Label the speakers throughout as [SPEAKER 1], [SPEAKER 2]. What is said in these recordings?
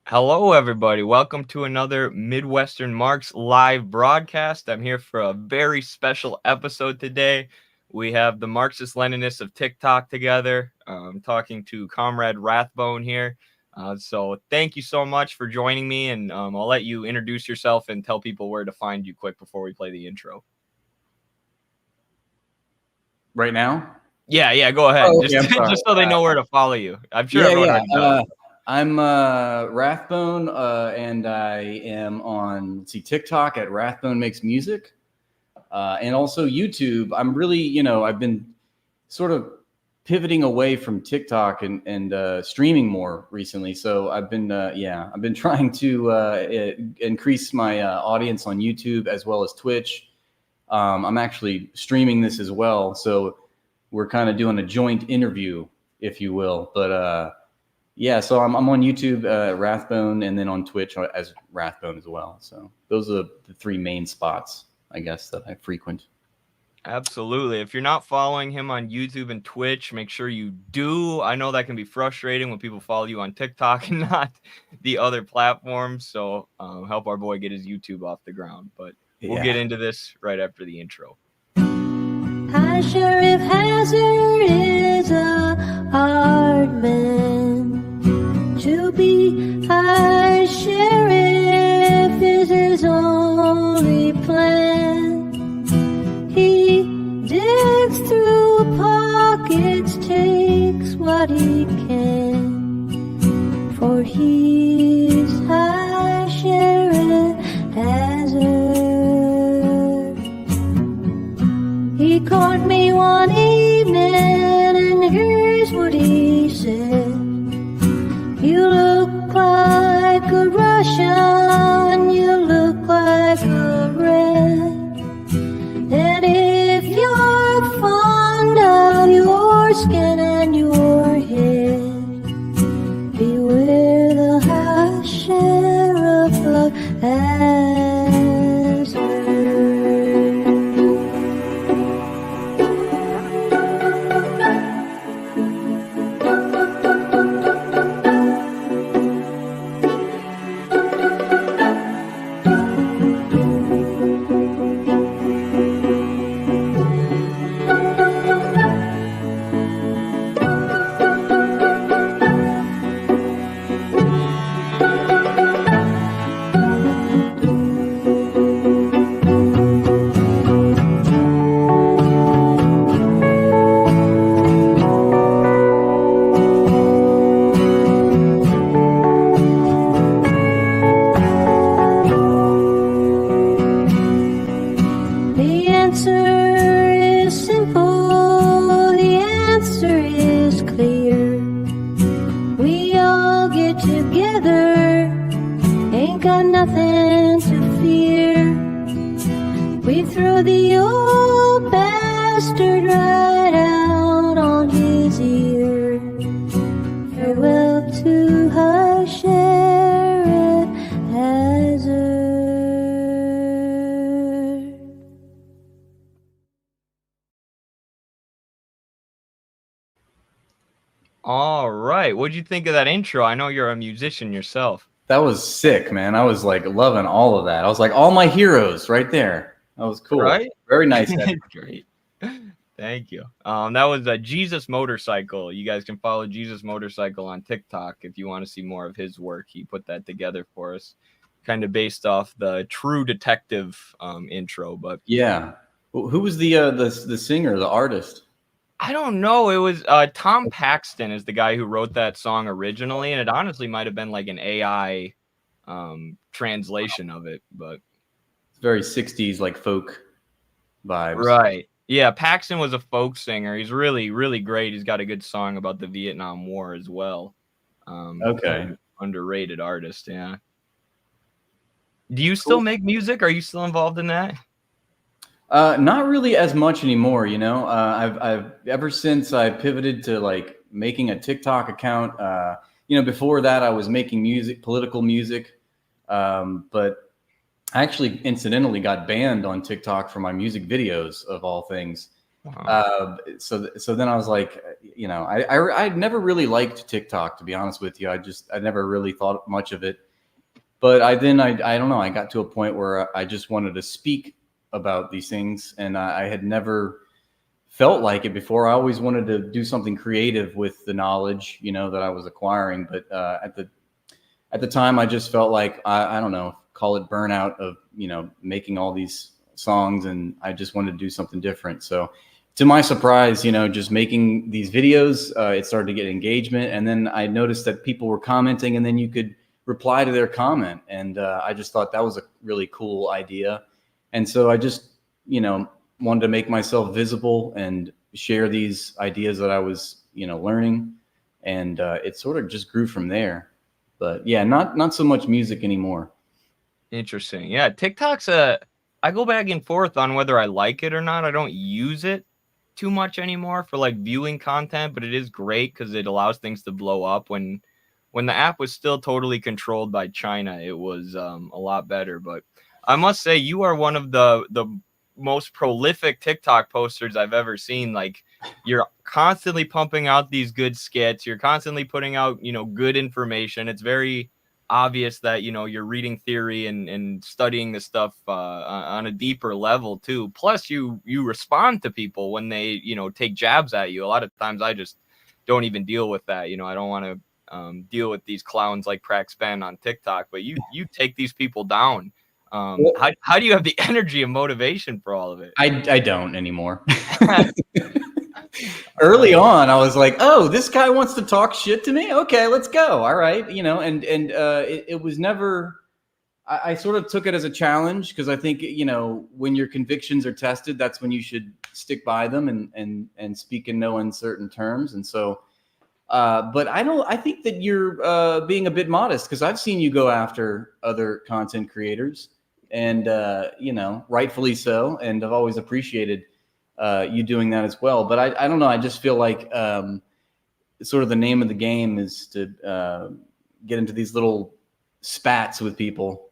[SPEAKER 1] Hello, everybody. Welcome to another Midwestern Marx live broadcast. I'm here for a very special episode today. We have the Marxist-Leninists of TikTok together. I'm talking to Comrade Rathbone here. So thank you so much for joining me, and I'll let you introduce yourself and tell people where to find you quick before we play the intro.
[SPEAKER 2] Right now?
[SPEAKER 1] Yeah, go ahead.
[SPEAKER 2] Oh,
[SPEAKER 1] Just,
[SPEAKER 2] okay, I'm sorry.
[SPEAKER 1] just so they know where to follow you. I'm sure everyone already knows.
[SPEAKER 2] I'm Rathbone, and I am on TikTok at Rathbone Makes Music, and also YouTube. I'm really, I've been sort of pivoting away from TikTok and streaming more recently. So I've been trying to increase my audience on YouTube as well as Twitch. I'm actually streaming this as well, so we're kind of doing a joint interview, if you will. But so I'm on YouTube, Rathbone, and then on Twitch as Rathbone as well. So those are the three main spots, I guess, that I frequent.
[SPEAKER 1] Absolutely. If you're not following him on YouTube and Twitch, make sure you do. I know that can be frustrating when people follow you on TikTok and not the other platforms. So help our boy get his YouTube off the ground. But we'll get into this right after the intro.
[SPEAKER 3] High Sheriff Hazard is a hard man to be. High Sheriff is his only plan. He digs through pockets, takes what he can, for he's High Sheriff Hazard. He caught me one evening, and here's what he said. You look like a Russian, you look like a red. And if you're fond of your skin and your head, beware the High Sheriff of Hazard. The answer is simple, the answer is clear. We all get together, ain't got nothing to fear. We throw the old bastard right out on his ear. Farewell to High Sheriff Hazard.
[SPEAKER 1] All right. What'd you think of that intro? I know you're a musician yourself.
[SPEAKER 2] That was sick, man. I was like loving all of that. I was like, all my heroes right there. That was cool.
[SPEAKER 1] Right?
[SPEAKER 2] Very nice.
[SPEAKER 1] Great. Thank you. That was a Jesus Motorcycle. You guys can follow Jesus Motorcycle on TikTok if you want to see more of his work. He put that together for us, kind of based off the True Detective intro. But
[SPEAKER 2] Yeah. Who was the singer, the artist?
[SPEAKER 1] I don't know. It was Tom Paxton is the guy who wrote that song originally, and it honestly might have been like an AI translation of it. But
[SPEAKER 2] It's very 60s, like folk vibes.
[SPEAKER 1] right. Yeah, Paxton was a folk singer. He's really, really great. He's got a good song about the Vietnam War as well.
[SPEAKER 2] Okay.
[SPEAKER 1] Underrated artist, yeah. Do you still make music? Are you still involved in that?
[SPEAKER 2] Not really as much anymore, I've ever since I pivoted to like making a TikTok account. Before that I was making music, political music, but I actually incidentally got banned on TikTok for my music videos of all things.
[SPEAKER 1] Wow.
[SPEAKER 2] So then I was like, I never really liked TikTok, to be honest with you. I never really thought much of it. But I don't know. I got to a point where I just wanted to speak about these things, and I had never felt like it before. I always wanted to do something creative with the knowledge, that I was acquiring. But at the time, I just felt like I don't know, call it burnout of making all these songs, and I just wanted to do something different. So, to my surprise, just making these videos, it started to get engagement, and then I noticed that people were commenting, and then you could reply to their comment, and I just thought that was a really cool idea, and so I just wanted to make myself visible and share these ideas that I was learning, and it sort of just grew from there. But yeah, not so much music anymore.
[SPEAKER 1] Interesting. Yeah, TikTok's I go back and forth on whether I like it or not. I don't use it too much anymore for like viewing content, but it is great because it allows things to blow up. When the app was still totally controlled by China, it was a lot better. But I must say, you are one of the most prolific TikTok posters I've ever seen. Like, you're constantly pumping out these good skits. You're constantly putting out, good information. It's very obvious that, you're reading theory and studying this stuff on a deeper level too. Plus you respond to people when they, take jabs at you. A lot of times I just don't even deal with that. I don't want to deal with these clowns like Prax Ben on TikTok, but you take these people down. How do you have the energy and motivation for all of it?
[SPEAKER 2] I don't anymore. Early on, I was like, "Oh, this guy wants to talk shit to me. Okay, let's go. All right, and it was never. I sort of took it as a challenge because I think when your convictions are tested, that's when you should stick by them and speak in no uncertain terms. And so, but I think that you're being a bit modest because I've seen you go after other content creators, and rightfully so, and I've always appreciated you doing that as well. But I don't know. I just feel like sort of the name of the game is to get into these little spats with people.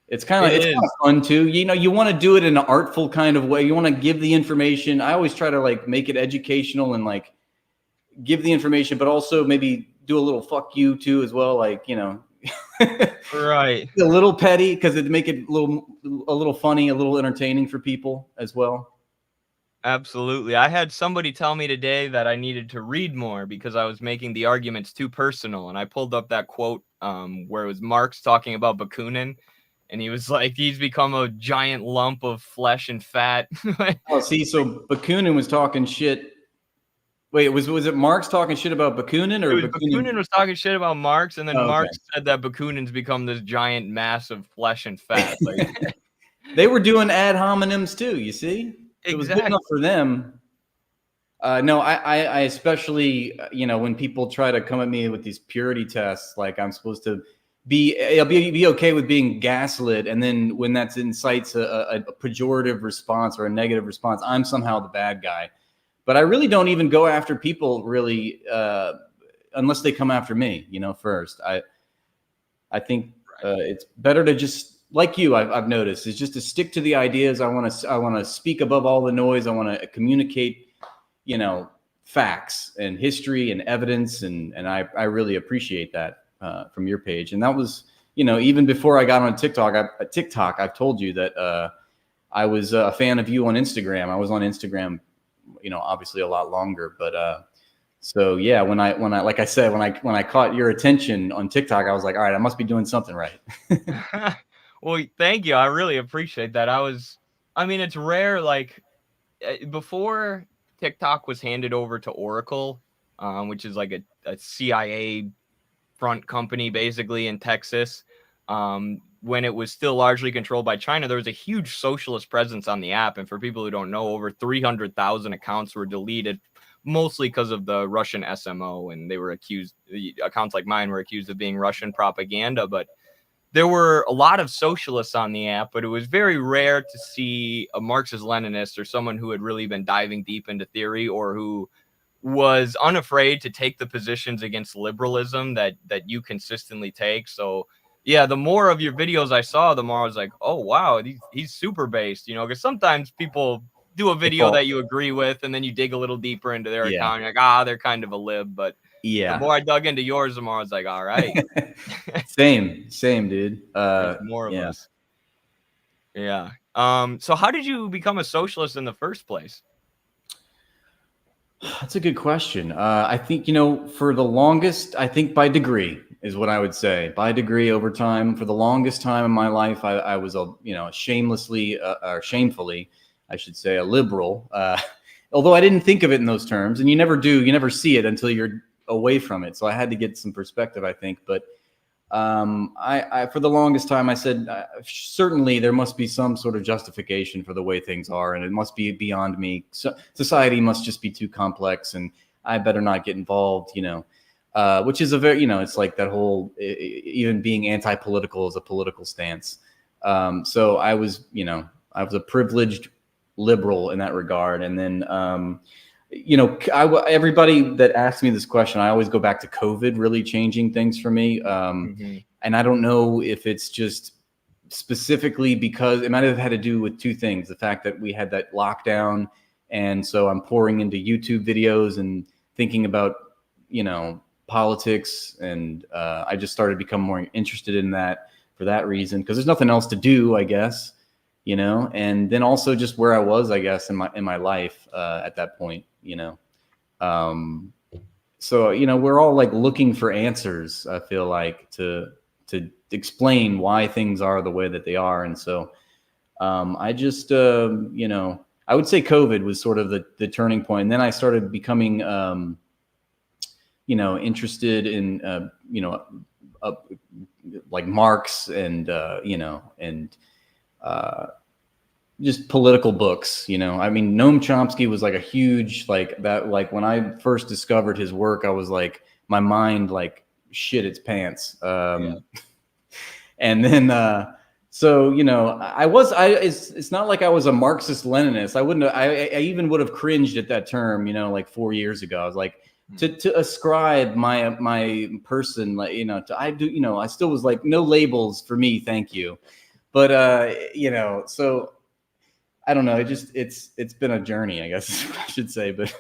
[SPEAKER 2] It's kind of fun too. You want to do it in an artful kind of way. You want to give the information. I always try to like make it educational and like give the information, but also maybe do a little fuck you too as well. Like,
[SPEAKER 1] right.
[SPEAKER 2] A little petty because it'd make it a little funny, a little entertaining for people as well.
[SPEAKER 1] Absolutely. I had somebody tell me today that I needed to read more because I was making the arguments too personal. And I pulled up that quote where it was Marx talking about Bakunin. And he was like, he's become a giant lump of flesh and fat.
[SPEAKER 2] Oh, see, so Bakunin was talking shit. Wait, was it Marx talking shit about Bakunin, or
[SPEAKER 1] Bakunin was talking shit about Marx, and then Marx said that Bakunin's become this giant mass of flesh and fat. Like,
[SPEAKER 2] they were doing ad hominems too. You see, it was good
[SPEAKER 1] exactly.
[SPEAKER 2] enough for them. No, I especially when people try to come at me with these purity tests, like I'm supposed to be okay with being gaslit, and then when that incites a pejorative response or a negative response, I'm somehow the bad guy. But I really don't even go after people really unless they come after me, first. I think it's better to just, like you, I've noticed, is just to stick to the ideas. I want to speak above all the noise. I want to communicate, facts and history and evidence, and I really appreciate that from your page. And that was, even before I got on TikTok, I've told you that I was a fan of you on Instagram. I was on Instagram, obviously a lot longer, but so yeah, when I like I said, when I caught your attention on TikTok, I was like, all right, I must be doing something right.
[SPEAKER 1] Well, thank you. I really appreciate that. It's rare, like before TikTok was handed over to Oracle, which is like a CIA front company basically in Texas. When it was still largely controlled by China, there was a huge socialist presence on the app. And for people who don't know, over 300,000 accounts were deleted, mostly because of the Russian SMO. And they were accused, accounts like mine were accused of being Russian propaganda. But there were a lot of socialists on the app, but it was very rare to see a Marxist-Leninist or someone who had really been diving deep into theory, or who was unafraid to take the positions against liberalism that you consistently take. So yeah, the more of your videos I saw, the more I was like, oh wow, he's super based, because sometimes people do a video that you agree with, and then you dig a little deeper into their account. You're like, they're kind of a lib. But the more I dug into yours, the more I was like, all right.
[SPEAKER 2] Same, dude.
[SPEAKER 1] There's more of us. Yeah. So how did you become a socialist in the first place?
[SPEAKER 2] That's a good question. I think, for the longest, I think by degree is what I would say. By degree over time, for the longest time in my life, I was shamefully, I should say, a liberal. Although I didn't think of it in those terms, and you never do. You never see it until you're away from it. So I had to get some perspective, I think. But I for the longest time, I said, certainly there must be some sort of justification for the way things are, and it must be beyond me. So society must just be too complex, and I better not get involved, which is a very, it's like that whole, even being anti-political is a political stance. So I was a privileged liberal in that regard. And then, everybody that asks me this question, I always go back to COVID really changing things for me. And I don't know if it's just specifically because it might have had to do with two things. The fact that we had that lockdown. And so I'm pouring into YouTube videos and thinking about, politics. And I just started to become more interested in that for that reason, because there's nothing else to do, I guess, and then also just where I was, I guess, in my life at that point. So we're all like looking for answers, I feel like, to explain why things are the way that they are. And so I just I would say COVID was sort of the turning point. And then I started becoming interested in like Marx and just political books. I mean, Noam Chomsky was like a huge, like that, like when I first discovered his work, I was like, my mind like shit its pants. And then so it's not like I was a Marxist Leninist. I even would have cringed at that term, like 4 years ago. I was like, to ascribe my person, like, I still was like, no labels for me, thank you. But so I don't know. It's been a journey, I guess is what I should say. But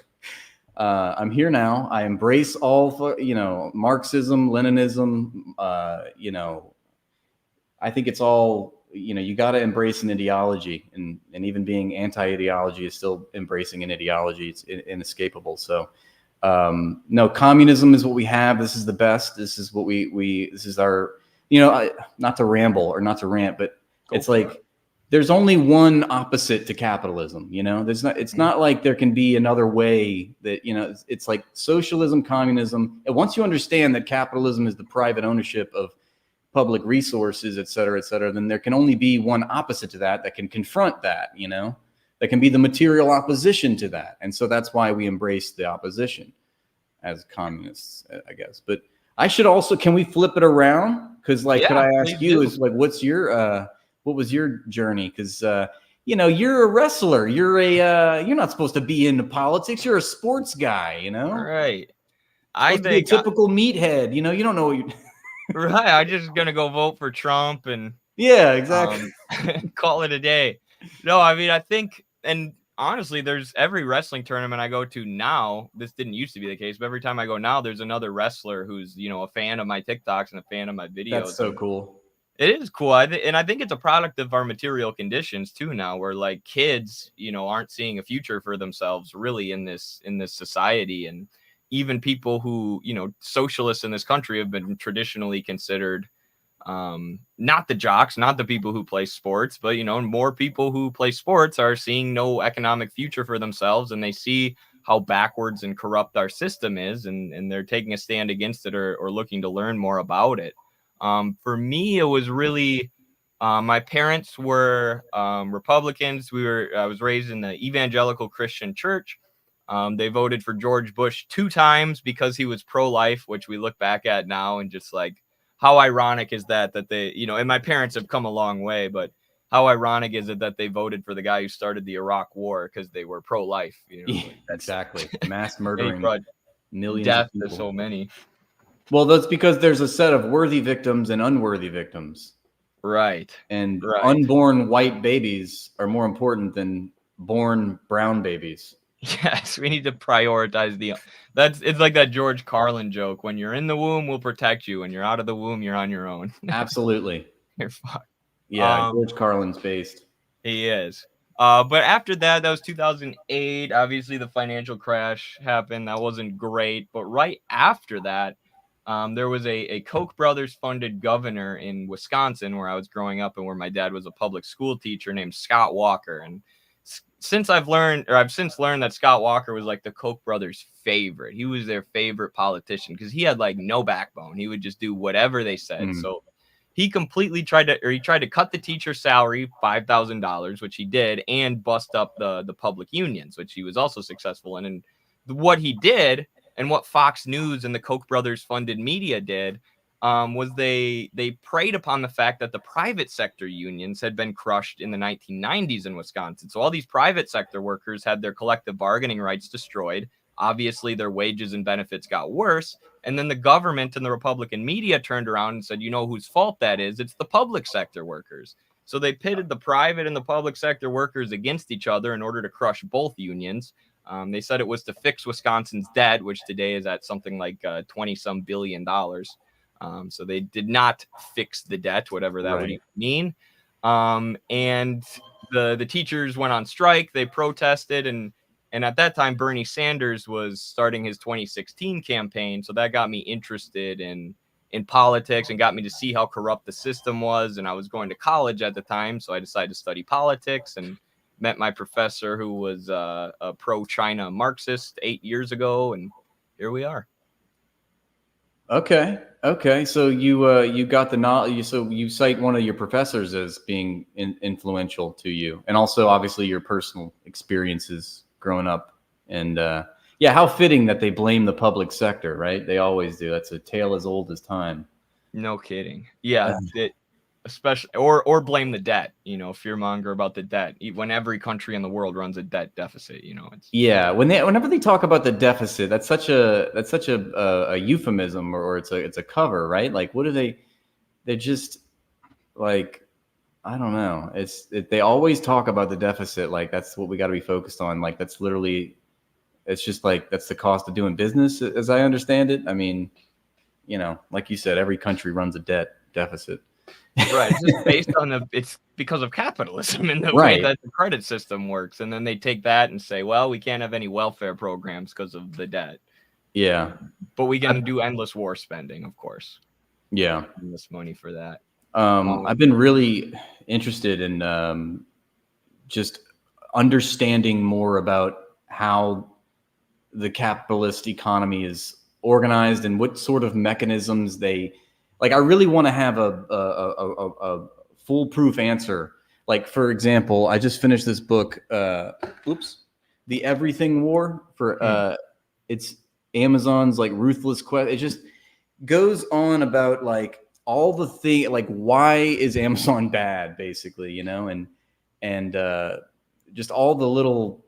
[SPEAKER 2] I'm here now. I embrace all Marxism, Leninism. I think it's all, you got to embrace an ideology, and even being anti-ideology is still embracing an ideology. It's inescapable. So no, communism is what we have. This is the best. This is what this is our, not to ramble or not to rant, but it's like, there's only one opposite to capitalism. It's not like there can be another way that, it's like socialism, communism. And once you understand that capitalism is the private ownership of public resources, et cetera, then there can only be one opposite to that can confront that, that can be the material opposition to that. And so that's why we embrace the opposition as communists, I guess. But I should also, can we flip it around? Because could I ask you, is like, what was your journey? Because you're a wrestler. You're not supposed to be into politics. You're a sports guy.
[SPEAKER 1] Right.
[SPEAKER 2] I think a typical meathead. You don't know what you.
[SPEAKER 1] Right. I'm just gonna go vote for Trump and
[SPEAKER 2] exactly.
[SPEAKER 1] Call it a day. No, I mean, I think, and honestly, there's every wrestling tournament I go to now. This didn't used to be the case, but every time I go now, there's another wrestler who's a fan of my TikToks and a fan of my videos.
[SPEAKER 2] That's so cool.
[SPEAKER 1] It is cool. And I think it's a product of our material conditions too now, where like kids, aren't seeing a future for themselves really in this society. And even people who, socialists in this country have been traditionally considered not the jocks, not the people who play sports, but, more people who play sports are seeing no economic future for themselves. And they see how backwards and corrupt our system is. And they're taking a stand against it or looking to learn more about it. For me, it was really, my parents were Republicans. I was raised in the evangelical Christian church. They voted for George Bush 2 times because he was pro-life, which we look back at now and just like, how ironic is that they, and my parents have come a long way, but how ironic is it that they voted for the guy who started the Iraq War because they were pro-life?
[SPEAKER 2] Exactly. Mass murdering millions
[SPEAKER 1] death
[SPEAKER 2] of people.
[SPEAKER 1] To so many.
[SPEAKER 2] Well, that's because there's a set of worthy victims and unworthy victims.
[SPEAKER 1] Right.
[SPEAKER 2] And unborn white babies are more important than born brown babies.
[SPEAKER 1] Yes, we need to prioritize it's like that George Carlin joke. When you're in the womb, we'll protect you. When you're out of the womb, you're on your own.
[SPEAKER 2] Absolutely.
[SPEAKER 1] You're fucked.
[SPEAKER 2] Yeah, George Carlin's based.
[SPEAKER 1] He is. But after that was 2008. Obviously, the financial crash happened. That wasn't great. But right after that, there was a Koch brothers funded governor in Wisconsin, where I was growing up and where my dad was a public school teacher, named Scott Walker. And I've since learned that Scott Walker was like the Koch brothers' favorite. He was their favorite politician because he had like no backbone. He would just do whatever they said. So he completely tried to cut the teacher's salary, $5,000, which he did, and bust up the public unions, which he was also successful in. And what he did, and what Fox News and the Koch brothers funded media did, was they preyed upon the fact that the private sector unions had been crushed in the 1990s in Wisconsin. So all these private sector workers had their collective bargaining rights destroyed. Obviously, their wages and benefits got worse. And then the government and the Republican media turned around and said, you know whose fault that is? It's the public sector workers. So they pitted the private and the public sector workers against each other in order to crush both unions. They said it was to fix Wisconsin's debt, which today is at something like $20-some billion. So they did not fix the debt, whatever that would mean. And the teachers went on strike. They protested, and at that time, Bernie Sanders was starting his 2016 campaign. So that got me interested in politics and got me to see how corrupt the system was. And I was going to college at the time, so I decided to study politics and met my professor who was a pro-China Marxist 8 years ago. And here we are.
[SPEAKER 2] Okay. So you got the knowledge. So you cite one of your professors as being influential to you, and also obviously your personal experiences growing up. And how fitting that they blame the public sector, right? They always do. That's a tale as old as time.
[SPEAKER 1] No kidding. Yeah, especially or blame the debt. Fearmonger about the debt when every country in the world runs a debt deficit.
[SPEAKER 2] Whenever they talk about the deficit, that's such a euphemism, or it's a cover, right? Like, what are they're just like, I don't know. They always talk about the deficit like that's what we got to be focused on. Like that's literally, it's just like that's the cost of doing business, as I understand it. I mean, like you said, every country runs a debt deficit.
[SPEAKER 1] Right. It's just based on it's because of capitalism and the way that the credit system works. And then they take that and say, well, we can't have any welfare programs because of the debt.
[SPEAKER 2] Yeah.
[SPEAKER 1] But we can do endless war spending, of course.
[SPEAKER 2] Yeah.
[SPEAKER 1] Endless money for that.
[SPEAKER 2] I've been really interested in just understanding more about how the capitalist economy is organized and what sort of mechanisms they like. I really want to have a foolproof answer. Like, for example, I just finished this book, The Everything War, for it's Amazon's like Ruthless Quest. It just goes on about like all the thing, like why is Amazon bad, basically, and just all the little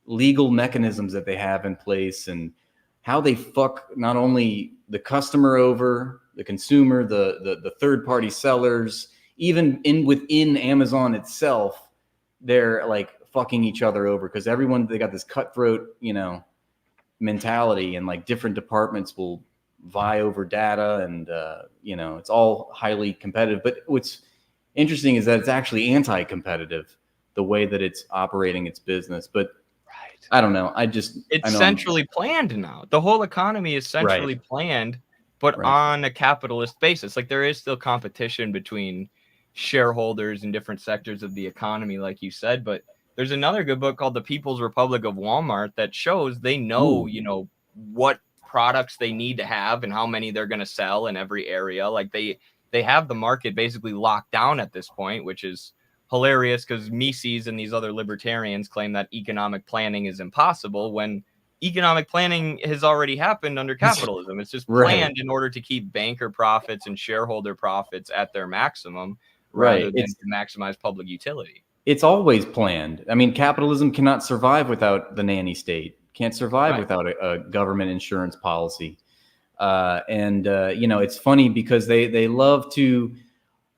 [SPEAKER 2] legal mechanisms that they have in place and how they fuck not only the customer over, the consumer, the third party sellers, even within Amazon itself, they're like fucking each other over because they got this cutthroat, mentality, and like different departments will vie over data, and it's all highly competitive. But what's interesting is that it's actually anti-competitive, the way that it's operating its business. But I don't know. It's
[SPEAKER 1] centrally planned now. The whole economy is centrally planned, but on a capitalist basis. Like there is still competition between shareholders in different sectors of the economy, like you said. But there's another good book called The People's Republic of Walmart that shows they know, what products they need to have and how many they're going to sell in every area. Like they have the market basically locked down at this point, which is hilarious because Mises and these other libertarians claim that economic planning is impossible when economic planning has already happened under capitalism. It's just planned in order to keep banker profits and shareholder profits at their maximum rather than to maximize public utility.
[SPEAKER 2] It's always planned. I mean, capitalism cannot survive without the nanny state, can't survive without a government insurance policy. It's funny because they love to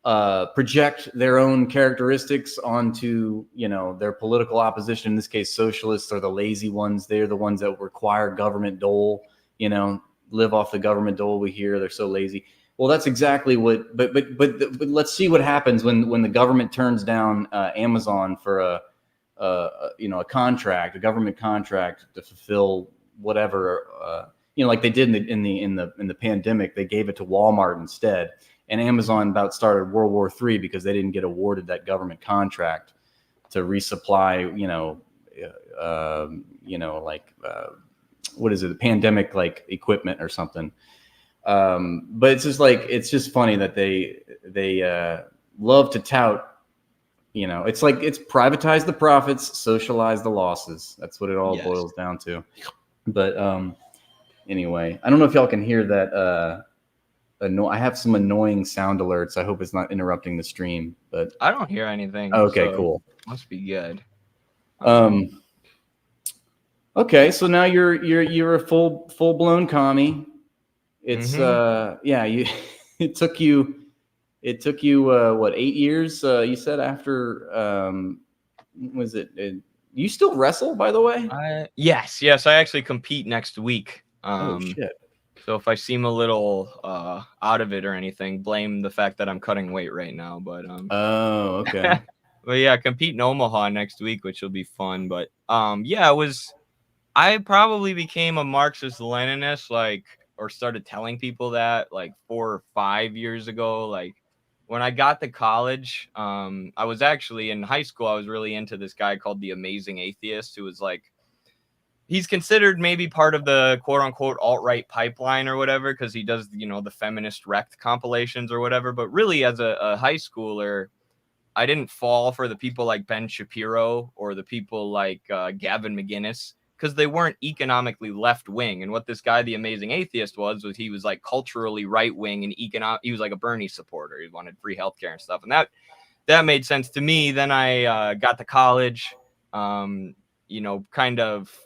[SPEAKER 2] project their own characteristics onto, you know, their political opposition. In this case, socialists are the lazy ones. They're the ones that require government dole, you know, live off the government dole. We hear they're so lazy. Well, that's exactly what. But let's see what happens when the government turns down Amazon for a government contract to fulfill whatever, like they did in the pandemic. They gave it to Walmart instead, and Amazon about started World War III because they didn't get awarded that government contract to resupply, what is it, the pandemic like equipment or something. But it's just funny that they love to tout. It's like it's privatize the profits, socialize the losses. That's what it all boils down to. But anyway, I don't know if y'all can hear that. I have some annoying sound alerts. I hope it's not interrupting the stream. But
[SPEAKER 1] I don't hear anything.
[SPEAKER 2] Okay,
[SPEAKER 1] so
[SPEAKER 2] cool.
[SPEAKER 1] Must be good.
[SPEAKER 2] Okay, so now you're a full blown commie. It's It took you what, 8 years? You said after was it? You still wrestle, by the way?
[SPEAKER 1] Yes. I actually compete next week.
[SPEAKER 2] Oh shit!
[SPEAKER 1] So if I seem a little out of it or anything, blame the fact that I'm cutting weight right now. But
[SPEAKER 2] oh, okay.
[SPEAKER 1] but yeah, compete in Omaha next week, which will be fun. But I probably became a Marxist-Leninist, or started telling people that 4 or 5 years ago. When I got to college, I was actually in high school. I was really into this guy called the Amazing Atheist, who was he's considered maybe part of the quote unquote alt-right pipeline or whatever, because he does, the feminist wrecked compilations or whatever. But really, as a high schooler, I didn't fall for the people like Ben Shapiro or the people like Gavin McGinnis, because they weren't economically left wing. And what this guy, the Amazing Atheist, was he was culturally right wing and he was like a Bernie supporter. He wanted free healthcare and stuff. And that made sense to me. Then I got to college, kind of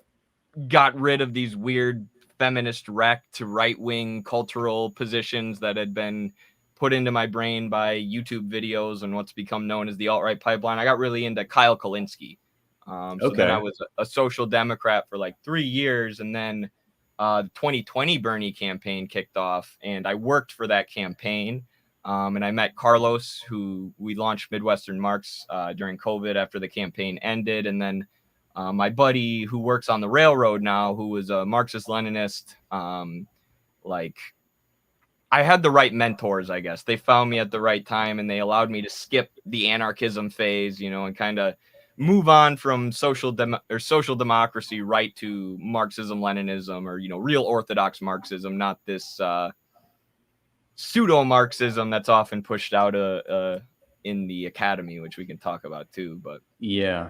[SPEAKER 1] got rid of these weird feminist wreck to right wing cultural positions that had been put into my brain by YouTube videos and what's become known as the alt-right pipeline. I got really into Kyle Kulinski. So then I was a social democrat for 3 years, and then the 2020 Bernie campaign kicked off, and I worked for that campaign. And I met Carlos, who we launched Midwestern Marx during COVID after the campaign ended. And then my buddy who works on the railroad now, who was a Marxist-Leninist, I had the right mentors, I guess. They found me at the right time, and they allowed me to skip the anarchism phase, and kind of move on from social democracy right to Marxism, Leninism, or, real orthodox Marxism, not this pseudo Marxism that's often pushed out in the academy, which we can talk about too. But
[SPEAKER 2] yeah.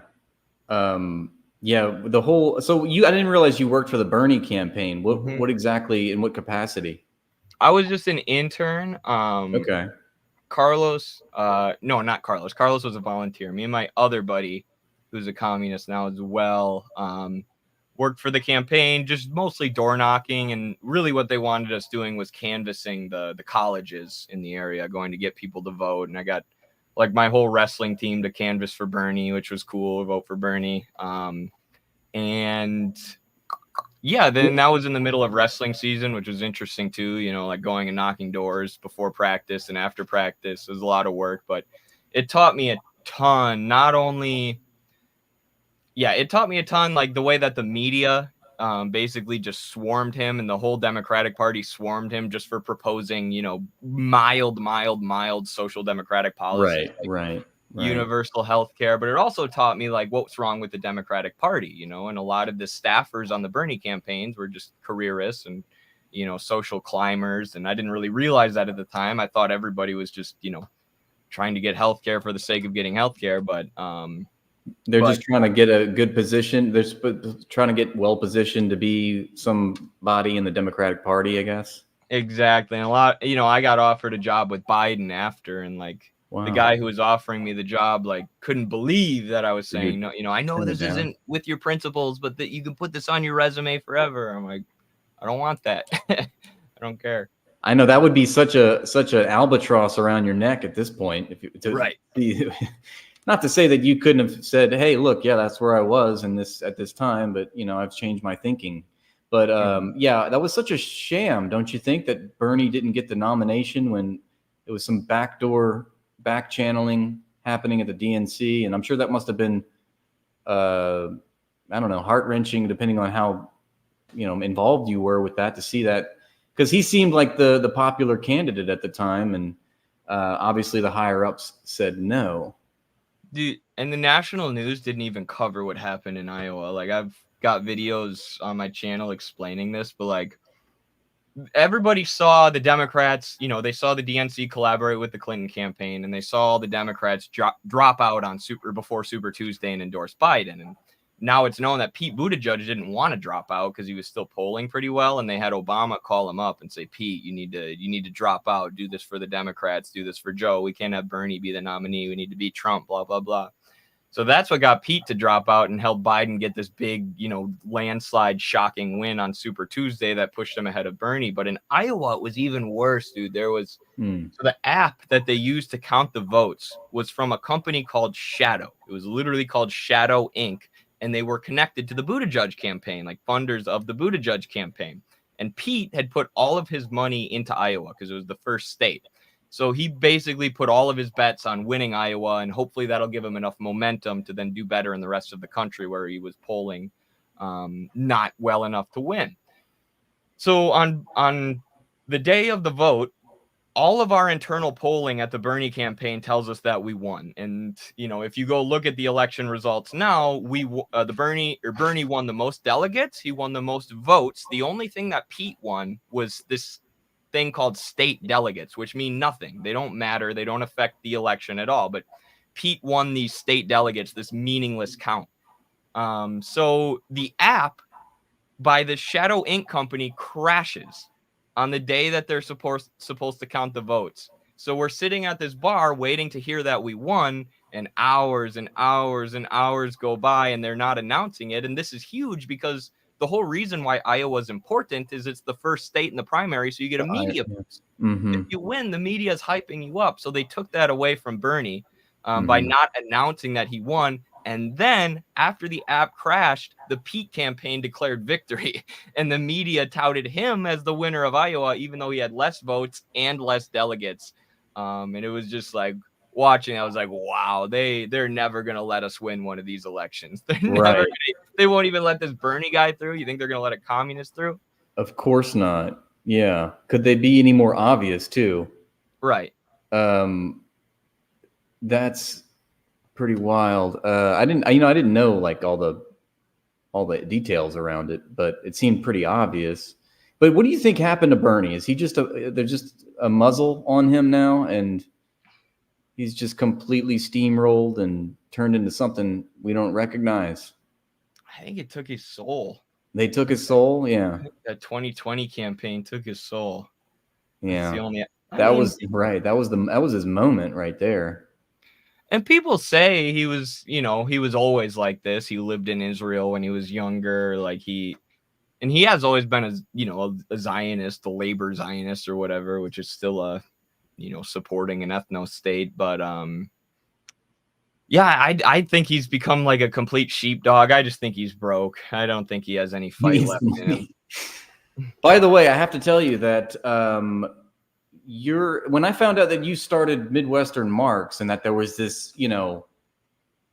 [SPEAKER 2] The whole, so I didn't realize you worked for the Bernie campaign. What exactly, in what capacity?
[SPEAKER 1] I was just an intern.
[SPEAKER 2] Okay.
[SPEAKER 1] Carlos, no, not Carlos. Carlos was a volunteer. Me and my other buddy, who's a communist now as well, worked for the campaign, just mostly door knocking. And really what they wanted us doing was canvassing the colleges in the area, going to get people to vote. And I got my whole wrestling team to canvass for Bernie, which was cool, vote for Bernie. And yeah, then that was in the middle of wrestling season, which was interesting too, going and knocking doors before practice and after practice. It was a lot of work, but it taught me a ton. It taught me a ton, the way that the media basically just swarmed him, and the whole Democratic Party swarmed him just for proposing, mild social democratic policies.
[SPEAKER 2] Right.
[SPEAKER 1] Universal health care. But it also taught me what's wrong with the Democratic Party, and a lot of the staffers on the Bernie campaigns were just careerists and, social climbers. And I didn't really realize that at the time. I thought everybody was just, trying to get health care for the sake of getting health care. But
[SPEAKER 2] they're just trying to get a good position. They're trying to get well positioned to be somebody in the Democratic Party, I guess.
[SPEAKER 1] Exactly. And a lot, I got offered a job with Biden after, and wow. The guy who was offering me the job couldn't believe that I was saying no. I know this isn't with your principles, but that you can put this on your resume forever. I'm like, I don't want that. I don't care.
[SPEAKER 2] I know that would be such an albatross around your neck at this point. If you,
[SPEAKER 1] Right.
[SPEAKER 2] not to say that you couldn't have said, "Hey, look, yeah, that's where I was in this at this time," but I've changed my thinking. But yeah, that was such a sham, don't you think, that Bernie didn't get the nomination when it was some backdoor back channeling happening at the DNC, and I'm sure that must have been, I don't know, heart wrenching, depending on how involved you were with that, to see that, because he seemed like the popular candidate at the time, and obviously the higher ups said no.
[SPEAKER 1] Dude, and the national news didn't even cover what happened in Iowa. Like, I've got videos on my channel explaining this, but like, everybody saw the Democrats, they saw the DNC collaborate with the Clinton campaign, and they saw the Democrats drop out on before Super Tuesday and endorse Biden. And now it's known that Pete Buttigieg didn't want to drop out because he was still polling pretty well, and they had Obama call him up and say, "Pete, you need to drop out. Do this for the Democrats. Do this for Joe. We can't have Bernie be the nominee. We need to beat Trump." Blah blah blah. So that's what got Pete to drop out and helped Biden get this big, landslide, shocking win on Super Tuesday that pushed him ahead of Bernie. But in Iowa, it was even worse, dude. There was so the app that they used to count the votes was from a company called Shadow. It was literally called Shadow Inc. And they were connected to the Buttigieg campaign, like funders of the Buttigieg campaign. And Pete had put all of his money into Iowa because it was the first state. So he basically put all of his bets on winning Iowa, and hopefully that'll give him enough momentum to then do better in the rest of the country where he was polling not well enough to win. So on the day of the vote, all of our internal polling at the Bernie campaign tells us that we won. And, if you go look at the election results now, Bernie won the most delegates. He won the most votes. The only thing that Pete won was this thing called state delegates, which mean nothing. They don't matter. They don't affect the election at all. But Pete won these state delegates, this meaningless count. So the app by the Shadow Inc. company crashes on the day that they're supposed to count the votes. So we're sitting at this bar waiting to hear that we won, and hours and hours and hours go by and they're not announcing it. And this is huge because the whole reason why Iowa is important is it's the first state in the primary, so you get a media boost. If you win, the media is hyping you up. So they took that away from Bernie by not announcing that he won. And then after the app crashed, the Pete campaign declared victory, and the media touted him as the winner of Iowa, even though he had less votes and less delegates. And it was just like watching. I was like, wow, they're never going to let us win one of these elections. They won't even let this Bernie guy through. You think they're going to let a communist through?
[SPEAKER 2] Of course not. Yeah. Could they be any more obvious too?
[SPEAKER 1] Right.
[SPEAKER 2] That's pretty wild. I didn't know like all the details around it, but it seemed pretty obvious. But what do you think happened to Bernie? Is he there's just a muzzle on him now, and he's just completely steamrolled and turned into something we don't recognize?
[SPEAKER 1] I think it took his soul.
[SPEAKER 2] They took his soul, yeah.
[SPEAKER 1] That 2020 campaign took his soul.
[SPEAKER 2] Yeah,
[SPEAKER 1] That
[SPEAKER 2] was his moment right there.
[SPEAKER 1] And people say he was always like this. He lived in Israel when he was younger. He has always been a Zionist, a labor Zionist or whatever, which is still supporting an ethno state. But yeah, I think he's become like a complete sheepdog. I just think he's broke. I don't think he has any fight left in him.
[SPEAKER 2] By the way, I have to tell you that when I found out that you started Midwestern Marx and that there was this,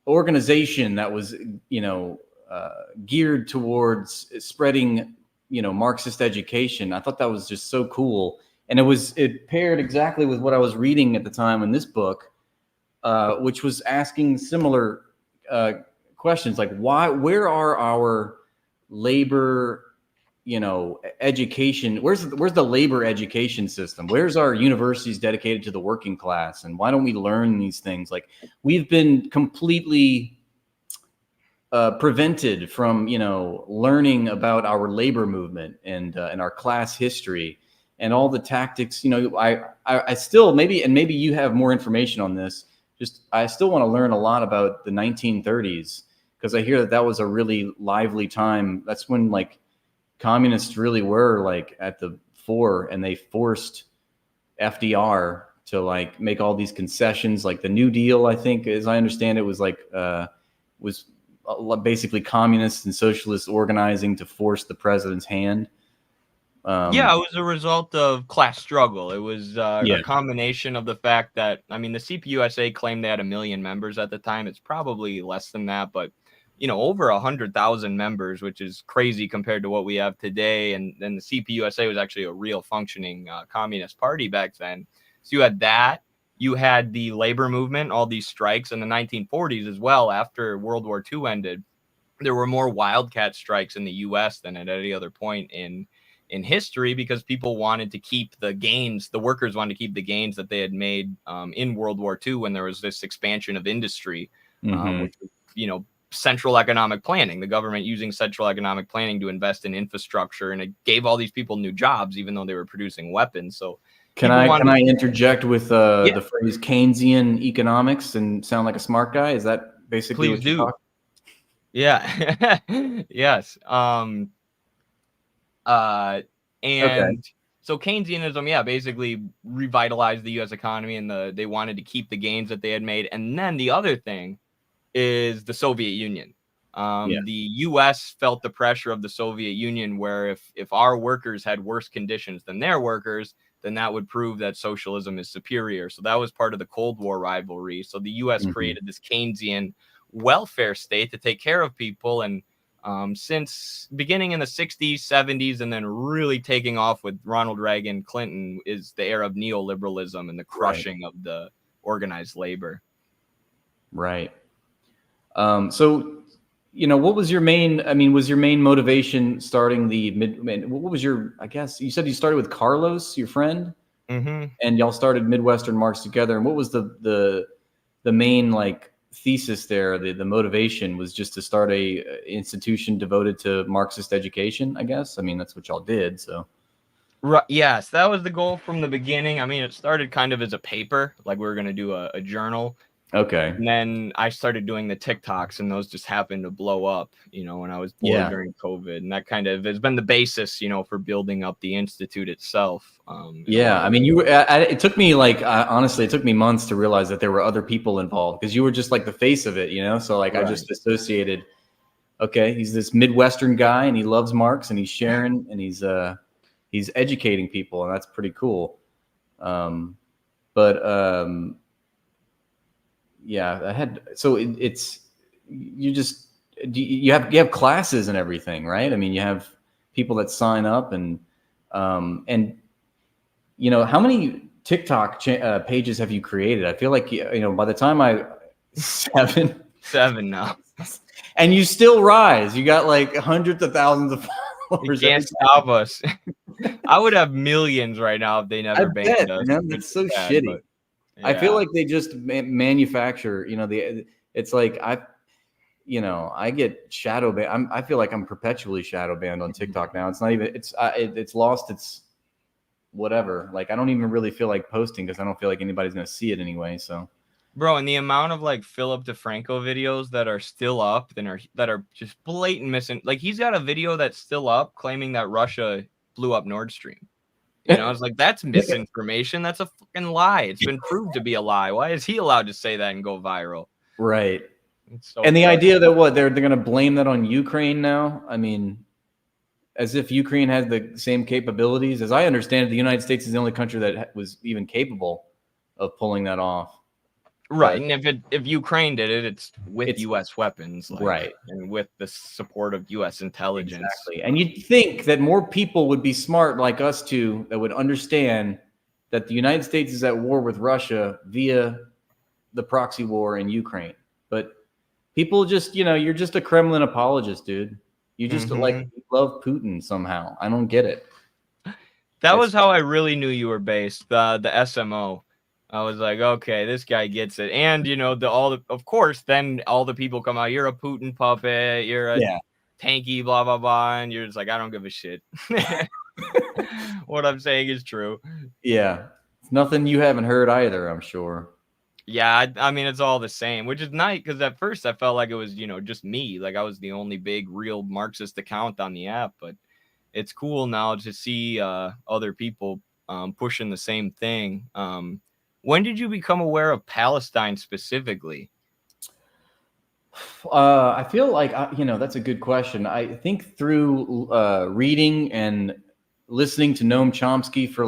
[SPEAKER 2] organization that was, geared towards spreading, Marxist education, I thought that was just so cool. And it paired exactly with what I was reading at the time in this book, which was asking similar questions like where are our labor education, where's the labor education system? Where's our universities dedicated to the working class? And why don't we learn these things? Like, we've been completely prevented from, learning about our labor movement and our class history and all the tactics. I still, maybe you have more information on this. I still want to learn a lot about the 1930s, because I hear that was a really lively time. That's when communists really were at the before, and they forced FDR to like make all these concessions, like the New Deal. I think, as I understand it, was like was basically communists and socialists organizing to force the president's hand.
[SPEAKER 1] Yeah, it was a result of class struggle. It was
[SPEAKER 2] Yeah.
[SPEAKER 1] a combination of the fact that, I mean, the CPUSA claimed they had 1 million members at the time. It's probably less than that, but over 100,000 members, which is crazy compared to what we have today. And then the CPUSA was actually a real functioning communist party back then. So you had that. You had the labor movement, all these strikes in the 1940s as well. After World War II ended, there were more wildcat strikes in the U.S. than at any other point in history, because people wanted to keep the gains. The workers wanted to keep the gains that they had made in World War II, when there was this expansion of industry, which was, central economic planning, the government using central economic planning to invest in infrastructure, and it gave all these people new jobs, even though they were producing weapons. So
[SPEAKER 2] can I interject with the phrase Keynesian economics and sound like a smart guy? Is that basically what you're talking?
[SPEAKER 1] Yeah. Yes. So Keynesianism, basically revitalized the U.S. economy, and they wanted to keep the gains that they had made. And then the other thing is the Soviet Union. The U.S. felt the pressure of the Soviet Union, where if our workers had worse conditions than their workers, then that would prove that socialism is superior. So that was part of the Cold War rivalry. So the U.S. created this Keynesian welfare state to take care of people. And since beginning in the 60s, 70s, and then really taking off with Ronald Reagan, Clinton, is the era of neoliberalism and the crushing of the organized labor.
[SPEAKER 2] Right. So, what was your main motivation starting what was I guess you said you started with Carlos, your friend, and y'all started Midwestern Marx together. And what was the main like thesis there? The motivation was just to start a institution devoted to Marxist education, I guess. I mean, that's what y'all did. So.
[SPEAKER 1] Right. Yes, that was the goal from the beginning. I mean, it started kind of as a paper, like we were going to do a journal.
[SPEAKER 2] Okay.
[SPEAKER 1] And then I started doing the TikToks, and those just happened to blow up, when I was bored during COVID. And that kind of has been the basis, for building up the Institute itself.
[SPEAKER 2] I mean, it took me honestly, it took me months to realize that there were other people involved, because you were just like the face of it, So like, right. I just associated, okay, he's this Midwestern guy and he loves Marx and he's sharing and he's educating people, and that's pretty cool. You have classes and everything, right? I mean, you have people that sign up and how many TikTok pages have you created? I feel like, by the time
[SPEAKER 1] seven now,
[SPEAKER 2] and you still rise. You got like hundreds of thousands of followers.
[SPEAKER 1] You can't stop us. I would have millions right now if they never banned us.
[SPEAKER 2] Man, that's so shitty. But, I feel like they just manufacture, it's like I get shadow banned. I feel like I'm perpetually shadow banned on TikTok now. It's not even, it's lost its whatever. Like, I don't even really feel like posting because I don't feel like anybody's going to see it anyway. So,
[SPEAKER 1] bro, and the amount of like Philip DeFranco videos that are still up that are just blatant missing. Like, he's got a video that's still up claiming that Russia blew up Nord Stream. I was like, that's misinformation. That's a fucking lie. It's been proved to be a lie. Why is he allowed to say that and go viral?
[SPEAKER 2] Right. And the idea that they're going to blame that on Ukraine now. I mean, as if Ukraine has the same capabilities. As I understand it, the United States is the only country that was even capable of pulling that off.
[SPEAKER 1] Right. And if Ukraine did it, it's U.S. weapons.
[SPEAKER 2] Right.
[SPEAKER 1] And with the support of U.S. intelligence.
[SPEAKER 2] Exactly. And you'd think that more people would be smart like us two that would understand that the United States is at war with Russia via the proxy war in Ukraine. But people just, you're just a Kremlin apologist, dude. You just love Putin somehow. I don't get it.
[SPEAKER 1] That was how I really knew you were based. The SMO. I was like, okay, this guy gets it. And of course, then all the people come out, you're a Putin puppet, you're a tanky, blah, blah, blah. And you're just like, I don't give a shit. What I'm saying is true.
[SPEAKER 2] Yeah. It's nothing you haven't heard either, I'm sure.
[SPEAKER 1] Yeah, I mean, it's all the same, which is nice, because at first I felt like it was, just me. Like, I was the only big, real Marxist account on the app. But it's cool now to see other people pushing the same thing. When did you become aware of Palestine specifically?
[SPEAKER 2] I feel like that's a good question. I think through reading and listening to Noam Chomsky for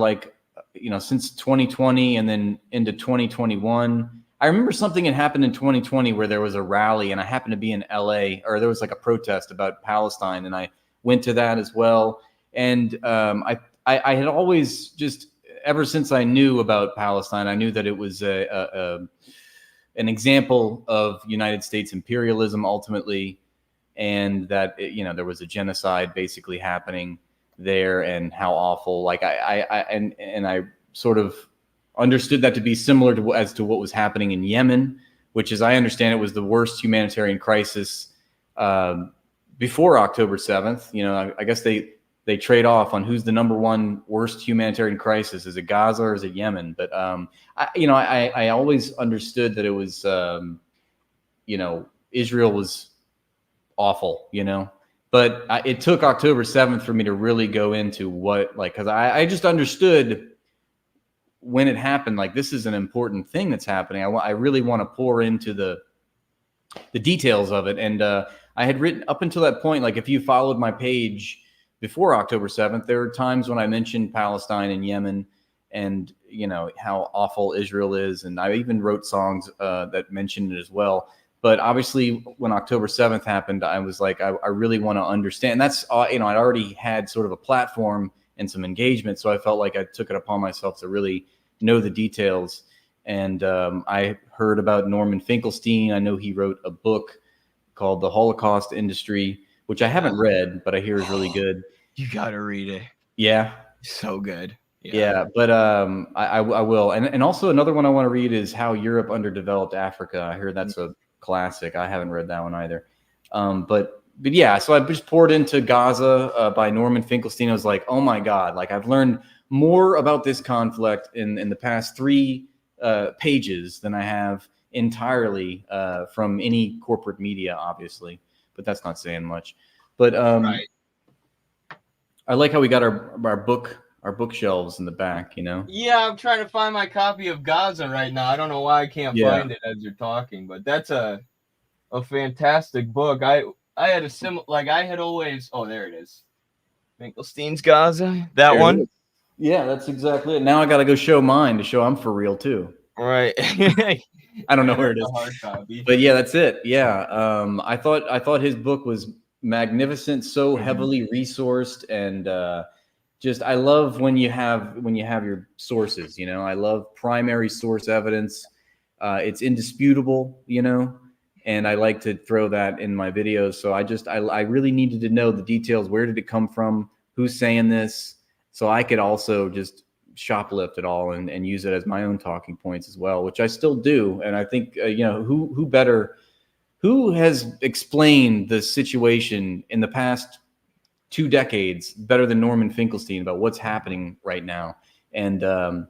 [SPEAKER 2] since 2020 and then into 2021. I remember something had happened in 2020 where there was a rally, and I happened to be in LA, or there was like a protest about Palestine, and I went to that as well. And I had always just, ever since I knew about Palestine, I knew that it was an example of United States imperialism ultimately, and that there was a genocide basically happening there, and how awful. Like I sort of understood that to be similar to what was happening in Yemen, which, as I understand it, was the worst humanitarian crisis before October 7th. I guess they trade off on who's the number one worst humanitarian crisis. Is it Gaza or is it Yemen? But I always understood that it was Israel was awful, but it took October 7th for me to really go into because I just understood when it happened, like, this is an important thing that's happening. I really want to pour into the details of it. And I had written up until that point, like, if you followed my page before October 7th, there were times when I mentioned Palestine and Yemen and, how awful Israel is. And I even wrote songs that mentioned it as well. But obviously, when October 7th happened, I was like, I really want to understand. And that's, I'd already had sort of a platform and some engagement. So I felt like I took it upon myself to really know the details. And I heard about Norman Finkelstein. I know he wrote a book called The Holocaust Industry, which I haven't read, but I hear is really good.
[SPEAKER 1] You got to read it.
[SPEAKER 2] Yeah.
[SPEAKER 1] So good.
[SPEAKER 2] Yeah, but I will. And also another one I want to read is How Europe Underdeveloped Africa. I heard that's a classic. I haven't read that one either. But yeah, so I just poured into Gaza by Norman Finkelstein. I was like, oh my God, like, I've learned more about this conflict in the past 3 pages than I have entirely from any corporate media, obviously. But that's not saying much. But
[SPEAKER 1] Right.
[SPEAKER 2] I like how we got our bookshelves in the back,
[SPEAKER 1] Yeah, I'm trying to find my copy of Gaza right now. I don't know why I can't find it as you're talking, but that's a fantastic book. I had a I had always, oh, there it is. Finkelstein's Gaza, that
[SPEAKER 2] There
[SPEAKER 1] one.
[SPEAKER 2] Yeah, that's exactly it. Now I got to go show mine to show I'm for real too.
[SPEAKER 1] Right.
[SPEAKER 2] I don't know where it is.
[SPEAKER 1] Hard copy.
[SPEAKER 2] But yeah, that's it. Yeah. I thought his book was magnificent, so heavily resourced, and just, I love when you have your sources, I love primary source evidence. It's indisputable, and I like to throw that in my videos. So I really needed to know the details. Where did it come from? Who's saying this? So I could also just shoplift it all and use it as my own talking points as well, which I still do. And I think, who has explained the situation in the past 2 decades better than Norman Finkelstein about what's happening right now? And so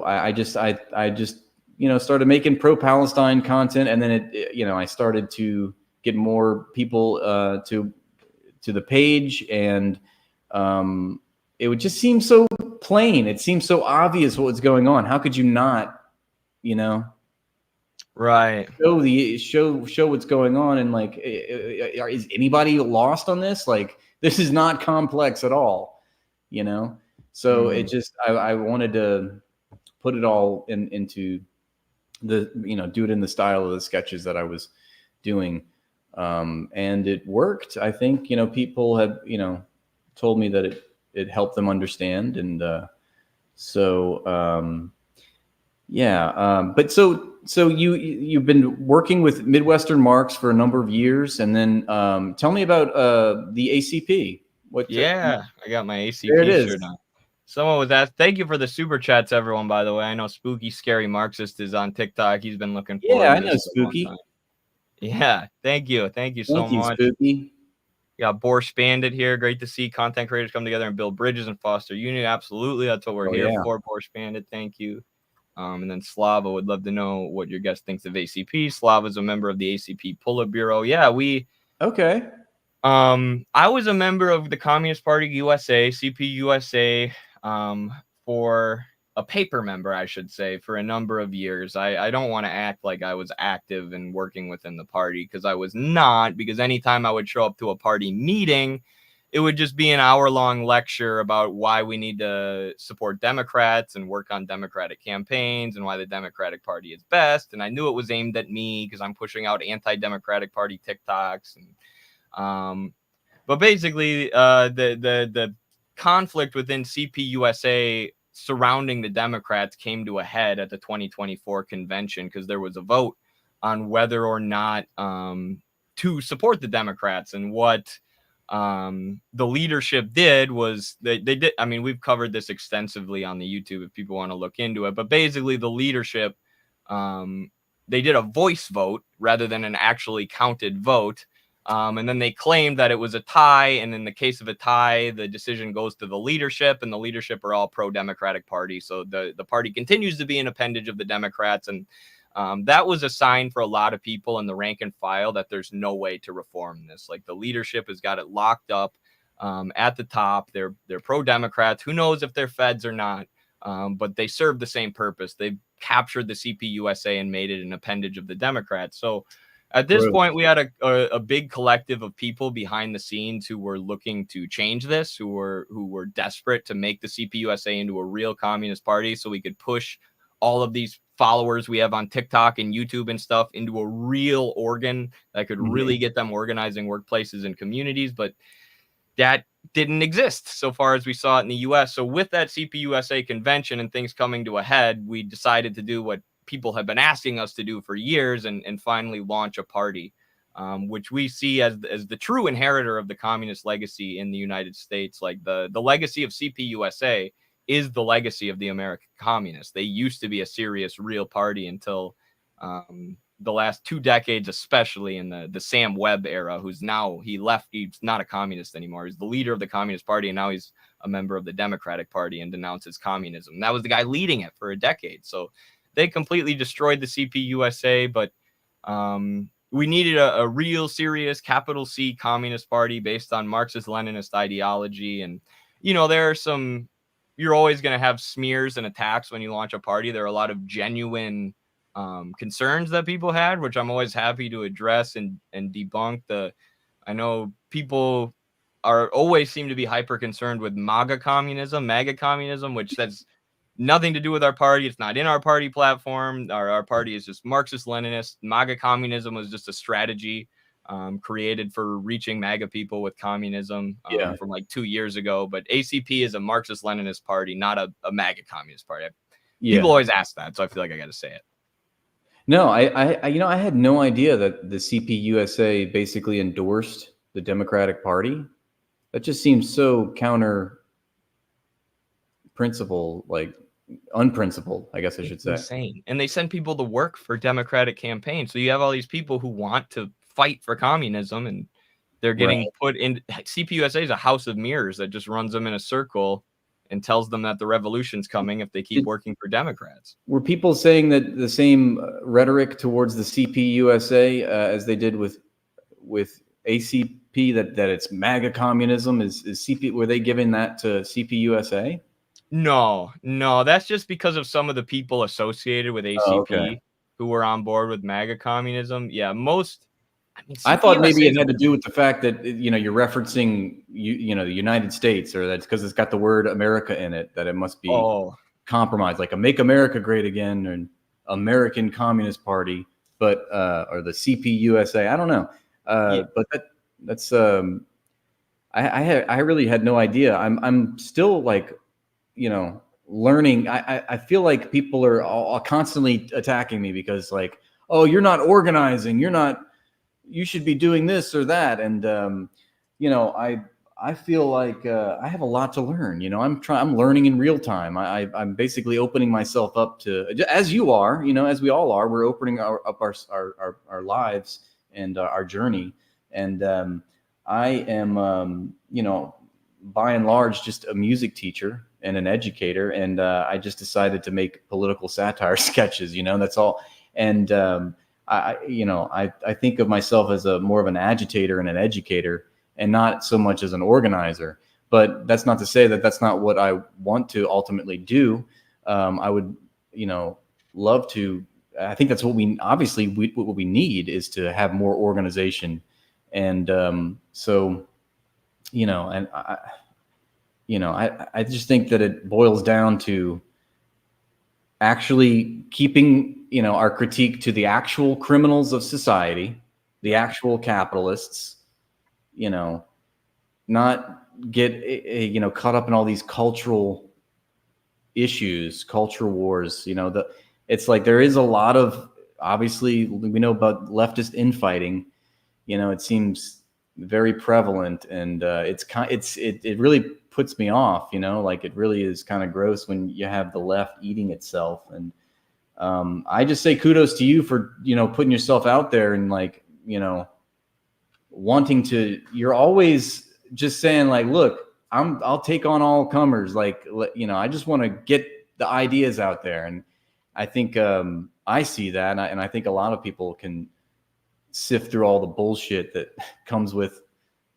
[SPEAKER 2] I just started making pro-Palestine content, and then I started to get more people to the page, and it would just seem so plain. It seems so obvious what was going on. How could you not,
[SPEAKER 1] right,
[SPEAKER 2] show what's going on? And like, is anybody lost on this? Like, this is not complex at all, So it just, I wanted to put it all into the, do it in the style of the sketches that I was doing. And it worked. I think, people have, told me that it helped them understand. And but so you've been working with Midwestern Marx for a number of years, and then tell me about the ACP.
[SPEAKER 1] I got my ACP
[SPEAKER 2] there it is.
[SPEAKER 1] shirt on. Someone was asked. Thank you for the super chats, everyone. By the way, I know Spooky Scary Marxist is on TikTok. He's been looking forward.
[SPEAKER 2] Yeah, I know Spooky.
[SPEAKER 1] Yeah, thank you so much.
[SPEAKER 2] Spooky.
[SPEAKER 1] Got Boris Bandit here. Great to see content creators come together and build bridges and foster unity. Absolutely, that's what we're here for. Boris Bandit, thank you. And then Slava would love to know what your guest thinks of ACP. Slava's a member of the ACP Politburo. Yeah,
[SPEAKER 2] okay.
[SPEAKER 1] I was a member of the Communist Party USA, CPUSA, for a paper member, I should say, for a number of years. I don't want to act like I was active and working within the party, because I was not, because anytime I would show up to a party meeting, it would just be an hour-long lecture about why we need to support Democrats and work on Democratic campaigns and why the Democratic Party is best. And I knew it was aimed at me because I'm pushing out anti-Democratic Party TikToks. And but basically, the conflict within CPUSA surrounding the Democrats came to a head at the 2024 convention, because there was a vote on whether or not to support the Democrats. And what the leadership did was they did. I mean, we've covered this extensively on the YouTube if people want to look into it. But basically, the leadership they did a voice vote rather than an actually counted vote. And then they claimed that it was a tie. And in the case of a tie, the decision goes to the leadership, and the leadership are all pro-Democratic Party. So the party continues to be an appendage of the Democrats. And that was a sign for a lot of people in the rank and file that there's no way to reform this. Like, the leadership has got it locked up at the top. They're pro-Democrats. Who knows if they're feds or not? But they serve the same purpose. They've captured the CPUSA and made it an appendage of the Democrats. So at this point, we had a big collective of people behind the scenes who were looking to change this, who were desperate to make the CPUSA into a real communist party, so we could push all of these followers we have on TikTok and YouTube and stuff into a real organ that could really get them organizing workplaces and communities. But that didn't exist so far as we saw it in the US. So with that CPUSA convention and things coming to a head, we decided to do what people have been asking us to do for years, and finally launch a party, which we see as the true inheritor of the communist legacy in the United States. Like, the legacy of CPUSA is the legacy of the American communists. They used to be a serious, real party until the last 2 decades, especially in the Sam Webb era, who's now, he left, he's not a communist anymore. He's the leader of the Communist Party, and now he's a member of the Democratic Party and denounces communism. That was the guy leading it for a decade. So they completely destroyed the CPUSA, but we needed a real serious capital C communist party based on Marxist-Leninist ideology. And, there are some, you're always going to have smears and attacks when you launch a party. There are a lot of genuine concerns that people had, which I'm always happy to address and debunk. I know people always seem to be hyper concerned with MAGA communism, which that's nothing to do with our party. It's not in our party platform. Our party is just Marxist-Leninist. MAGA communism was just a strategy created for reaching MAGA people with communism from like 2 years ago. But ACP is a Marxist-Leninist party, not a MAGA communist party. People always ask that, so I feel like I got to say it.
[SPEAKER 2] No, I had no idea that the CPUSA basically endorsed the Democratic Party. That just seems so counter principle, like unprincipled, I guess I should say.
[SPEAKER 1] Insane. And they send people to work for Democratic campaigns. So you have all these people who want to fight for communism, and they're getting put in. CPUSA is a house of mirrors that just runs them in a circle and tells them that the revolution's coming if they keep working for Democrats.
[SPEAKER 2] Were people saying that the same rhetoric towards the CPUSA as they did with ACP, that it's MAGA communism? Is CP, were they giving that to CPUSA?
[SPEAKER 1] No, that's just because of some of the people associated with ACP who were on board with MAGA communism. Yeah,
[SPEAKER 2] I thought maybe it had to do with the fact that, you're referencing, the United States, or that's because it's got the word America in it, that it must be compromised, like a Make America Great Again or an American Communist Party, but or the CPUSA. I don't know. But that's I really had no idea. I'm still like, learning. I feel like people are all constantly attacking me because, like, oh, you're not organizing, you should be doing this or that. And I feel like I have a lot to learn. I'm learning in real time. I'm basically opening myself up to, as you are, as we all are. We're opening up our lives and our journey. And I am, by and large, just a music teacher and an educator, and I just decided to make political satire sketches. That's all. And I think of myself as more of an agitator and an educator, and not so much as an organizer. But that's not to say that that's not what I want to ultimately do. I would, love to. I think that's what what we need is to have more organization, and so, and I just think that it boils down to actually keeping, our critique to the actual criminals of society, the actual capitalists, not get, caught up in all these cultural issues, culture wars. It's like there is a lot of, obviously we know about leftist infighting. It seems very prevalent, and it really puts me off. Like it really is kind of gross when you have the left eating itself. And I just say kudos to you for putting yourself out there and like wanting to. You're always just saying like, look, I'll take on all comers. Like I just want to get the ideas out there, and I think I see that, and I think a lot of people can sift through all the bullshit that comes with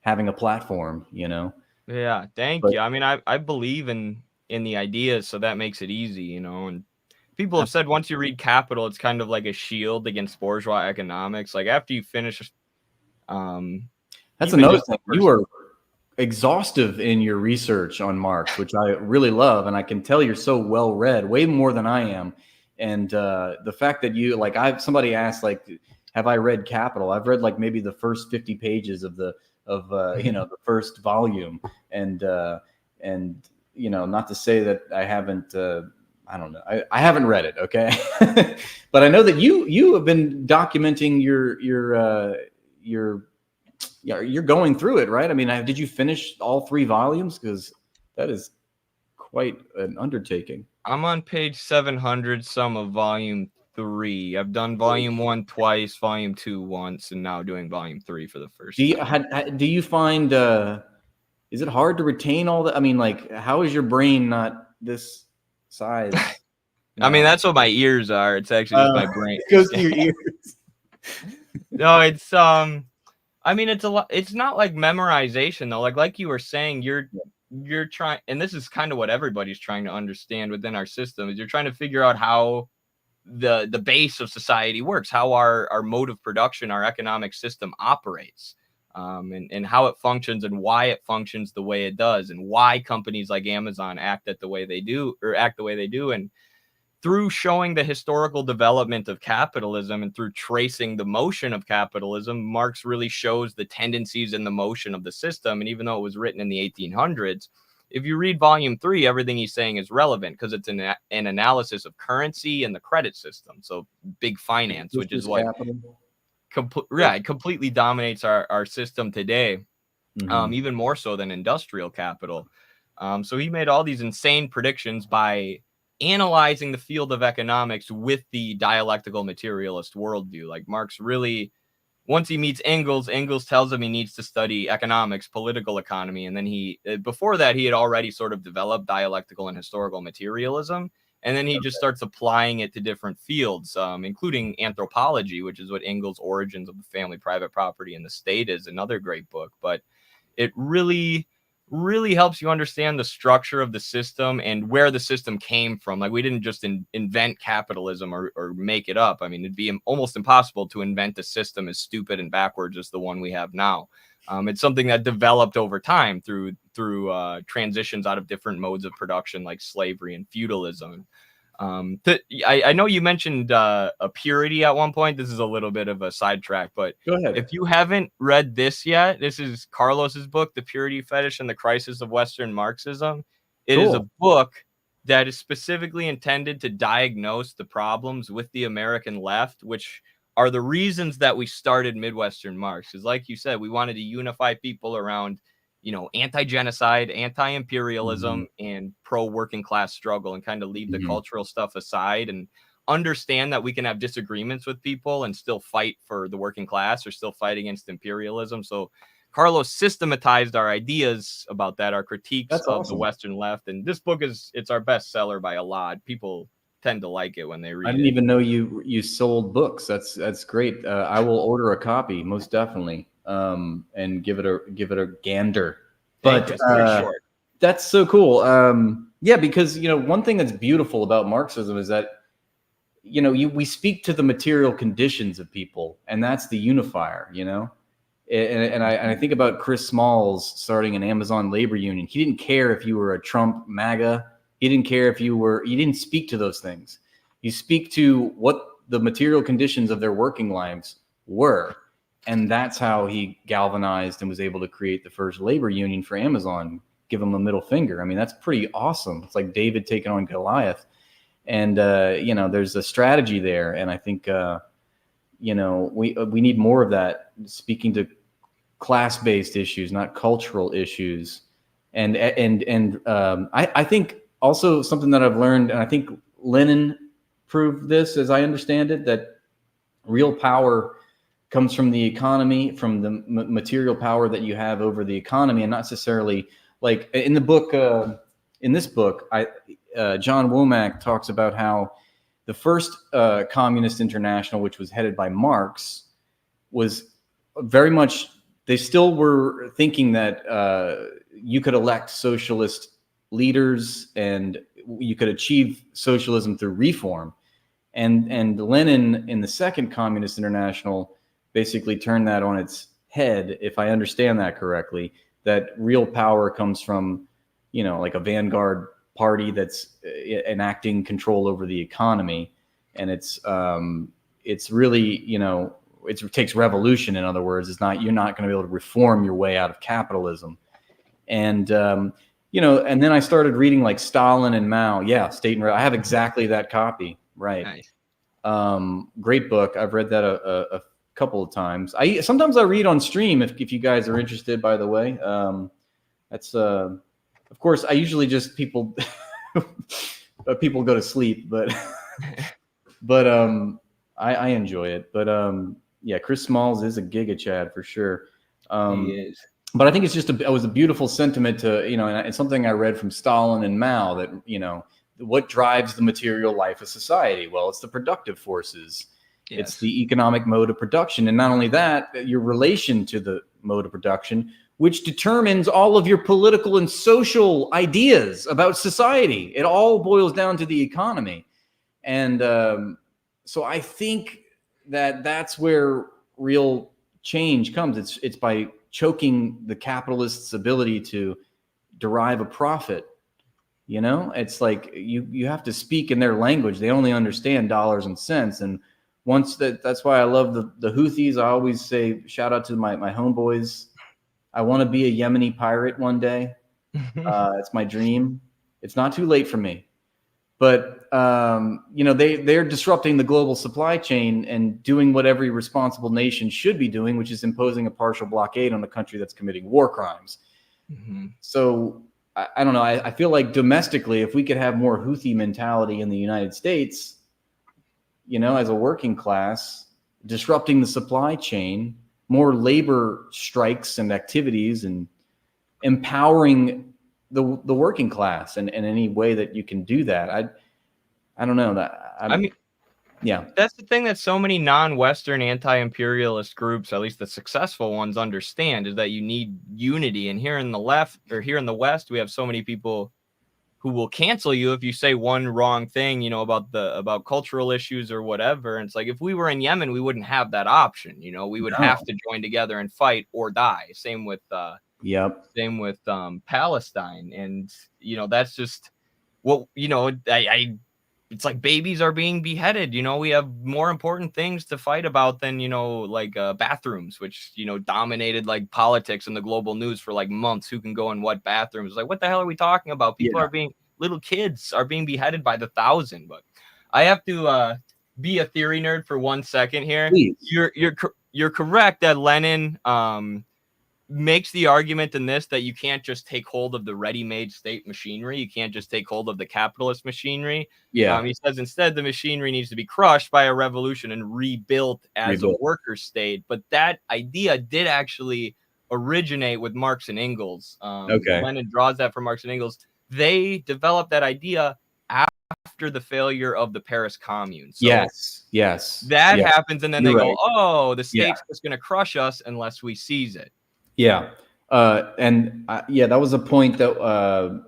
[SPEAKER 2] having a platform.
[SPEAKER 1] Yeah, thank you. I mean, I believe in the ideas, so that makes it easy, and people have said once you read Capital, it's kind of like a shield against bourgeois economics. Like after you finish,
[SPEAKER 2] that's another thing. You are exhaustive in your research on Marx, which I really love, and I can tell you're so well read, way more than I am. And the fact that you somebody asked like, have I read Capital? I've read like maybe the first 50 pages of the first volume, and not to say that I haven't. I don't know. I haven't read it. Okay, but I know that you have been documenting you're going through it, right? I mean, did you finish all 3 volumes? Because that is quite an undertaking.
[SPEAKER 1] I'm on page 700, some of volume 3. I've done volume 1 twice, volume 2 once, and now doing volume 3 for the first time.
[SPEAKER 2] Do you find is it hard to retain all that? I mean, like, how is your brain not this size?
[SPEAKER 1] I mean, that's what my ears are. It's actually just my brain.
[SPEAKER 2] It goes to your ears.
[SPEAKER 1] No, it's I mean, it's a lot. It's not like memorization though. Like you were saying, you're trying, and this is kind of what everybody's trying to understand within our system, is you're trying to figure out how the base of society works, how our mode of production, our economic system operates, and how it functions and why it functions the way it does, and why companies like Amazon act the way they do. And through showing the historical development of capitalism and through tracing the motion of capitalism, Marx really shows the tendencies and the motion of the system. And even though it was written in the 1800s, if you read volume 3, everything he's saying is relevant because it's an analysis of currency and the credit system. So big finance, which is what completely dominates our system today, even more so than industrial capital. So he made all these insane predictions by analyzing the field of economics with the dialectical materialist worldview. Like Marx really, once he meets Engels tells him he needs to study economics, political economy. And then before that, he had already sort of developed dialectical and historical materialism. And then he just starts applying it to different fields, including anthropology, which is what Engels' Origins of the Family, Private Property, and the State is, another great book. But it really helps you understand the structure of the system and where the system came from. Like we didn't just invent capitalism or make it up. I mean, it'd be almost impossible to invent a system as stupid and backwards as the one we have now. It's something that developed over time through transitions out of different modes of production like slavery and feudalism. I know you mentioned a purity at one point. This is a little bit of a sidetrack, but
[SPEAKER 2] go ahead.
[SPEAKER 1] If you haven't read this yet, this is Carlos's book, The Purity Fetish and the Crisis of Western Marxism. It is a book that is specifically intended to diagnose the problems with the American left, which are the reasons that we started Midwestern Marx. Because like you said, we wanted to unify people around anti-genocide, anti-imperialism, and pro-working class struggle, and kind of leave the cultural stuff aside and understand that we can have disagreements with people and still fight for the working class or still fight against imperialism. So Carlos systematized our ideas about that, our critiques of the Western left. And this book it's our bestseller by a lot. People tend to like it when they read it.
[SPEAKER 2] I didn't even know you sold books. That's great. I will order a copy, most definitely. and give it a gander.
[SPEAKER 1] Thank
[SPEAKER 2] But
[SPEAKER 1] you. It's very short.
[SPEAKER 2] that's so cool. Yeah, because one thing that's beautiful about Marxism is that we speak to the material conditions of people, and that's the unifier. And I think about Chris Smalls starting an Amazon labor union. He didn't care if you were a Trump MAGA. He didn't care if you didn't speak to those things. You speak to what the material conditions of their working lives were. And that's how he galvanized and was able to create the first labor union for Amazon, give him a middle finger. I mean, that's pretty awesome. It's like David taking on Goliath. And, there's a strategy there. And I think, we need more of that, speaking to class-based issues, not cultural issues. And I think also something that I've learned, and I think Lenin proved this, as I understand it, that real power comes from the economy, from the material power that you have over the economy, and not necessarily like in the book. In this book, John Womack talks about how the first Communist International, which was headed by Marx, was very much, they still were thinking that you could elect socialist leaders and you could achieve socialism through reform. And Lenin in the second Communist International basically turned that on its head, if I understand that correctly, that real power comes from, like a vanguard party that's enacting control over the economy. And it's really, it takes revolution. In other words, you're not going to be able to reform your way out of capitalism. And, and then I started reading like Stalin and Mao. Yeah. State and I have exactly that copy. Right. Nice. Great book. I've read that a couple of times. Sometimes I read on stream if you guys are interested, by the way. That's, of course, I usually just people go to sleep, but I enjoy it. But yeah, Chris Smalls is a giga Chad for sure.
[SPEAKER 1] He is.
[SPEAKER 2] But I think it was a beautiful sentiment to, and it's something I read from Stalin and Mao that, what drives the material life of society? Well, it's the productive forces. Yes. It's the economic mode of production. And not only that, your relation to the mode of production, which determines all of your political and social ideas about society. It all boils down to the economy. And so I think that's where real change comes. It's by choking the capitalist's ability to derive a profit. It's like you have to speak in their language. They only understand dollars and cents. And once that's why I love the Houthis. I always say, shout out to my homeboys. I want to be a Yemeni pirate one day. It's my dream. It's not too late for me. But, they're disrupting the global supply chain and doing what every responsible nation should be doing, which is imposing a partial blockade on a country that's committing war crimes. Mm-hmm. So I don't know. I feel like domestically, if we could have more Houthi mentality in the United States, as a working class, disrupting the supply chain, more labor strikes and activities, and empowering the working class in any way that you can do that. I don't know that. I mean, yeah,
[SPEAKER 1] that's the thing that so many non-Western anti-imperialist groups, at least the successful ones, understand, is that you need unity. And here in the left, or here in the West, we have so many people who will cancel you if you say one wrong thing, about cultural issues or whatever. And it's like, if we were in Yemen, we wouldn't have that option. We would have to join together and fight or die. Same with Palestine. And, that's just what, it's like babies are being beheaded. We have more important things to fight about than, bathrooms, which, dominated like politics and the global news for like months. Who can go in what bathrooms? Like, what the hell are we talking about? Little kids are being beheaded by the thousand. But I have to be a theory nerd for 1 second here. Please. You're correct that Lenin makes the argument in this that you can't just take hold of the ready-made state machinery. You can't just take hold of the capitalist machinery. Yeah. He says instead the machinery needs to be crushed by a revolution and rebuilt as a worker state. But that idea did actually originate with Marx and Engels. Lenin draws that from Marx and Engels. They developed that idea after after the failure of the Paris Commune. So
[SPEAKER 2] yes.
[SPEAKER 1] that happens, and then
[SPEAKER 2] You're
[SPEAKER 1] they go,
[SPEAKER 2] right.
[SPEAKER 1] "Oh, the state's just going to crush us unless we seize it."
[SPEAKER 2] Yeah. That was a point that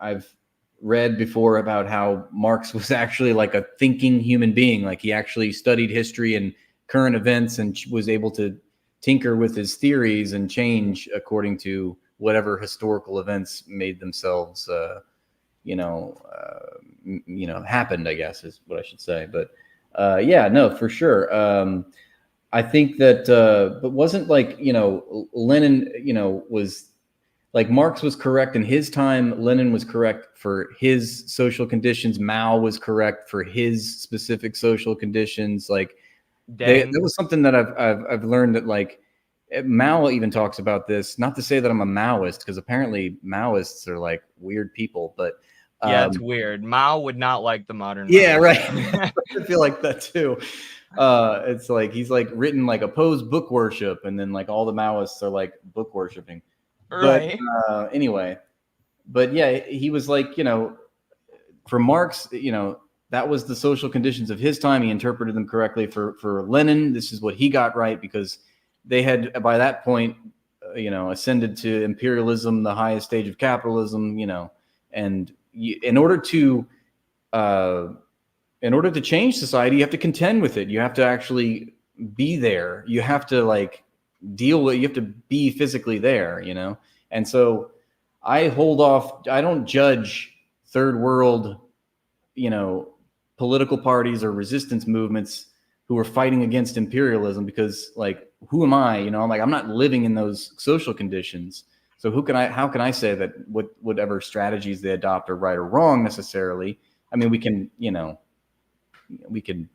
[SPEAKER 2] I've read before about how Marx was actually like a thinking human being. Like he actually studied history and current events and was able to tinker with his theories and change according to whatever historical events made themselves, happened, I guess is what I should say. But no, for sure. I think that, but wasn't like, Lenin, was like Marx was correct in his time. Lenin was correct for his social conditions. Mao was correct for his specific social conditions. Like that was something that I've learned that like Mao even talks about this. Not to say that I'm a Maoist, because apparently Maoists are like weird people, but
[SPEAKER 1] yeah, it's weird. Mao would not like the modern.
[SPEAKER 2] Yeah,
[SPEAKER 1] Mao.
[SPEAKER 2] right. I feel like that too. It's like he's like written like opposed book worship, and then like all the Maoists are like book worshiping.
[SPEAKER 1] Right.
[SPEAKER 2] But anyway, but yeah, he was like, for Marx, that was the social conditions of his time. He interpreted them correctly. For Lenin, this is what he got right, because they had by that point, ascended to imperialism, the highest stage of capitalism. And in order to change society, you have to contend with it. You have to actually be there. You have to like deal with. You have to be physically there. And so I hold off. I don't judge third world, political parties or resistance movements who are fighting against imperialism, because like, who am I? I'm like, I'm not living in those social conditions. So how can I say that whatever strategies they adopt are right or wrong necessarily? I mean, we can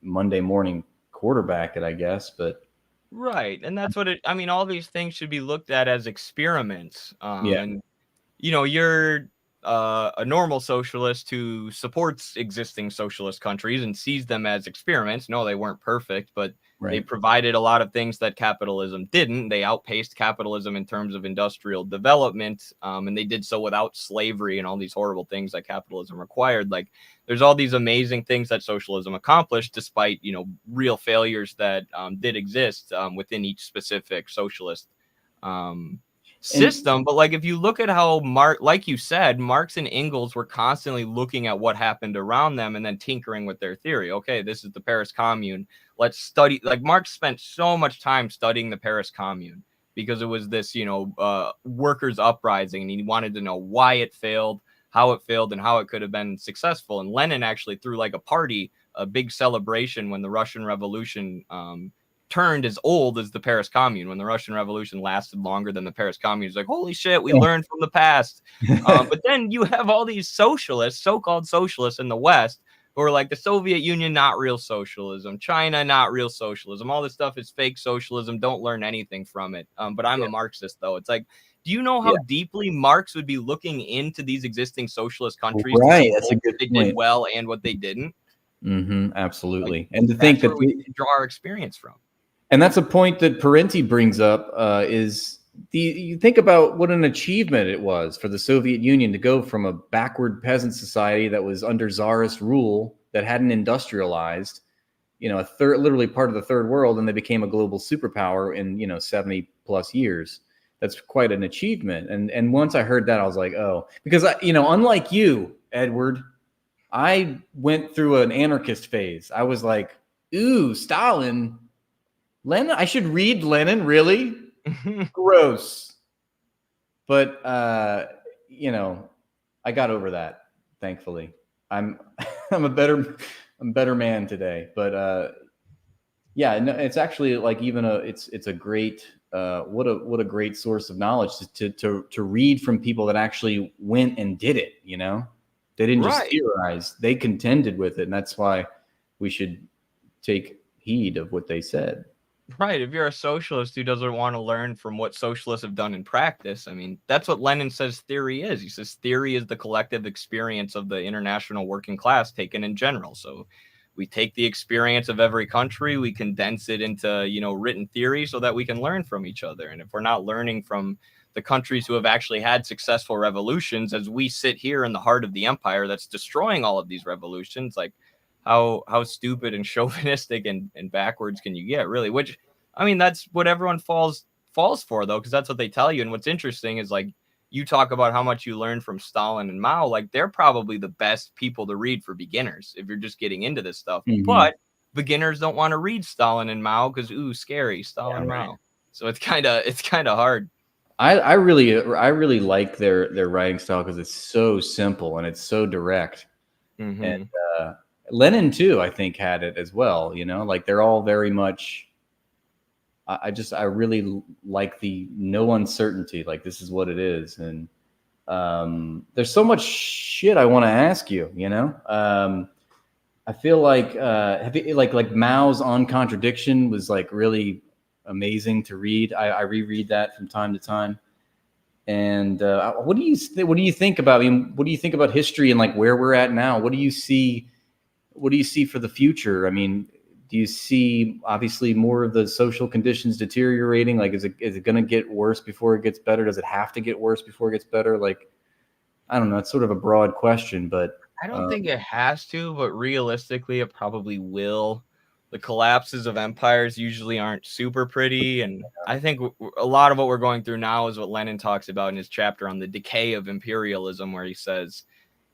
[SPEAKER 2] Monday morning quarterback it, I guess, but
[SPEAKER 1] Right. And that's what all these things should be looked at as experiments. And you're a normal socialist who supports existing socialist countries and sees them as experiments. No, they weren't perfect, but they provided a lot of things that capitalism didn't. They outpaced capitalism in terms of industrial development, and they did so without slavery and all these horrible things that capitalism required. Like, there's all these amazing things that socialism accomplished, despite real failures that did exist within each specific socialist system. But like, if you look at how like you said, Marx and Engels were constantly looking at what happened around them and then tinkering with their theory. Okay, this is the Paris Commune. Let's study. Like, Marx spent so much time studying the Paris Commune because it was this, workers' uprising, and he wanted to know why it failed, how it failed, and how it could have been successful. And Lenin actually threw like a party, a big celebration when the Russian Revolution turned as old as the Paris Commune. When the Russian Revolution lasted longer than the Paris Commune, it's like, holy shit, we learned from the past. But then you have all these socialists, so-called socialists in the West, who are like, the Soviet Union, not real socialism. China, not real socialism. All this stuff is fake socialism. Don't learn anything from it. But I'm a Marxist, though. It's like, do you know how deeply Marx would be looking into these existing socialist countries?
[SPEAKER 2] Right, that's a good
[SPEAKER 1] point. They did well and what they didn't.
[SPEAKER 2] Absolutely.
[SPEAKER 1] Like,
[SPEAKER 2] and to think that
[SPEAKER 1] we draw our experience from.
[SPEAKER 2] And that's a point that Parenti brings up, is you think about what an achievement it was for the Soviet Union to go from a backward peasant society that was under Tsarist rule, that hadn't industrialized, literally part of the third world, and they became a global superpower in 70 plus years. That's quite an achievement. And once I heard that, I was like, oh, because unlike you, Edward, I went through an anarchist phase. I was like, ooh, Stalin. Lenin, I should read Lenin, really? Gross. But I got over that, thankfully. I'm a better man today. But it's actually like it's a great what a great source of knowledge to read from people that actually went and did it. They didn't just theorize; they contended with it, and that's why we should take heed of what they said.
[SPEAKER 1] Right. If you're a socialist who doesn't want to learn from what socialists have done in practice, that's what Lenin says theory is. He says theory is the collective experience of the international working class taken in general. So we take the experience of every country, we condense it into, written theory so that we can learn from each other. And if we're not learning from the countries who have actually had successful revolutions, as we sit here in the heart of the empire that's destroying all of these revolutions. Like, how stupid and chauvinistic and backwards can you get, really? Which, I mean, that's what everyone falls for, though, because that's what they tell you. And what's interesting is, like, you talk about how much you learned from Stalin and Mao. Like, they're probably the best people to read for beginners if you're just getting into this stuff. But beginners don't want to read Stalin and Mao because, ooh, scary, Stalin, Mao. So it's kind of hard.
[SPEAKER 2] I really like their writing style because it's so simple and it's so direct. And Lenin too, I think, had it as well. You know, like they're all very much. I really like the no uncertainty. Like, this is what it is, and there's so much shit I want to ask you. You know, I feel like like Mao's On Contradiction was like really amazing to read. I reread that from time to time. And what do you think about? I mean, what do you think about history and like where we're at now? What do you see for the future? I mean, do you see obviously more of the social conditions deteriorating? Like, is it going to get worse before it gets better? Does it have to get worse before it gets better? Like, I don't know. It's sort of a broad question, but
[SPEAKER 1] I don't think it has to, but realistically, it probably will. The collapses of empires usually aren't super pretty, and I think a lot of what we're going through now is what Lenin talks about in his chapter on the decay of imperialism, where he says,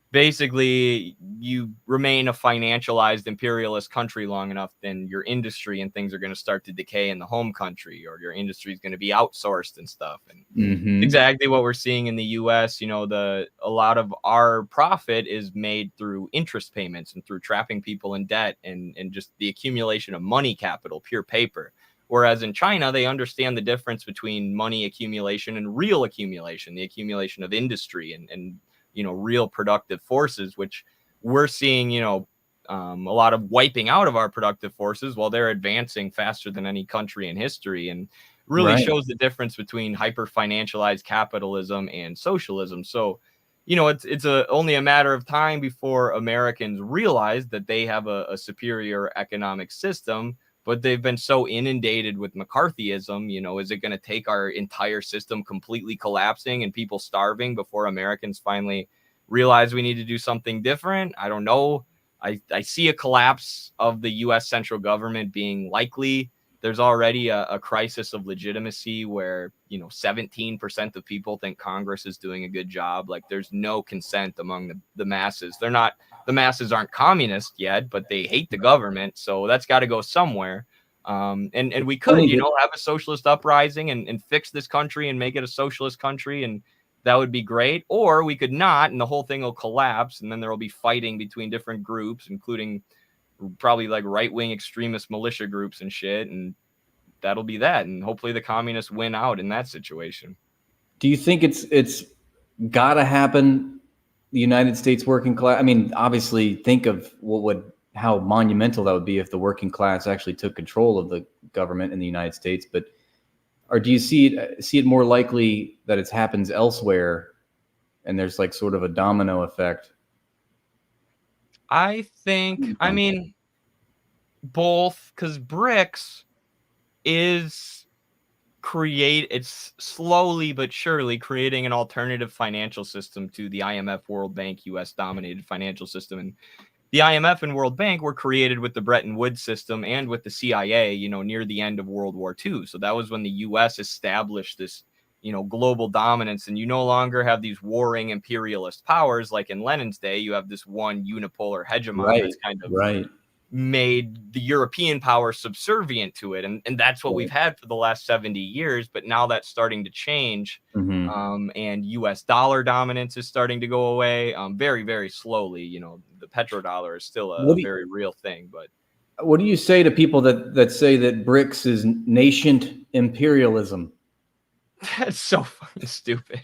[SPEAKER 1] basically, you remain a financialized imperialist country long enough, then your industry and things are going to start to decay in the home country, or your industry is going to be outsourced and stuff. And exactly what we're seeing in the US, you know, a lot of our profit is made through interest payments and through trapping people in debt and just the accumulation of money capital, pure paper. Whereas in China, they understand the difference between money accumulation and real accumulation, the accumulation of industry and you know, real productive forces, which we're seeing, you know, a lot of wiping out of our productive forces while they're advancing faster than any country in history, and really shows the difference between hyper financialized capitalism and socialism. So, you know, it's only a matter of time before Americans realize that they have a superior economic system, but they've been so inundated with McCarthyism. You know, is it going to take our entire system completely collapsing and people starving before Americans finally realize we need to do something different? I don't know. I see a collapse of the U.S. central government being likely. There's already a crisis of legitimacy where, you know, 17% of people think Congress is doing a good job. Like, there's no consent among the masses. The masses aren't communist yet, but they hate the government. So that's got to go somewhere. And we could, you know, have a socialist uprising and fix this country and make it a socialist country. And that would be great. Or we could not, and the whole thing will collapse. And then there will be fighting between different groups, including probably like right-wing extremist militia groups and shit. And that'll be that. And hopefully the communists win out in that situation.
[SPEAKER 2] Do you think it's got to happen? The United States working class. I mean, obviously, think of how monumental that would be if the working class actually took control of the government in the United States. But, or do you see it more likely that it happens elsewhere, and there's like sort of a domino effect?
[SPEAKER 1] I think, I mean, both, because BRICS it's slowly but surely creating an alternative financial system to the IMF, World Bank, US dominated financial system. And the IMF and World Bank were created with the Bretton Woods system and with the CIA, you know, near the end of World War II. So that was when the US established this, you know, global dominance, and you no longer have these warring imperialist powers like in Lenin's day. You have this one unipolar hegemon that's kind of made the European power subservient to it. And that's what we've had for the last 70 years. But now that's starting to change. And US dollar dominance is starting to go away very, very slowly. You know, the petrodollar is still a very real thing. But
[SPEAKER 2] what do you say to people that say that BRICS is nascent imperialism?
[SPEAKER 1] That's so fucking stupid.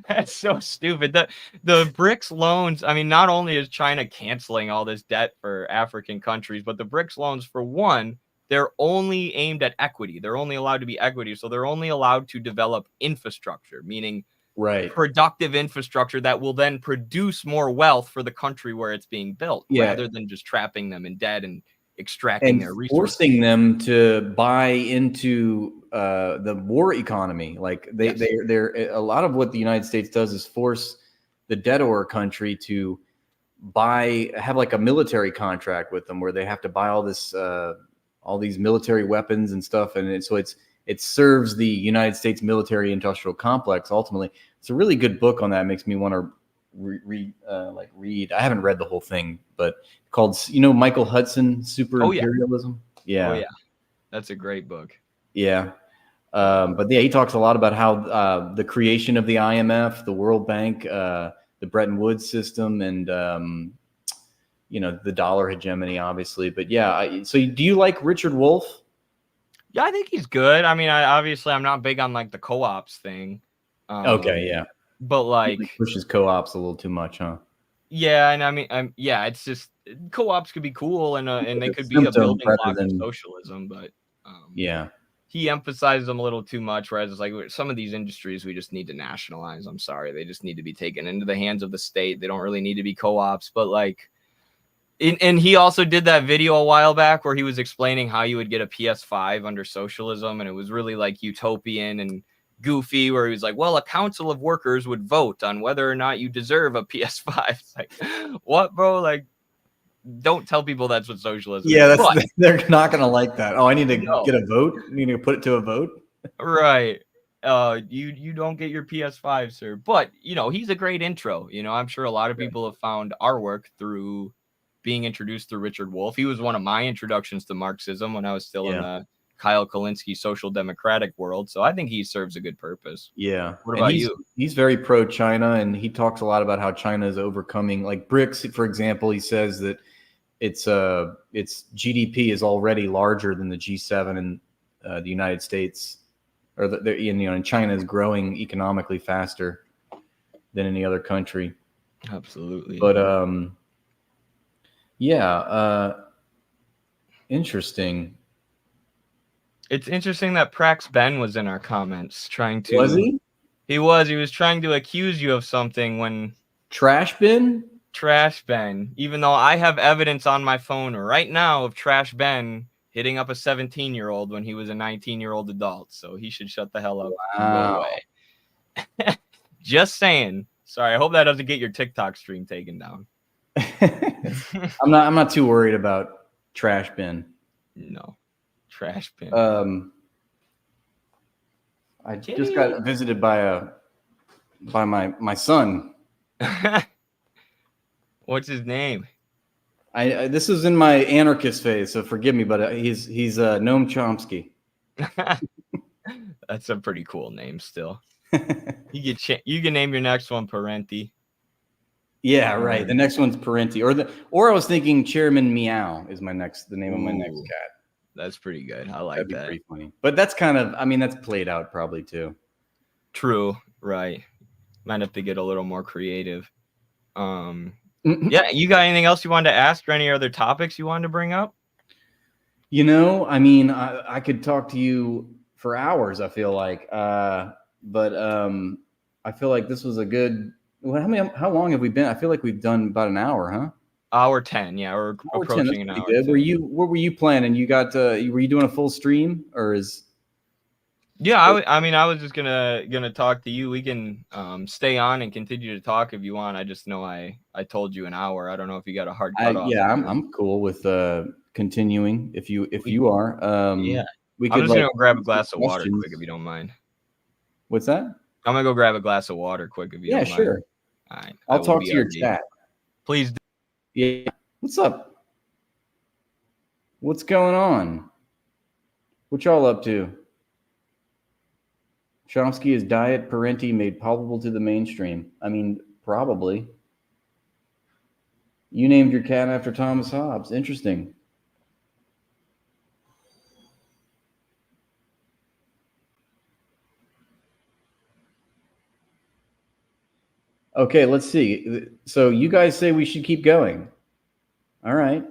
[SPEAKER 1] That's so stupid. The BRICS loans, I mean, not only is China canceling all this debt for African countries, but the BRICS loans, for one, they're only aimed at equity. They're only allowed to be equity. So they're only allowed to develop infrastructure, meaning productive infrastructure that will then produce more wealth for the country where it's being built, rather than just trapping them in debt and extracting
[SPEAKER 2] and
[SPEAKER 1] their resources.
[SPEAKER 2] forcing them to buy into the war economy. Like they're a lot of what the United States does is force the debtor country to have like a military contract with them, where they have to buy all these military weapons and stuff, and it serves the United States military industrial complex. Ultimately, it's a really good book on that. It makes me want to read. I haven't read the whole thing, but called Michael Hudson, Super Imperialism.
[SPEAKER 1] Oh yeah, that's a great book.
[SPEAKER 2] Yeah. But yeah, he talks a lot about how the creation of the IMF, the World Bank, the Bretton Woods system, and the dollar hegemony, obviously. But yeah, so do you like Richard Wolff?
[SPEAKER 1] Yeah, I think he's good. I mean, I'm not big on like the co-ops thing.
[SPEAKER 2] Okay, yeah.
[SPEAKER 1] But like
[SPEAKER 2] he pushes co-ops a little too much, huh?
[SPEAKER 1] Yeah, and I mean, it's just co-ops could be cool, and they could be a building block of socialism, but
[SPEAKER 2] yeah,
[SPEAKER 1] he emphasizes them a little too much. Whereas it's like some of these industries we just need to nationalize. I'm sorry, they just need to be taken into the hands of the state. They don't really need to be co-ops. But like, and he also did that video a while back where he was explaining how you would get a PS5 under socialism, and it was really like utopian and goofy, where he was like, well, a council of workers would vote on whether or not you deserve a PS5. It's like, what, bro? Like, don't tell people that's what socialism is.
[SPEAKER 2] They're not going to like that. Oh, I need to get a vote? I need to put it to a vote?
[SPEAKER 1] Right. You don't get your PS5, sir. But, he's a great intro. I'm sure a lot of people have found our work through being introduced through Richard Wolff. He was one of my introductions to Marxism when I was still in the Kyle Kulinski social democratic world. So I think he serves a good purpose.
[SPEAKER 2] Yeah.
[SPEAKER 1] What about you?
[SPEAKER 2] He's very pro-China, and he talks a lot about how China is overcoming, like BRICS, for example. He says that its GDP is already larger than the G7 in the United States, or and China is growing economically faster than any other country.
[SPEAKER 1] Absolutely.
[SPEAKER 2] But interesting.
[SPEAKER 1] It's interesting that Prax Ben was in our comments trying to.
[SPEAKER 2] Was he?
[SPEAKER 1] He was trying to accuse you of something when.
[SPEAKER 2] Trash bin?
[SPEAKER 1] Trash Ben. Even though I have evidence on my phone right now of Trash Ben hitting up a 17-year-old when he was a 19-year-old adult. So he should shut the hell up and go away. Just saying. Sorry, I hope that doesn't get your TikTok stream taken down.
[SPEAKER 2] I'm not too worried about Trash bin.
[SPEAKER 1] No. Trash bin.
[SPEAKER 2] I just got visited by my son.
[SPEAKER 1] What's his name?
[SPEAKER 2] This is in my anarchist phase, so forgive me, but he's Noam Chomsky.
[SPEAKER 1] That's a pretty cool name still. You can name your next one Parenti.
[SPEAKER 2] Yeah, right. The next one's Parenti, or I was thinking Chairman Meow is the name of my next cat.
[SPEAKER 1] That's pretty good. I like
[SPEAKER 2] That'd be
[SPEAKER 1] that.
[SPEAKER 2] pretty funny. But that's that's played out probably too.
[SPEAKER 1] True. Right. Might have to get a little more creative. Yeah, you got anything else you wanted to ask, or any other topics you wanted to bring up?
[SPEAKER 2] I could talk to you for hours, I feel like. But I feel like this was a good. How long have we been? I feel like we've done about an hour, huh?
[SPEAKER 1] Hour 10, yeah, we're approaching an hour.
[SPEAKER 2] Good. What were you planning? You got? Were you doing a full stream, or is?
[SPEAKER 1] Yeah, I was just gonna talk to you. We can stay on and continue to talk if you want. I just know I told you an hour. I don't know if you got a hard cutoff.
[SPEAKER 2] Yeah, I'm cool with continuing if you are.
[SPEAKER 1] Yeah, I'm just gonna go grab a glass of water quick if you don't mind.
[SPEAKER 2] What's that?
[SPEAKER 1] I'm gonna go grab a glass of water quick if you don't mind. Yeah,
[SPEAKER 2] sure.
[SPEAKER 1] All right.
[SPEAKER 2] I'll talk to your chat.
[SPEAKER 1] Please do.
[SPEAKER 2] Yeah. What's up? What's going on? What y'all up to? Chomsky is diet Parenti made palpable to the mainstream. I mean, probably. You named your cat after Thomas Hobbes. Interesting. Okay, let's see. So you guys say we should keep going. All right.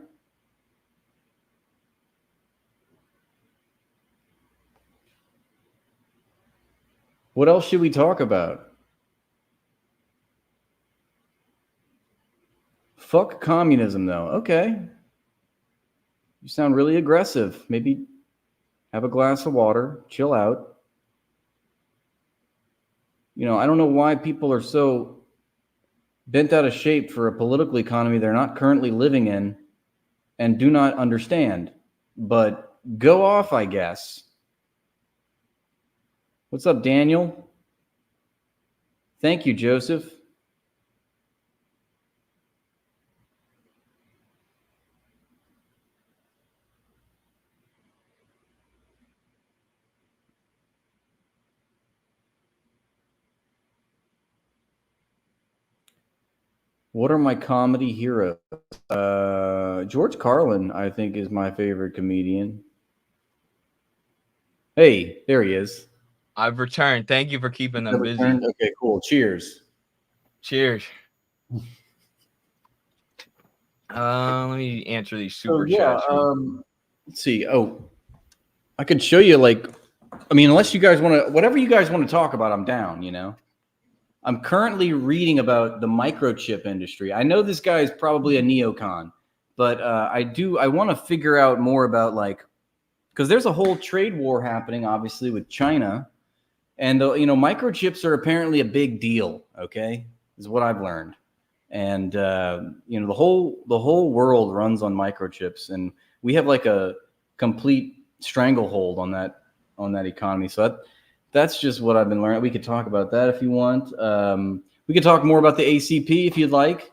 [SPEAKER 2] What else should we talk about? Fuck communism, though. Okay. You sound really aggressive. Maybe have a glass of water, chill out. You know, I don't know why people are so bent out of shape for a political economy they're not currently living in and do not understand. But go off, I guess. What's up, Daniel? Thank you, Joseph. What are my comedy heroes? George Carlin, I think, is my favorite comedian. Hey, there he is.
[SPEAKER 1] I've returned. Thank you for keeping them busy.
[SPEAKER 2] Okay, cool. Cheers.
[SPEAKER 1] Cheers. Let me answer these super chats.
[SPEAKER 2] Let's see. Oh, I could show you, like, I mean, unless you guys want to, whatever you guys want to talk about, I'm down, you know. I'm currently reading about the microchip industry. I know this guy is probably a neocon, but I want to figure out more about, like, because there's a whole trade war happening, obviously, with China, and you know, microchips are apparently a big deal. Okay, is what I've learned, and you know, the whole world runs on microchips, and we have like a complete stranglehold on that economy. So that's just what I've been learning. We could talk about that if you want. We could talk more about the ACP if you'd like,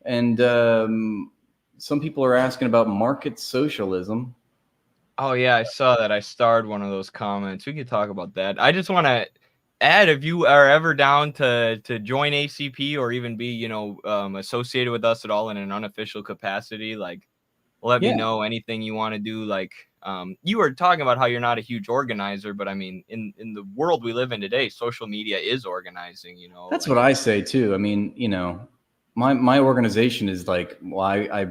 [SPEAKER 2] and some people are asking about market socialism.
[SPEAKER 1] Oh yeah, I saw that. I starred one of those comments. We could talk about that. I just want to add, if you are ever down to join ACP or even be, you know, associated with us at all in an unofficial capacity, like, let me know anything you want to do. Like, you were talking about how you're not a huge organizer, but I mean, in the world we live in today, social media is organizing, you know.
[SPEAKER 2] That's like, what I say too. I mean, you know, my organization is like, well, I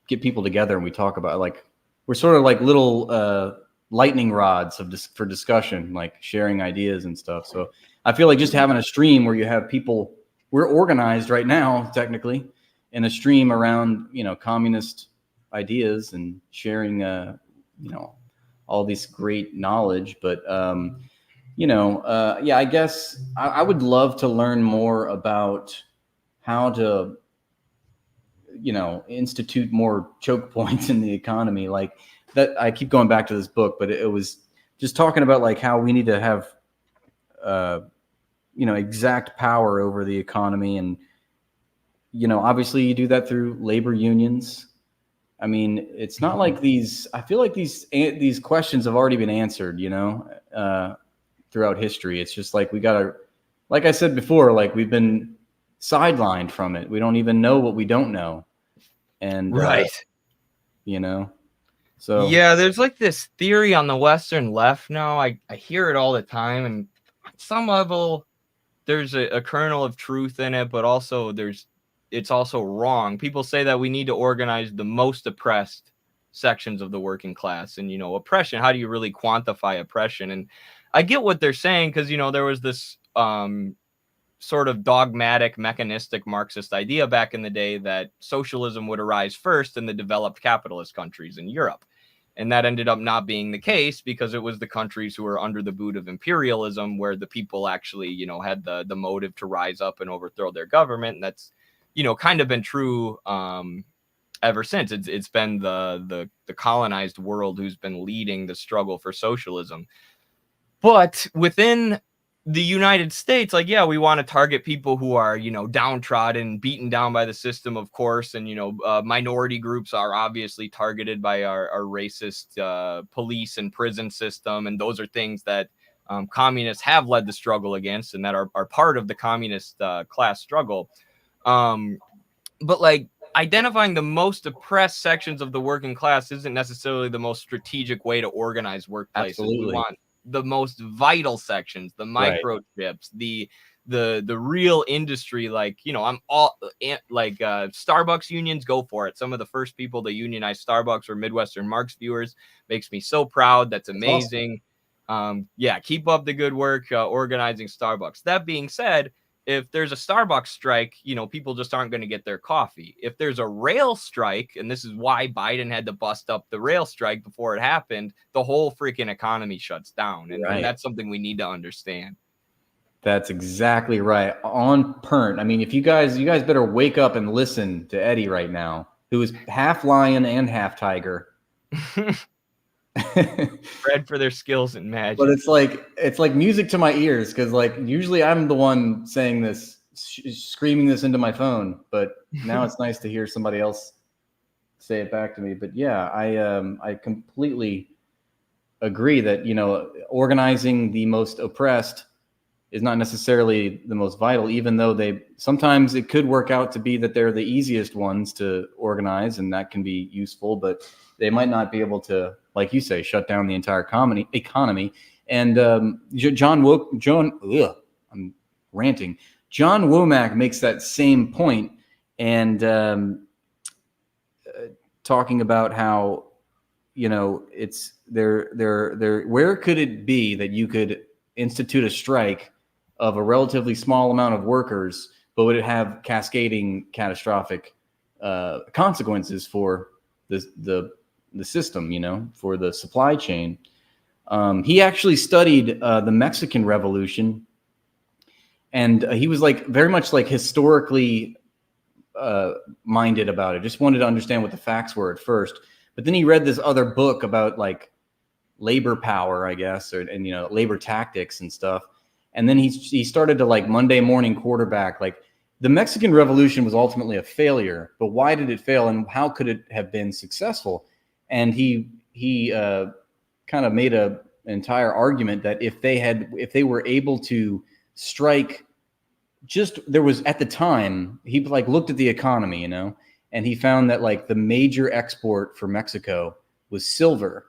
[SPEAKER 2] get people together and we talk about, like, we're sort of like little lightning rods for discussion, like sharing ideas and stuff. So I feel like just having a stream where you have people, we're organized right now, technically, in a stream around, you know, communist ideas and sharing, you know, all this great knowledge. But, you know, yeah, I guess I would love to learn more about how to, you know, institute more choke points in the economy. Like that, I keep going back to this book, but it was just talking about like how we need to have, you know, exact power over the economy. And, you know, obviously you do that through labor unions. I mean, it's not like I feel like these questions have already been answered, you know, throughout history. It's just like, we gotta, like I said before, like we've been sidelined from it. We don't even know what we don't know. And
[SPEAKER 1] right.
[SPEAKER 2] You know, so
[SPEAKER 1] yeah, there's like this theory on the Western left now. I hear it all the time, and on some level there's a kernel of truth in it, but also it's also wrong. People say that we need to organize the most oppressed sections of the working class. And, you know, oppression, how do you really quantify oppression? And I get what they're saying, because, you know, there was this sort of dogmatic, mechanistic Marxist idea back in the day that socialism would arise first in the developed capitalist countries in Europe. And that ended up not being the case, because it was the countries who were under the boot of imperialism where the people actually, you know, had the motive to rise up and overthrow their government. And that's, you know, kind of been true ever since. It's been the colonized world who's been leading the struggle for socialism. But within the United States, like, yeah, we want to target people who are, you know, downtrodden, beaten down by the system, of course. And, you know, minority groups are obviously targeted by our racist police and prison system. And those are things that communists have led the struggle against, and that are part of the communist class struggle. But like, identifying the most oppressed sections of the working class isn't necessarily the most strategic way to organize workplaces.
[SPEAKER 2] Absolutely.
[SPEAKER 1] We want the most vital sections, the microchips, the real industry. Like, you know, I'm all like Starbucks unions, go for it. Some of the first people to unionize Starbucks were Midwestern Marx viewers. Makes me so proud. That's amazing. Awesome. Yeah, keep up the good work organizing Starbucks. That being said, if there's a Starbucks strike, people just aren't going to get their coffee. If there's a rail strike, and this is why Biden had to bust up the rail strike before it happened, the whole freaking economy shuts down. And that's something we need to understand.
[SPEAKER 2] That's exactly right. On pernt. I mean, if you guys better wake up and listen to Eddie right now, who is half lion and half tiger.
[SPEAKER 1] Bred for their skills and magic.
[SPEAKER 2] But it's like music to my ears, because like usually I'm the one saying this, screaming this into my phone, but now it's nice to hear somebody else say it back to me. But yeah, I completely agree that organizing the most oppressed is not necessarily the most vital, even though sometimes it could work out to be that they're the easiest ones to organize, and that can be useful, but they might not be able to, like you say, shut down the entire economy. And I'm ranting. John Womack makes that same point, and talking about how it's there. Where could it be that you could institute a strike of a relatively small amount of workers, but would it have cascading catastrophic consequences for the system, for the supply chain? He actually studied the Mexican Revolution, and he was very much historically minded about it. Just wanted to understand what the facts were at first, but then he read this other book about labor power, I guess, and labor tactics and stuff. And then he started to Monday morning quarterback. The Mexican Revolution was ultimately a failure, but why did it fail, and how could it have been successful? And he kind of made an entire argument that if they were able to strike, there was at the time, he looked at the economy, and he found that the major export for Mexico was silver.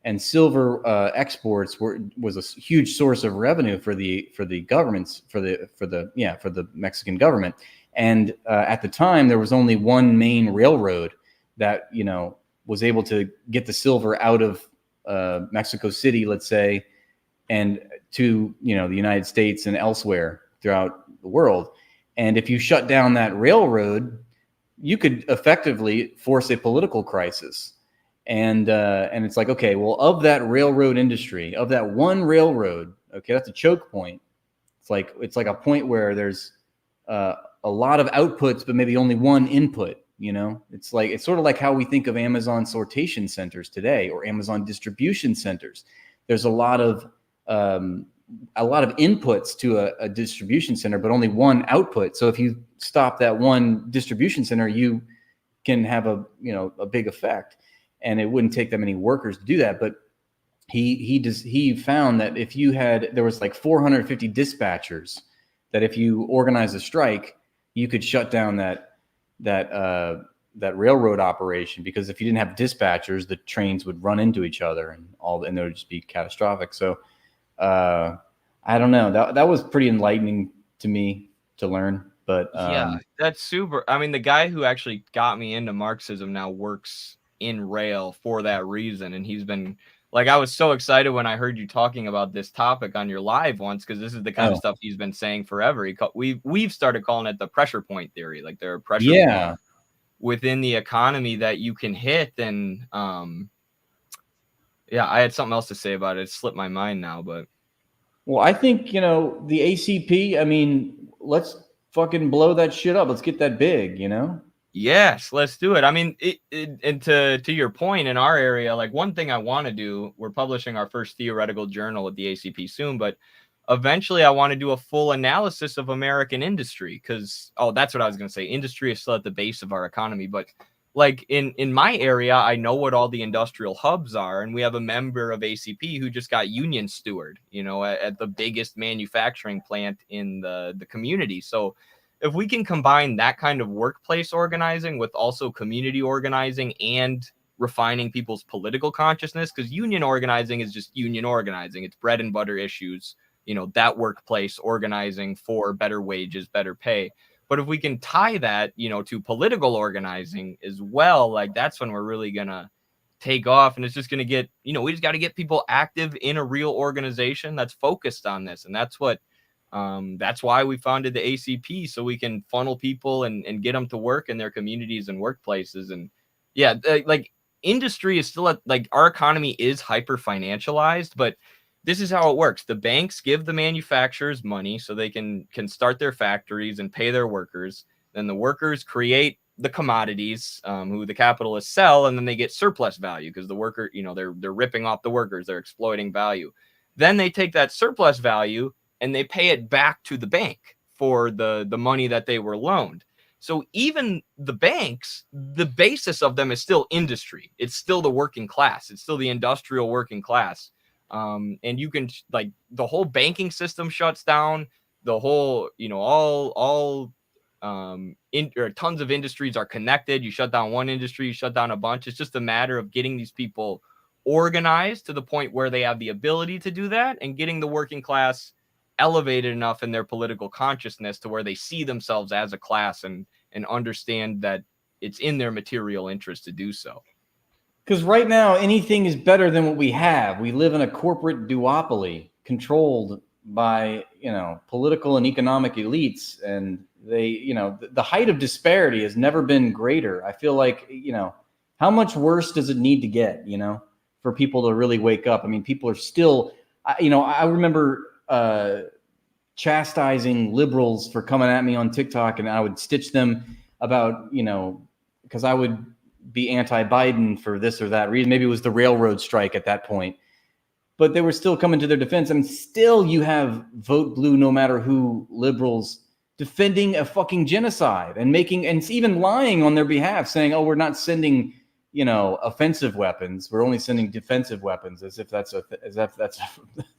[SPEAKER 2] And silver exports was a huge source of revenue for the governments, for the Mexican government. And at the time, there was only one main railroad that was able to get the silver out of Mexico City, let's say, and to the United States and elsewhere throughout the world. And if you shut down that railroad, you could effectively force a political crisis. And it's okay, well, of that railroad industry, of that one railroad, okay, that's a choke point. It's like a point where there's a lot of outputs, but maybe only one input. It's sort of like how we think of Amazon sortation centers today, or Amazon distribution centers. There's a lot of inputs to a distribution center, but only one output. So if you stop that one distribution center, you can have a big effect. And it wouldn't take that many workers to do that. But he found that there was 450 dispatchers, that if you organize a strike, you could shut down that railroad operation, because if you didn't have dispatchers, the trains would run into each other and it would just be catastrophic. So I don't know. That was pretty enlightening to me to learn. But
[SPEAKER 1] yeah, that's super. I mean, the guy who actually got me into Marxism now works in rail for that reason, and he's been I was so excited when I heard you talking about this topic on your live once, because this is the kind of stuff he's been saying forever. We've started calling it the pressure point theory. There are pressure points within the economy that you can hit, and I had something else to say about it. It slipped my mind now, but
[SPEAKER 2] I think the ACP, I mean, let's fucking blow that shit up. Let's get that big,
[SPEAKER 1] Yes, let's do it. I mean, and to your point, in our area, one thing I want to do, we're publishing our first theoretical journal at the ACP soon, but eventually I want to do a full analysis of American industry, because, that's what I was going to say. Industry is still at the base of our economy, but in my area, I know what all the industrial hubs are, and we have a member of ACP who just got union steward, at the biggest manufacturing plant in the community. So if we can combine that kind of workplace organizing with also community organizing and refining people's political consciousness, because union organizing is just union organizing. It's bread and butter issues, that workplace organizing for better wages, better pay. But if we can tie that, to political organizing as well, that's when we're really going to take off. And it's just going to get, we just got to get people active in a real organization that's focused on this. And that's what That's why we founded the ACP, so we can funnel people and get them to work in their communities and workplaces. And yeah, like industry is still like our economy is hyper financialized, but this is how it works. The banks give the manufacturers money so they can start their factories and pay their workers. Then the workers create the commodities, who the capitalists sell, and then they get surplus value because the worker, they're ripping off the workers, they're exploiting value. Then they take that surplus value and they pay it back to the bank for the money that they were loaned. So even the banks, the basis of them is still industry. It's still the working class. It's still the industrial working class. And you can, like, the whole banking system shuts down. The whole, tons of industries are connected. You shut down one industry, you shut down a bunch. It's just a matter of getting these people organized to the point where they have the ability to do that, and getting the working class elevated enough in their political consciousness to where they see themselves as a class and understand that it's in their material interest to do so.
[SPEAKER 2] Because right now, anything is better than what we have. We live in a corporate duopoly controlled by, political and economic elites. And they, the height of disparity has never been greater. I feel like, how much worse does it need to get, for people to really wake up? I mean, people are still, I remember chastising liberals for coming at me on TikTok, and I would stitch them about, because I would be anti-Biden for this or that reason. Maybe it was the railroad strike at that point, but they were still coming to their defense. I mean, still you have vote blue no matter who liberals defending a fucking genocide and even lying on their behalf, saying, oh, we're not sending, offensive weapons. We're only sending defensive weapons, as if that's a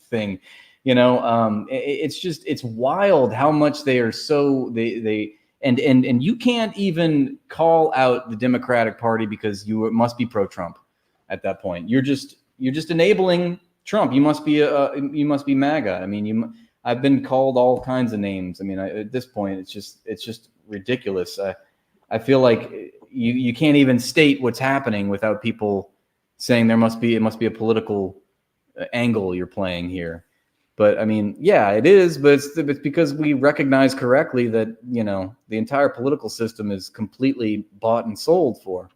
[SPEAKER 2] thing. It's wild how much they are and you can't even call out the Democratic Party because you must be pro-Trump at that point. You're just enabling Trump. You must be MAGA. I mean, I've been called all kinds of names. I mean, at this point, it's just ridiculous. I feel like you can't even state what's happening without people saying it must be a political angle you're playing here. But I mean, yeah, it is, but it's because we recognize correctly that, the entire political system is completely bought and sold for.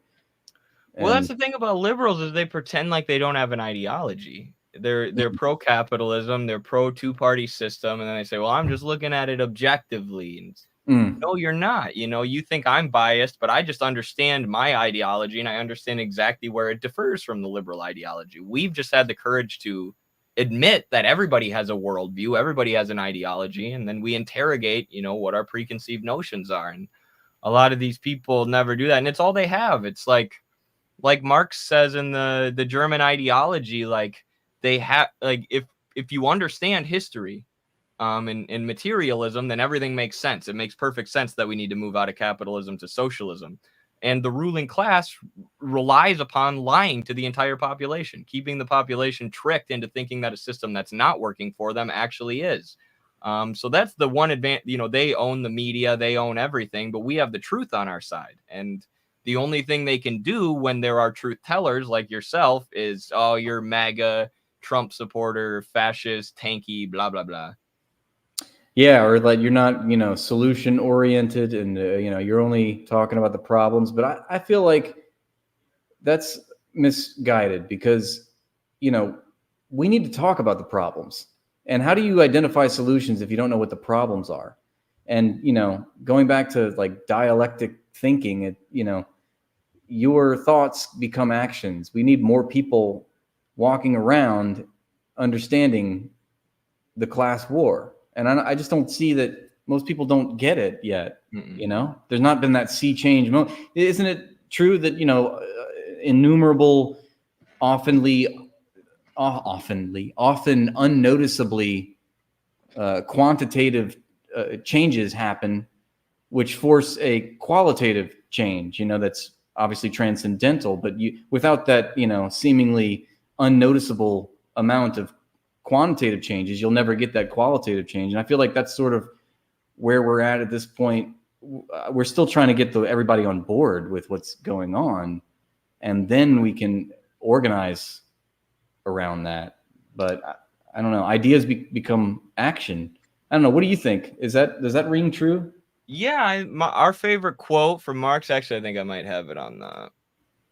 [SPEAKER 1] Well, that's the thing about liberals, is they pretend like they don't have an ideology. They're pro-capitalism, they're pro-two-party system, and then they say, well, I'm just looking at it objectively. And no, you're not. You think I'm biased, but I just understand my ideology, and I understand exactly where it differs from the liberal ideology. We've just had the courage to admit that everybody has a worldview, everybody has an ideology, and then we interrogate, what our preconceived notions are. And a lot of these people never do that, and it's all they have. It's like Marx says in the German ideology, like they have, like, if you understand history, and materialism, then everything makes sense. It makes perfect sense that we need to move out of capitalism to socialism. And the ruling class relies upon lying to the entire population, keeping the population tricked into thinking that a system that's not working for them actually is. So that's the one advantage. They own the media, they own everything, but we have the truth on our side. And the only thing they can do when there are truth tellers like yourself is, oh, you're MAGA, Trump supporter, fascist, tanky, blah, blah, blah.
[SPEAKER 2] Yeah, or like you're not, solution oriented, and you're only talking about the problems. But I feel like that's misguided, because we need to talk about the problems. And how do you identify solutions if you don't know what the problems are? And going back to like dialectic thinking, your thoughts become actions. We need more people walking around understanding the class war. And I just don't see that most people don't get it yet. There's not been that sea change. Isn't it true that, innumerable, often unnoticeably quantitative changes happen, which force a qualitative change, that's obviously transcendental, but without that, seemingly unnoticeable amount of quantitative changes, you'll never get that qualitative change. And I feel like that's sort of where we're at this point. We're still trying to get everybody on board with what's going on, and then we can organize around that. But I don't know, ideas become action I don't know. What do you think? Does that ring true?
[SPEAKER 1] Yeah, our favorite quote from Marx, actually, I think I might have it on the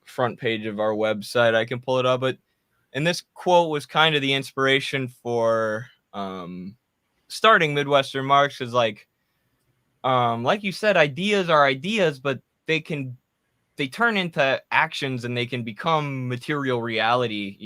[SPEAKER 1] front page of our website. I can pull it up, but and this quote was kind of the inspiration for starting Midwestern Marx, is like you said, ideas are ideas, but they turn into actions and they can become material reality,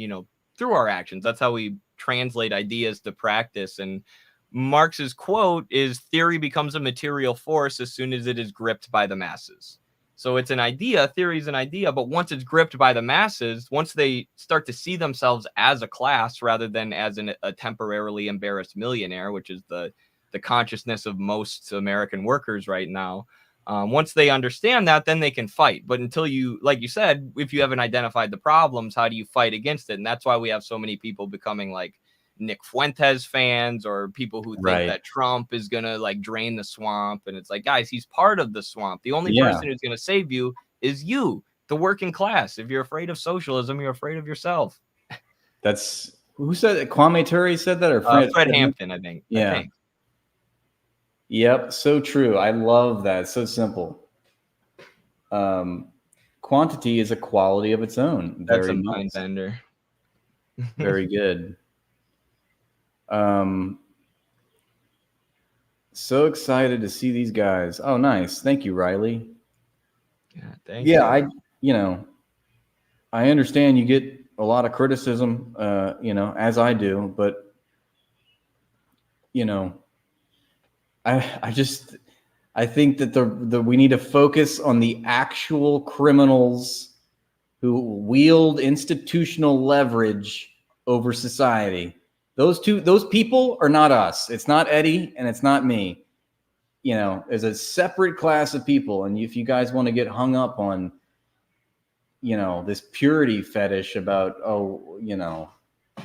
[SPEAKER 1] through our actions. That's how we translate ideas to practice. And Marx's quote is, theory becomes a material force as soon as it is gripped by the masses. So it's an idea, theory is an idea, but once it's gripped by the masses, once they start to see themselves as a class rather than as a temporarily embarrassed millionaire, which is the consciousness of most American workers right now, once they understand that, then they can fight. But until you, like you said, if you haven't identified the problems, how do you fight against it? And that's why we have so many people becoming like Nick Fuentes fans, or people who think that Trump is going to like drain the swamp. And it's like, guys, he's part of the swamp. The only person who's going to save you is you, the working class. If you're afraid of socialism, you're afraid of yourself.
[SPEAKER 2] That's who said it? Kwame Ture said that, or
[SPEAKER 1] Fred Hampton, I think.
[SPEAKER 2] Yeah.
[SPEAKER 1] I think.
[SPEAKER 2] Yep. So true. I love that. So simple. Quantity is a quality of its own.
[SPEAKER 1] That's a mind bender.
[SPEAKER 2] Very good. So excited to see these guys. Oh, nice. Thank you, Riley.
[SPEAKER 1] Yeah, thank you.
[SPEAKER 2] I understand you get a lot of criticism, as I do, but I think that we need to focus on the actual criminals who wield institutional leverage over society. Those people are not us. It's not Eddie and it's not me. There's a separate class of people. And if you guys want to get hung up on, this purity fetish about, all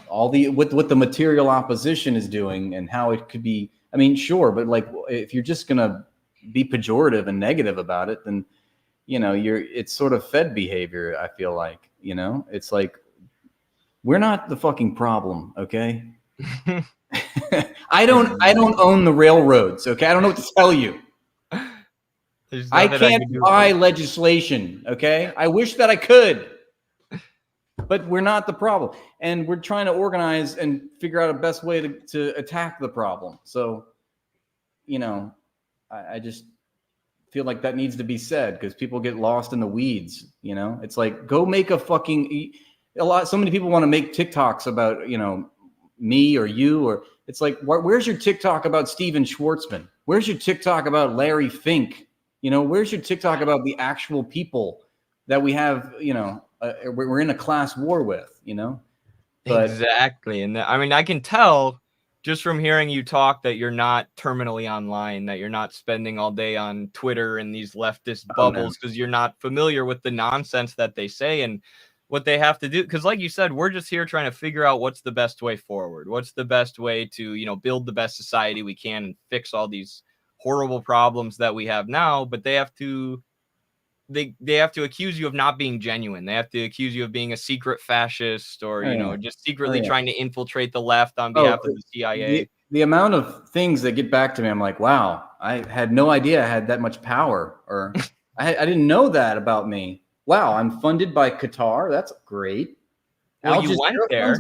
[SPEAKER 2] what the material opposition is doing and how it could be, I mean, sure, but like, if you're just going to be pejorative and negative about it, then, it's sort of fed behavior. I feel like, it's like, we're not the fucking problem. Okay. I don't own the railroads. Okay. I don't know what to tell you. I can't buy legislation. Okay. I wish that I could, but we're not the problem. And we're trying to organize and figure out a best way to attack the problem. So, I just feel like that needs to be said, because people get lost in the weeds. It's like, go make so many people want to make TikToks about, me or you, or it's like, where's your TikTok about Steven Schwartzman? Where's your TikTok about Larry Fink? Where's your TikTok about the actual people that we have, we're in a class war with, But,
[SPEAKER 1] exactly. And I can tell just from hearing you talk that you're not terminally online, that you're not spending all day on Twitter and these leftist bubbles, because you're not familiar with the nonsense that they say and what they have to do. Because like you said, we're just here trying to figure out what's the best way forward. What's the best way to, build the best society we can and fix all these horrible problems that we have now. But they have to accuse you of not being genuine. They have to accuse you of being a secret fascist, or, just secretly trying to infiltrate the left on behalf of the CIA.
[SPEAKER 2] The amount of things that get back to me, I'm like, wow, I had no idea I had that much power, or I didn't know that about me. Wow, I'm funded by Qatar. That's great.
[SPEAKER 1] Well, you went there,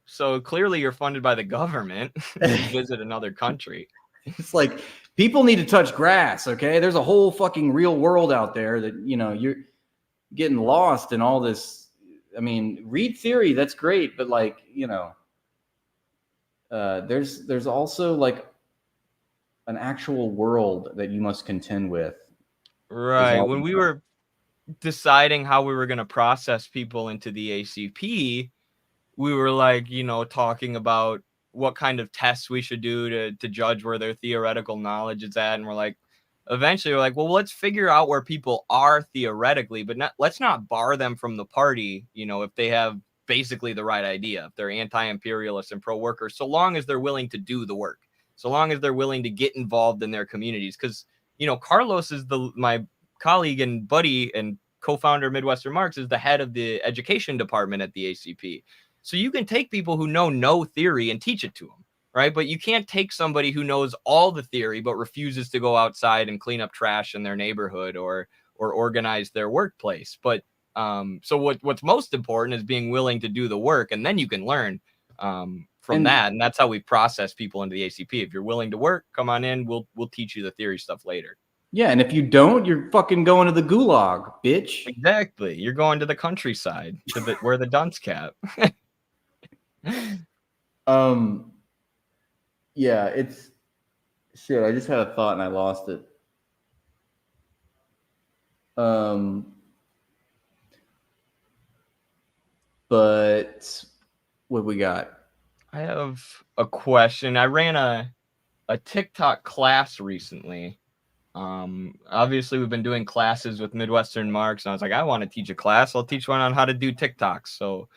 [SPEAKER 1] so clearly you're funded by the government to visit another country.
[SPEAKER 2] It's like, people need to touch grass, okay? There's a whole fucking real world out there that, you're getting lost in all this. I mean, read theory, that's great, but like, there's also like an actual world that you must contend with.
[SPEAKER 1] Right. When we were deciding how we were going to process people into the ACP, we were like, talking about what kind of tests we should do to judge where their theoretical knowledge is at. And eventually we're like, well, let's figure out where people are theoretically, but let's not bar them from the party, if they have basically the right idea, if they're anti-imperialist and pro-worker, so long as they're willing to do the work, so long as they're willing to get involved in their communities. Because, Carlos is my colleague and buddy and co-founder of Midwestern Marx, is the head of the education department at the ACP. So you can take people who know no theory and teach it to them. right? But you can't take somebody who knows all the theory but refuses to go outside and clean up trash in their neighborhood or organize their workplace. But so what's most important is being willing to do the work, and then you can learn from that. And that's how we process people into the ACP. If you're willing to work, come on in. We'll teach you the theory stuff later.
[SPEAKER 2] Yeah, and if you don't, you're fucking going to the gulag, bitch.
[SPEAKER 1] Exactly. You're going to the countryside, to where the dunce cap.
[SPEAKER 2] Yeah, it's shit. I just had a thought and I lost it. But what we got?
[SPEAKER 1] I have a question. I ran a TikTok class recently. Obviously we've been doing classes with Midwestern Marx, and I was like, I want to teach a class. I'll teach one on how to do TikToks. So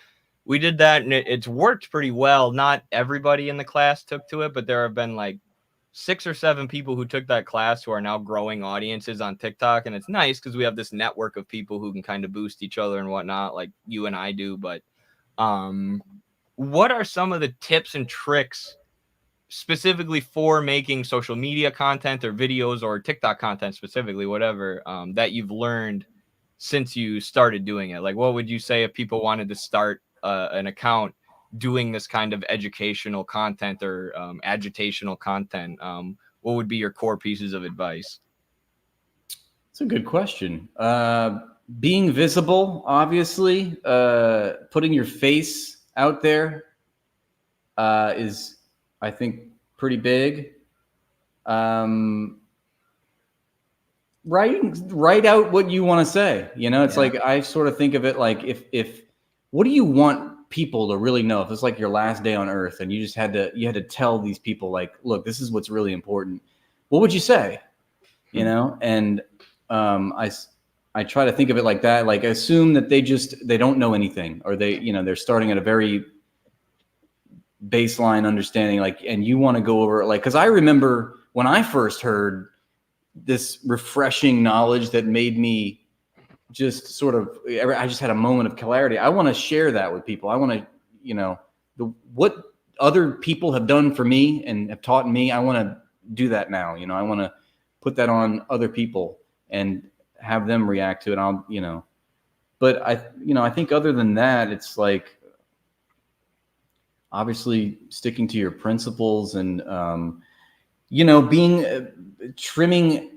[SPEAKER 1] we did that, and it's worked pretty well. Not everybody in the class took to it, but there have been like 6 or 7 people who took that class who are now growing audiences on TikTok. And it's nice because we have this network of people who can kind of boost each other and whatnot, like you and I do. But what are some of the tips and tricks specifically for making social media content or videos or TikTok content specifically, whatever, that you've learned since you started doing it? Like, what would you say if people wanted to start an account doing this kind of educational content or agitational content? What would be your core pieces of advice?
[SPEAKER 2] It's a good question. Being visible, obviously, putting your face out there is, I think, pretty big. Write out what you want to say. You know, it's like, I sort of think of it like, if what do you want people to really know? If it's like your last day on earth and you just had to tell these people, like, look, this is what's really important, what would you say? You know? And I try to think of it like that. Like, assume that they don't know anything, or they're starting at a very baseline understanding, like, and you want to go over, like, because I remember when I first heard this refreshing knowledge that made me just sort of, I just had a moment of clarity. I want to share that with people. I want to, what other people have done for me and have taught me, I want to do that now. I want to put that on other people and have them react to it. But I think other than that, it's like, obviously sticking to your principles and, trimming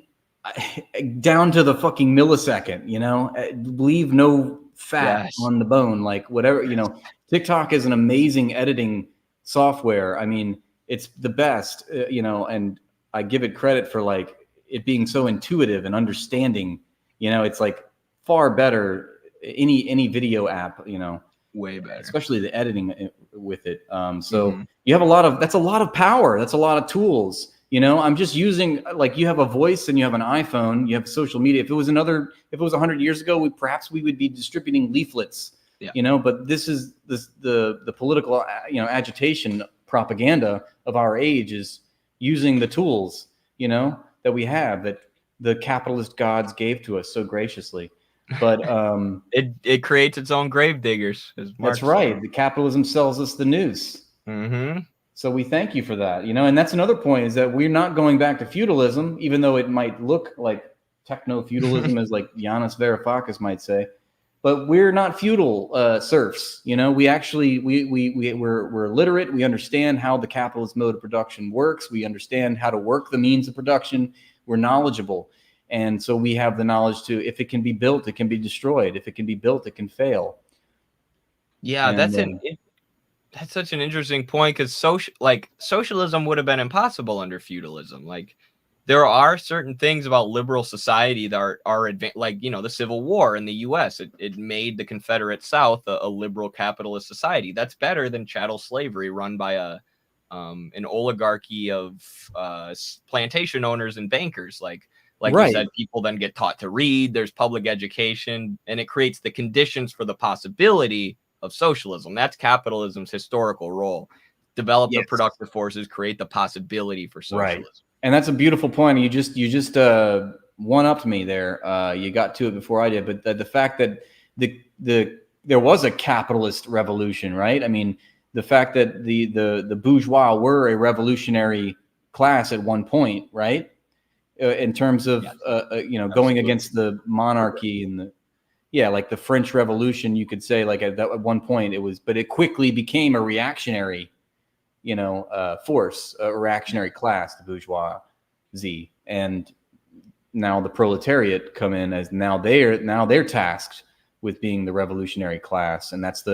[SPEAKER 2] down to the fucking millisecond, leave no fat on the bone, like whatever, TikTok is an amazing editing software. I mean, it's the best, and I give it credit for like it being so intuitive and understanding, it's like far better any video app,
[SPEAKER 1] way better,
[SPEAKER 2] especially the editing with it. You have that's a lot of power. That's a lot of tools. I'm just using, like, you have a voice and you have an iPhone, you have social media. If it was 100 years ago, perhaps we would be distributing leaflets, but this is the political, agitation propaganda of our age is using the tools, that we have, that the capitalist gods gave to us so graciously. But
[SPEAKER 1] it creates its own grave diggers.
[SPEAKER 2] That's right. The capitalism sells us the noose.
[SPEAKER 1] Mm-hmm.
[SPEAKER 2] So we thank you for that. And that's another point, is that we're not going back to feudalism, even though it might look like techno-feudalism, as like Yanis Varoufakis might say. But we're not feudal serfs. We actually we're literate. We understand how the capitalist mode of production works. We understand how to work the means of production. We're knowledgeable. And so we have the knowledge to, if it can be built, it can be destroyed. If it can be built, it can fail.
[SPEAKER 1] Yeah, that's such an interesting point, because socialism would have been impossible under feudalism. Like, there are certain things about liberal society that are like, the Civil War in the U.S. It made the Confederate South a liberal capitalist society. That's better than chattel slavery run by an oligarchy of plantation owners and bankers. Like right. You said, people then get taught to read. There's public education, and it creates the conditions for the possibility of socialism. That's capitalism's historical role. Develop the productive forces, create the possibility for socialism. Right.
[SPEAKER 2] And that's a beautiful point. You just one-upped me there. You got to it before I did. But the fact that there was a capitalist revolution, right? I mean, the fact that the bourgeois were a revolutionary class at one point, right? In terms of
[SPEAKER 1] Yes.
[SPEAKER 2] going against the monarchy and like the French Revolution, you could say, like at one point it was, but it quickly became a reactionary, force, a reactionary class, the bourgeoisie, and now the proletariat come in as now they're tasked with being the revolutionary class, and that's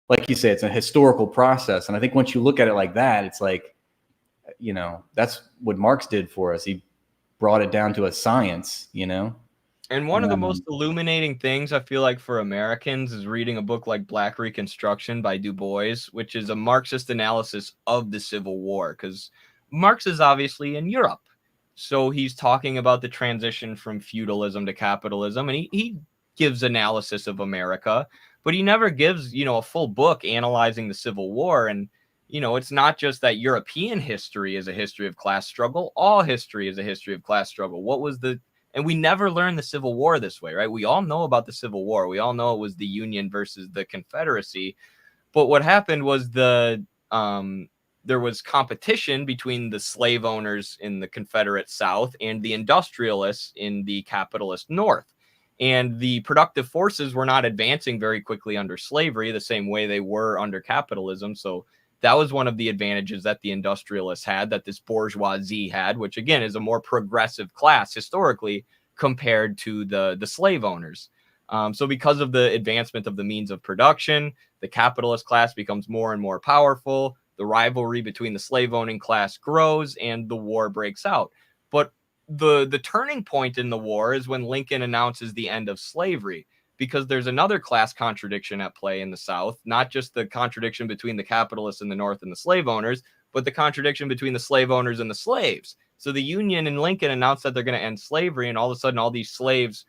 [SPEAKER 2] like you say, it's a historical process. And I think once you look at it like that, it's like, that's what Marx did for us. He brought it down to a science,
[SPEAKER 1] And one of the most illuminating things I feel like for Americans is reading a book like Black Reconstruction by Du Bois, which is a Marxist analysis of the Civil War, because Marx is obviously in Europe. So he's talking about the transition from feudalism to capitalism, and he gives analysis of America, but he never gives, a full book analyzing the Civil War. And, it's not just that European history is a history of class struggle. All history is a history of class struggle. And we never learned the Civil War this way, right? We all know about the Civil War. We all know it was the Union versus the Confederacy. But what happened was there was competition between the slave owners in the Confederate South and the industrialists in the capitalist North. And the productive forces were not advancing very quickly under slavery the same way they were under capitalism. So that was one of the advantages that the industrialists had, that this bourgeoisie had, which again is a more progressive class historically compared to the slave owners. So because of the advancement of the means of production, the capitalist class becomes more and more powerful. The rivalry between the slave owning class grows and the war breaks out. But the turning point in the war is when Lincoln announces the end of slavery, because there's another class contradiction at play in the South, not just the contradiction between the capitalists in the North and the slave owners, but the contradiction between the slave owners and the slaves. So the Union and Lincoln announced that they're going to end slavery, and all of a sudden all these slaves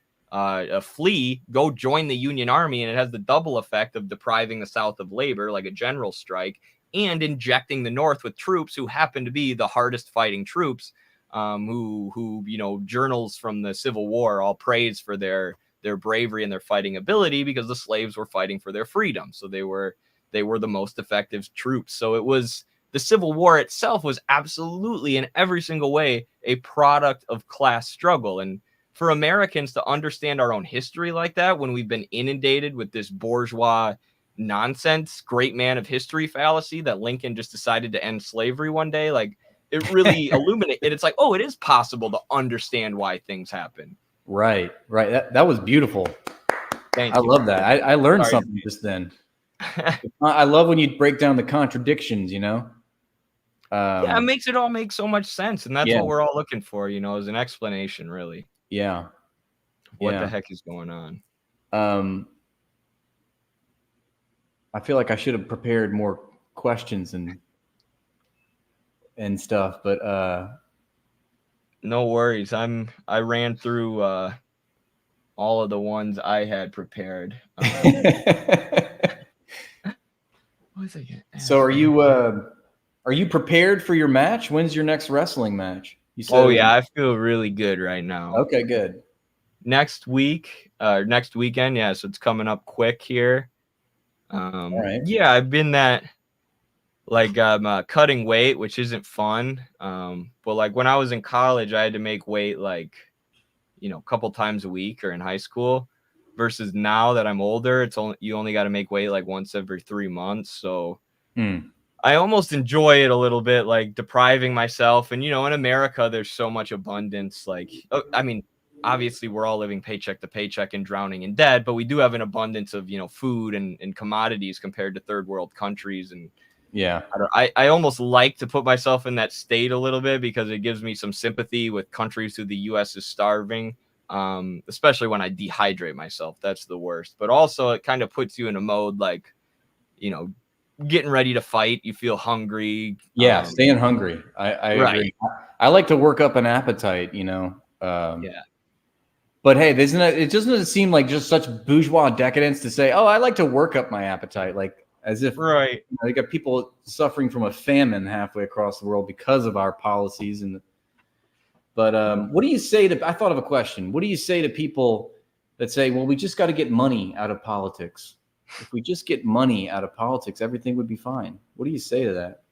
[SPEAKER 1] flee, go join the Union Army, and it has the double effect of depriving the South of labor, like a general strike, and injecting the North with troops who happen to be the hardest fighting troops, who journals from the Civil War all praise for their bravery and their fighting ability, because the slaves were fighting for their freedom. So they were the most effective troops. So it was, the Civil War itself was absolutely in every single way a product of class struggle. And for Americans to understand our own history like that, when we've been inundated with this bourgeois nonsense, great man of history fallacy that Lincoln just decided to end slavery one day, like, it really illuminates it. It's like, oh, it is possible to understand why things happen.
[SPEAKER 2] Right. That was beautiful.
[SPEAKER 1] Thank you.
[SPEAKER 2] I love that. I learned something just then. I love when you break down the contradictions,
[SPEAKER 1] Yeah, it makes it all make so much sense. And that's what we're all looking for, is an explanation, really.
[SPEAKER 2] Yeah.
[SPEAKER 1] What the heck is going on?
[SPEAKER 2] I feel like I should have prepared more questions and stuff, but
[SPEAKER 1] no worries. I ran through all of the ones I had prepared.
[SPEAKER 2] So are you prepared for your match? When's your next wrestling match?
[SPEAKER 1] You said, I feel really good right now.
[SPEAKER 2] Okay, good.
[SPEAKER 1] Next weekend, so it's coming up quick here. All right. Yeah, I've been that, like, I'm cutting weight, which isn't fun. But like when I was in college, I had to make weight like, a couple times a week, or in high school, versus now that I'm older, you only got to make weight like once every 3 months. So I almost enjoy it a little bit, like depriving myself. And, in America, there's so much abundance. Like, I mean, obviously we're all living paycheck to paycheck and drowning in debt, but we do have an abundance of, food and commodities compared to third world countries. And I almost like to put myself in that state a little bit, because it gives me some sympathy with countries who the U.S. is starving, especially when I dehydrate myself. That's the worst. But also it kind of puts you in a mode like, getting ready to fight. You feel hungry.
[SPEAKER 2] Staying hungry. I agree. I like to work up an appetite, But hey, it doesn't seem like just such bourgeois decadence to say, oh, I like to work up my appetite. Like, as if you got people suffering from a famine halfway across the world because of our policies. But what do you say to? I thought of a question. What do you say to people that say, "Well, we just got to get money out of politics"? if we just get money out of politics, everything would be fine. What do you say to that?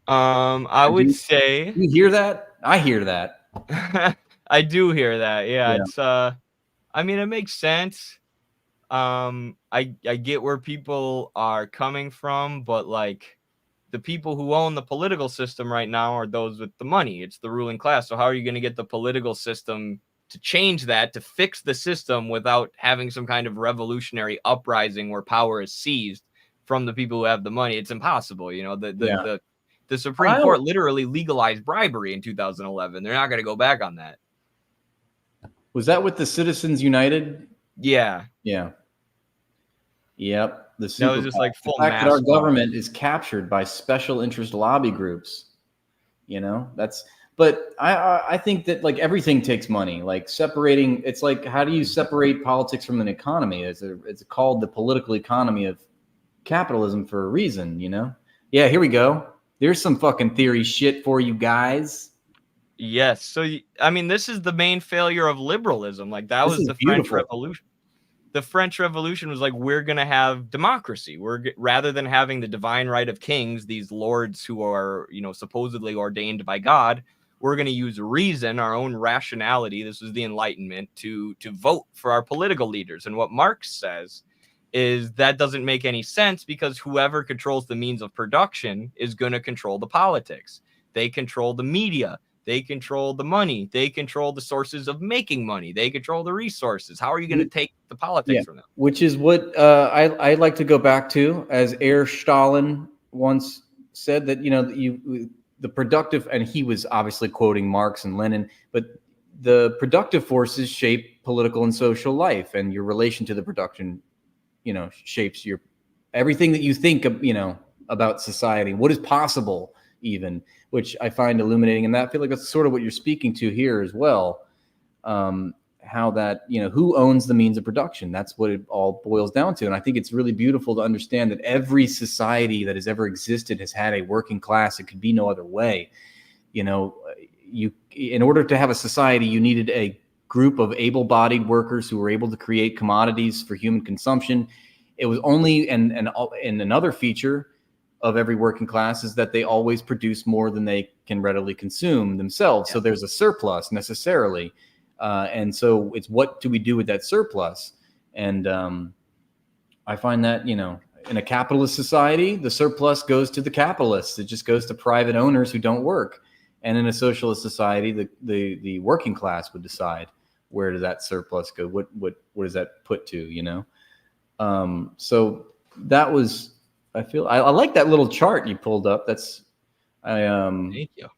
[SPEAKER 1] I would say
[SPEAKER 2] you hear that? I hear that.
[SPEAKER 1] I do hear that. Yeah,
[SPEAKER 2] Yeah.
[SPEAKER 1] it's I mean, it makes sense. I get where people are coming from, but like the people who own the political system right now are those with the money. It's the ruling class. So how are you going to get the political system to change that, to fix the system without having some kind of revolutionary uprising where power is seized from the people who have the money? It's impossible. You know, the Supreme Court literally legalized bribery in 2011. They're not going to go back on that.
[SPEAKER 2] Was that with the Citizens United?
[SPEAKER 1] Yeah.
[SPEAKER 2] Yeah. Yep. The
[SPEAKER 1] was just like full
[SPEAKER 2] fact that our government is captured by special interest lobby groups. You know, but I think that like everything takes money. Like separating, it's like, how do you separate politics from an economy? It's called the political economy of capitalism for a reason, you know? Yeah, here we go. There's some fucking theory shit for you guys.
[SPEAKER 1] Yes. So, I mean, this is the main failure of liberalism. Like that was the French Revolution. The French Revolution was like, we're going to have democracy. Rather than having the divine right of kings, these lords who are, you know, supposedly ordained by God, we're going to use reason, our own rationality. This was the Enlightenment to vote for our political leaders. And what Marx says is that doesn't make any sense because whoever controls the means of production is going to control the politics. They control the media. They control the money. They control the sources of making money. They control the resources. How are you going to take the politics from them?
[SPEAKER 2] Which is what I like to go back to, as Herr Stalin once said, that, you know, the productive, and he was obviously quoting Marx and Lenin, but the productive forces shape political and social life, and your relation to the production, you know, shapes your everything that you think of, you know, about society, what is possible even, which I find illuminating. And that, I feel like that's sort of what you're speaking to here as well. How that, you know, who owns the means of production? That's what it all boils down to. And I think it's really beautiful to understand that every society that has ever existed has had a working class. It could be no other way. You know, in order to have a society, you needed a group of able-bodied workers who were able to create commodities for human consumption. It was only, and another feature of every working class is that they always produce more than they can readily consume themselves. Yeah. So there's a surplus necessarily. And so it's, what do we do with that surplus? And I find that, you know, in a capitalist society, the surplus goes to the capitalists. It just goes to private owners who don't work. And in a socialist society, the working class would decide where does that surplus go? What does that put to, you know? So that was, I feel, I like that little chart you pulled up. That's,
[SPEAKER 1] Thank you.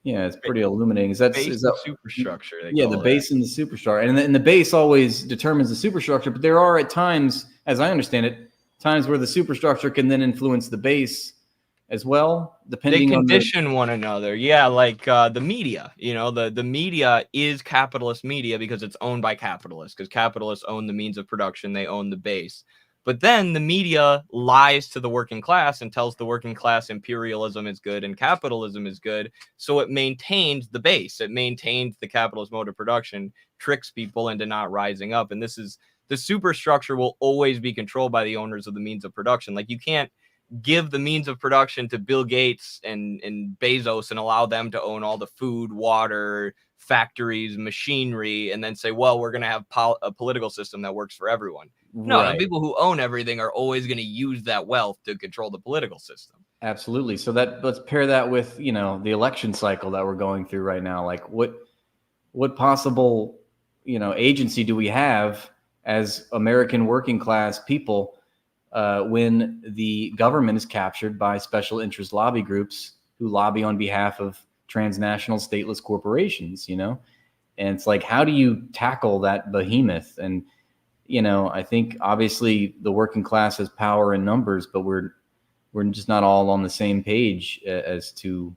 [SPEAKER 2] Yeah, it's pretty illuminating. Is that
[SPEAKER 1] superstructure?
[SPEAKER 2] Yeah, the base and the superstructure, and the base always determines the superstructure. But there are at times, as I understand it, times where the superstructure can then influence the base as well, depending. They
[SPEAKER 1] condition one another. Yeah, like the media. You know, the media is capitalist media because it's owned by capitalists. Because capitalists own the means of production, they own the base. But then the media lies to the working class and tells the working class imperialism is good and capitalism is good. So it maintains the base. It maintains the capitalist mode of production, tricks people into not rising up. And this is, the superstructure will always be controlled by the owners of the means of production. Like, you can't give the means of production to Bill Gates and Bezos and allow them to own all the food, water, factories, machinery, and then say, well, we're going to have a political system that works for everyone. No, right. The people who own everything are always going to use that wealth to control the political system.
[SPEAKER 2] Absolutely. So let's pair that with, you know, the election cycle that we're going through right now. Like, what possible, you know, agency do we have as American working class people when the government is captured by special interest lobby groups who lobby on behalf of transnational stateless corporations, you know? And it's like, how do you tackle that behemoth? And, you know, I think obviously the working class has power in numbers, but we're just not all on the same page as to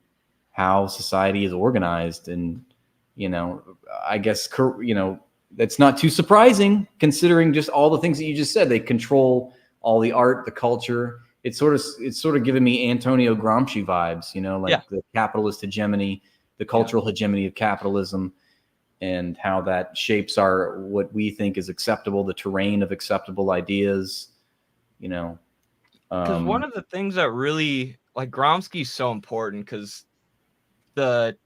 [SPEAKER 2] how society is organized. And, you know, I guess, you know, that's not too surprising considering just all the things that you just said. They control all the art, the culture. It's sort of giving me Antonio Gramsci vibes, you know, like the capitalist hegemony, the cultural hegemony of capitalism, and how that shapes what we think is acceptable, the terrain of acceptable ideas. you know.
[SPEAKER 1] Because one of the things that really, like, Gramsci's so important, because the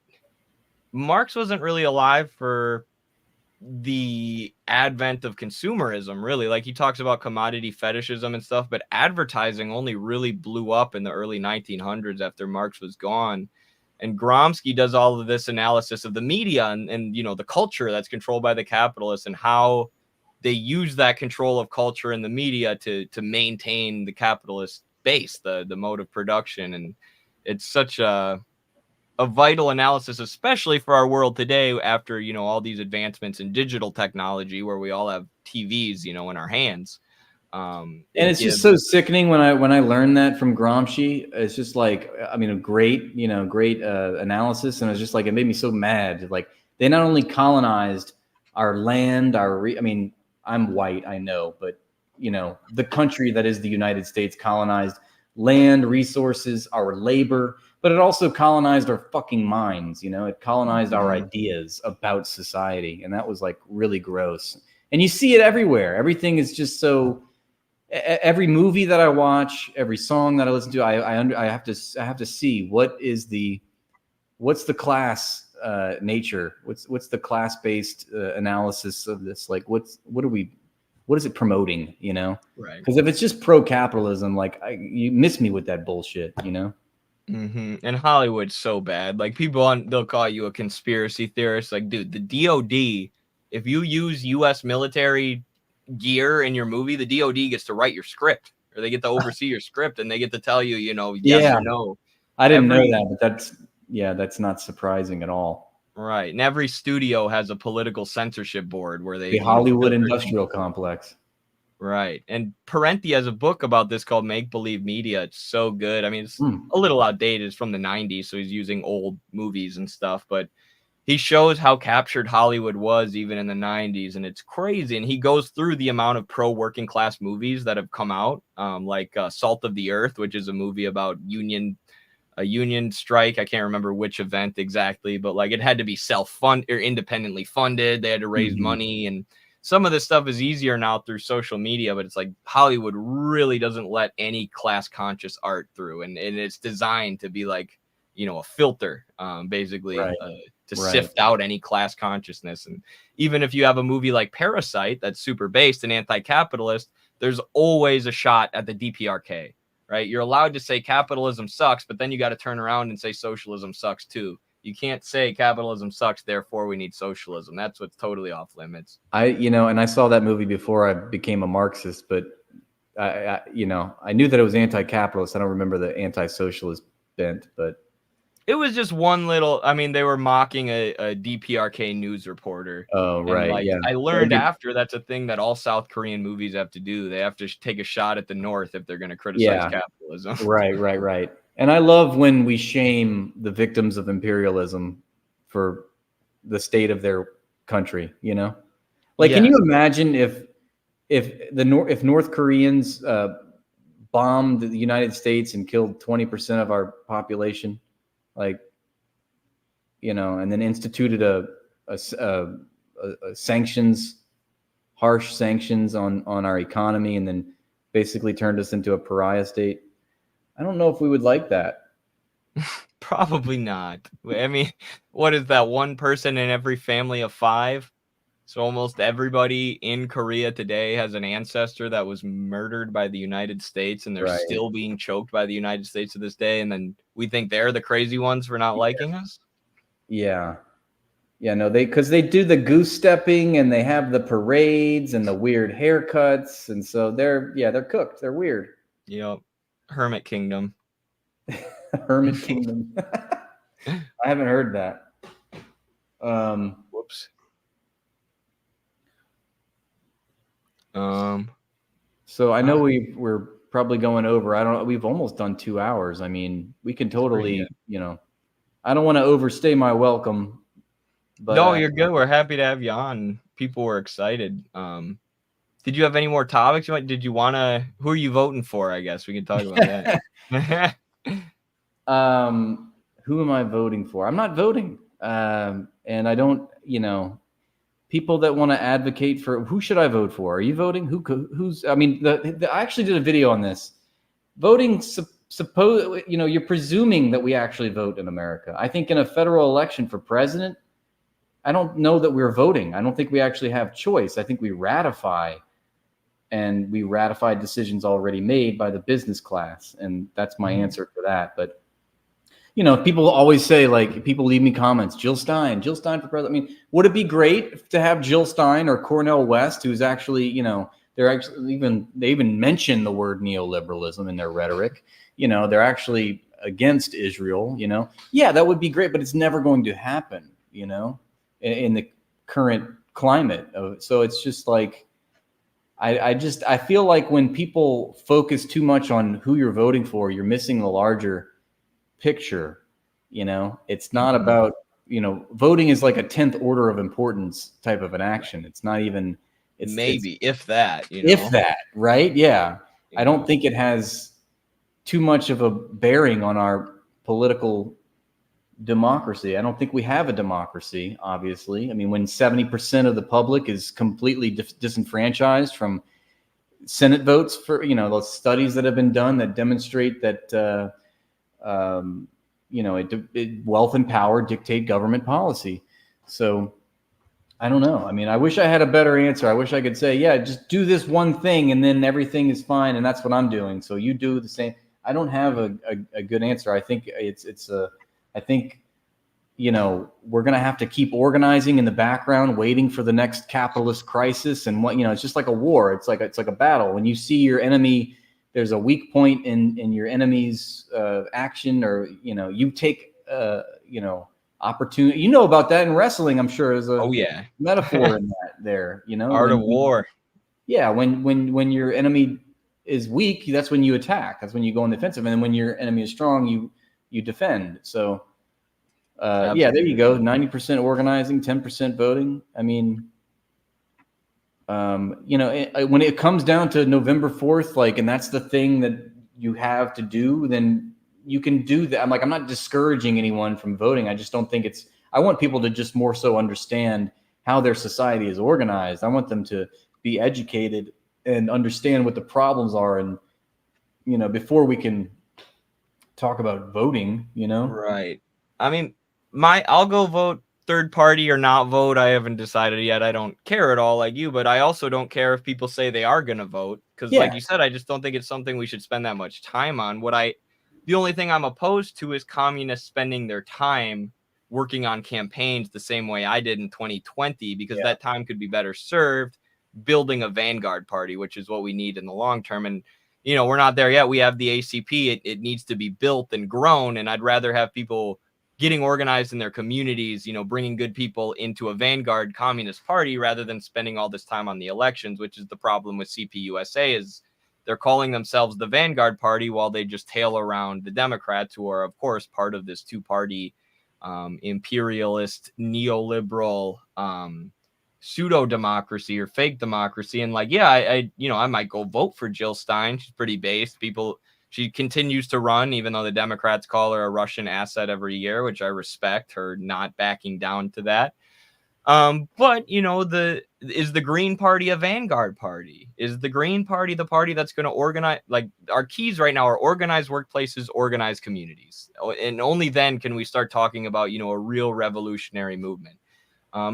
[SPEAKER 1] Marx wasn't really alive for the advent of consumerism, really. Like, he talks about commodity fetishism and stuff, but advertising only really blew up in the early 1900s after Marx was gone. And Gramsci does all of this analysis of the media and you know, the culture that's controlled by the capitalists, and how they use that control of culture in the media to maintain the capitalist base, the mode of production. And it's such a vital analysis, especially for our world today, after, you know, all these advancements in digital technology, where we all have TVs, you know, in our hands.
[SPEAKER 2] And it's just so sickening when I learned that from Gramsci. It's just like, I mean, a great analysis, and it's just like, it made me so mad. Like, they not only colonized our land, I mean, I'm white, I know, but you know, the country that is the United States colonized land, resources, our labor, but it also colonized our fucking minds. You know, it colonized our ideas about society, and that was like really gross. And you see it everywhere. Everything is just so. Every movie that I watch, every song that I listen to, I have to see what's the class nature, what's the class based analysis of this, like what is it promoting, you know?
[SPEAKER 1] Right.
[SPEAKER 2] Because if it's just pro capitalism, like you miss me with that bullshit, you know?
[SPEAKER 1] And Hollywood's so bad. Like, they'll call you a conspiracy theorist. Like, dude, the DOD, if you use U.S. military gear in your movie, the DOD gets to write your script, or they get to oversee your script, and they get to tell you, you know, yes or no.
[SPEAKER 2] I didn't know that, but that's not surprising at all.
[SPEAKER 1] Right. And every studio has a political censorship board where they,
[SPEAKER 2] the Hollywood industrial complex.
[SPEAKER 1] Right. And Parenti has a book about this called Make Believe Media. It's so good. I mean, it's a little outdated. It's from the 90s, so he's using old movies and stuff, but he shows how captured Hollywood was even in the 90s, and it's crazy. And he goes through the amount of pro-working class movies that have come out, like Salt of the Earth, which is a movie about a union strike. I can't remember which event exactly, but like, it had to be self-funded or independently funded. They had to raise money, and some of this stuff is easier now through social media, but it's like Hollywood really doesn't let any class conscious art through, and it's designed to be like, you know, a filter, basically, to sift out any class consciousness. And even if you have a movie like Parasite that's super based and anti-capitalist, there's always a shot at the DPRK, right? You're allowed to say capitalism sucks, but then you got to turn around and say socialism sucks too. You can't say capitalism sucks, therefore we need socialism. That's what's totally off limits.
[SPEAKER 2] And I saw that movie before I became a Marxist, but I knew that it was anti-capitalist. I don't remember the anti-socialist bent, but
[SPEAKER 1] it was just one little, I mean, they were mocking a DPRK news reporter.
[SPEAKER 2] Oh, right.
[SPEAKER 1] Like, I learned after that's a thing that all South Korean movies have to do. They have to take a shot at the North if they're going to criticize capitalism.
[SPEAKER 2] Right. And I love when we shame the victims of imperialism for the state of their country, you know? Like, can you imagine if North Koreans bombed the United States and killed 20% of our population? Like, you know, and then instituted a sanctions, harsh sanctions on our economy, and then basically turned us into a pariah state. I don't know if we would like that.
[SPEAKER 1] Probably not. I mean, what is that? One person in every family of 5? So almost everybody in Korea today has an ancestor that was murdered by the United States, and they're still being choked by the United States to this day. And then we think they're the crazy ones for not liking us.
[SPEAKER 2] Yeah. No, because they do the goose stepping, and they have the parades and the weird haircuts. And so they're cooked. They're weird.
[SPEAKER 1] Yep. Hermit Kingdom.
[SPEAKER 2] Hermit Kingdom. I haven't heard that.
[SPEAKER 1] Whoops.
[SPEAKER 2] So I know we're probably going over. We've almost done 2 hours. I mean, we can totally, you know, I don't want to overstay my welcome. But
[SPEAKER 1] no, you're good. We're happy to have you on. People were excited. Did you have any more topics? Who are you voting for? I guess we can talk about that.
[SPEAKER 2] Who am I voting for? I'm not voting. And I don't, you know, people that want to advocate for who should I vote for? Are you voting? Who's? I mean, I actually did a video on this. Voting, suppose you're presuming that we actually vote in America. I think in a federal election for president, I don't know that we're voting. I don't think we actually have choice. I think we ratify, and we ratify decisions already made by the business class, and that's my answer for that. But people always say, like, people leave me comments, Jill Stein for president. I mean, would it be great to have Jill Stein or Cornel West, who's actually, they even mention the word neoliberalism in their rhetoric. They're actually against Israel. Yeah, that would be great, but it's never going to happen. In the current climate. So it's just like, I feel like when people focus too much on who you're voting for, you're missing the larger picture. It's not about, voting is like a 10th order of importance type of an action. It's not even,
[SPEAKER 1] if that,
[SPEAKER 2] if that, right? Yeah. I don't think it has too much of a bearing on our political democracy. I don't think we have a democracy, obviously. I mean, when 70% of the public is completely disenfranchised from Senate votes for, those studies that have been done that demonstrate that, wealth and power dictate government policy. So I don't know. I mean, I wish I had a better answer. I wish I could say, yeah, just do this one thing and then everything is fine. And that's what I'm doing. So you do the same. I don't have a good answer. I think I think, we're going to have to keep organizing in the background, waiting for the next capitalist crisis. And it's just like a war. It's like a battle. When you see your enemy, there's a weak point in your enemy's action, or, you take, opportunity. About that in wrestling, I'm sure, is a metaphor in that there,
[SPEAKER 1] art of war.
[SPEAKER 2] Yeah. When your enemy is weak, that's when you attack. That's when you go on the offensive. And then when your enemy is strong, you defend. So, there you go. 90% organizing, 10% voting. I mean, when it comes down to November 4th, and that's the thing that you have to do, then you can do that. I'm not discouraging anyone from voting. I just don't think I want people to just more so understand how their society is organized. I want them to be educated and understand what the problems are. And, before we can talk about voting,
[SPEAKER 1] Right. I mean, I'll go vote third party or not vote. I haven't decided yet. I don't care at all like you, but I also don't care if people say they are going to vote. Because like you said, I just don't think it's something we should spend that much time on. The only thing I'm opposed to is communists spending their time working on campaigns the same way I did in 2020, because that time could be better served building a vanguard party, which is what we need in the long term. And, we're not there yet. We have the ACP. It needs to be built and grown. And I'd rather have people getting organized in their communities, bringing good people into a vanguard communist party rather than spending all this time on the elections, which is the problem with CPUSA, is they're calling themselves the vanguard party while they just tail around the Democrats, who are, of course, part of this two-party imperialist, neoliberal pseudo-democracy or fake democracy. And I might go vote for Jill Stein. She's pretty based. She continues to run, even though the Democrats call her a Russian asset every year, which I respect her not backing down to that. But is the Green Party a vanguard party? Is the Green Party the party that's going to organize? Like, our keys right now are organized workplaces, organized communities. And only then can we start talking about, a real revolutionary movement.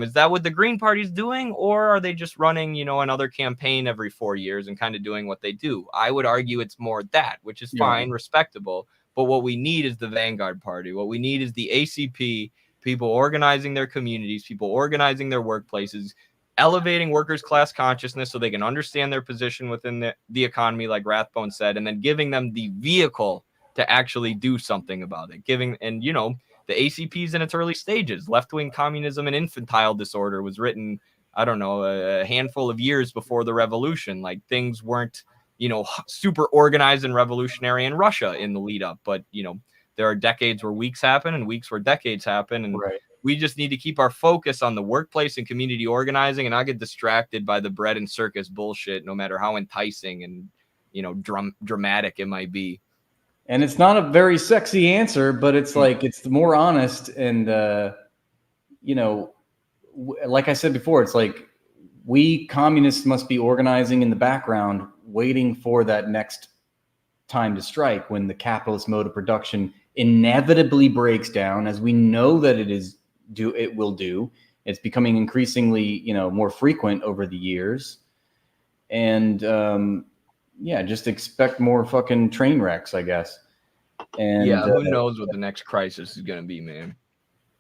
[SPEAKER 1] Is that what the Green Party is doing? Or are they just running, another campaign every 4 years and kind of doing what they do? I would argue it's more that, which is fine, respectable. But what we need is the vanguard party. What we need is the ACP, people organizing their communities, people organizing their workplaces, elevating workers' class consciousness so they can understand their position within the economy, like Rathbone said, and then giving them the vehicle to actually do something about it. The ACP is in its early stages. Left-wing communism and infantile disorder was written, I don't know, a handful of years before the revolution. Like, things weren't, super organized and revolutionary in Russia in the lead up. But, there are decades where weeks happen and weeks where decades happen. And we just need to keep our focus on the workplace and community organizing and not get distracted by the bread and circus bullshit, no matter how enticing and, dramatic it might be.
[SPEAKER 2] And it's not a very sexy answer, but it's like, it's the more honest. And, like I said before, it's like we communists must be organizing in the background, waiting for that next time to strike when the capitalist mode of production inevitably breaks down, as we know that it will do. It's becoming increasingly, more frequent over the years. And just expect more fucking train wrecks, I guess. And
[SPEAKER 1] yeah, who knows what the next crisis is going to be, man.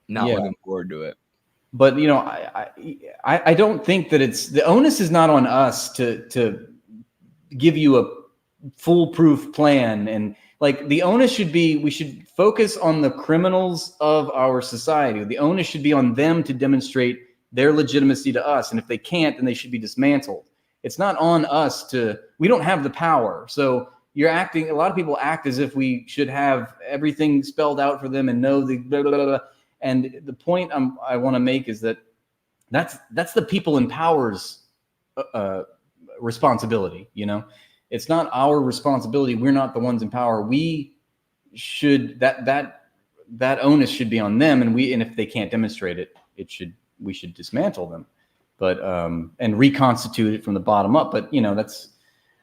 [SPEAKER 1] Not looking forward to it.
[SPEAKER 2] But I don't think that the onus is not on us to give you a foolproof plan, and like the onus should be, we should focus on the criminals of our society. The onus should be on them to demonstrate their legitimacy to us, and if they can't, then they should be dismantled. It's not on us we don't have the power. So a lot of people act as if we should have everything spelled out for them and know the blah, blah, blah, blah. And the point I want to make is that that's the people in power's responsibility. It's not our responsibility. We're not the ones in power. We should that onus should be on them. And if they can't demonstrate it, we should dismantle them, but and reconstitute it from the bottom up. But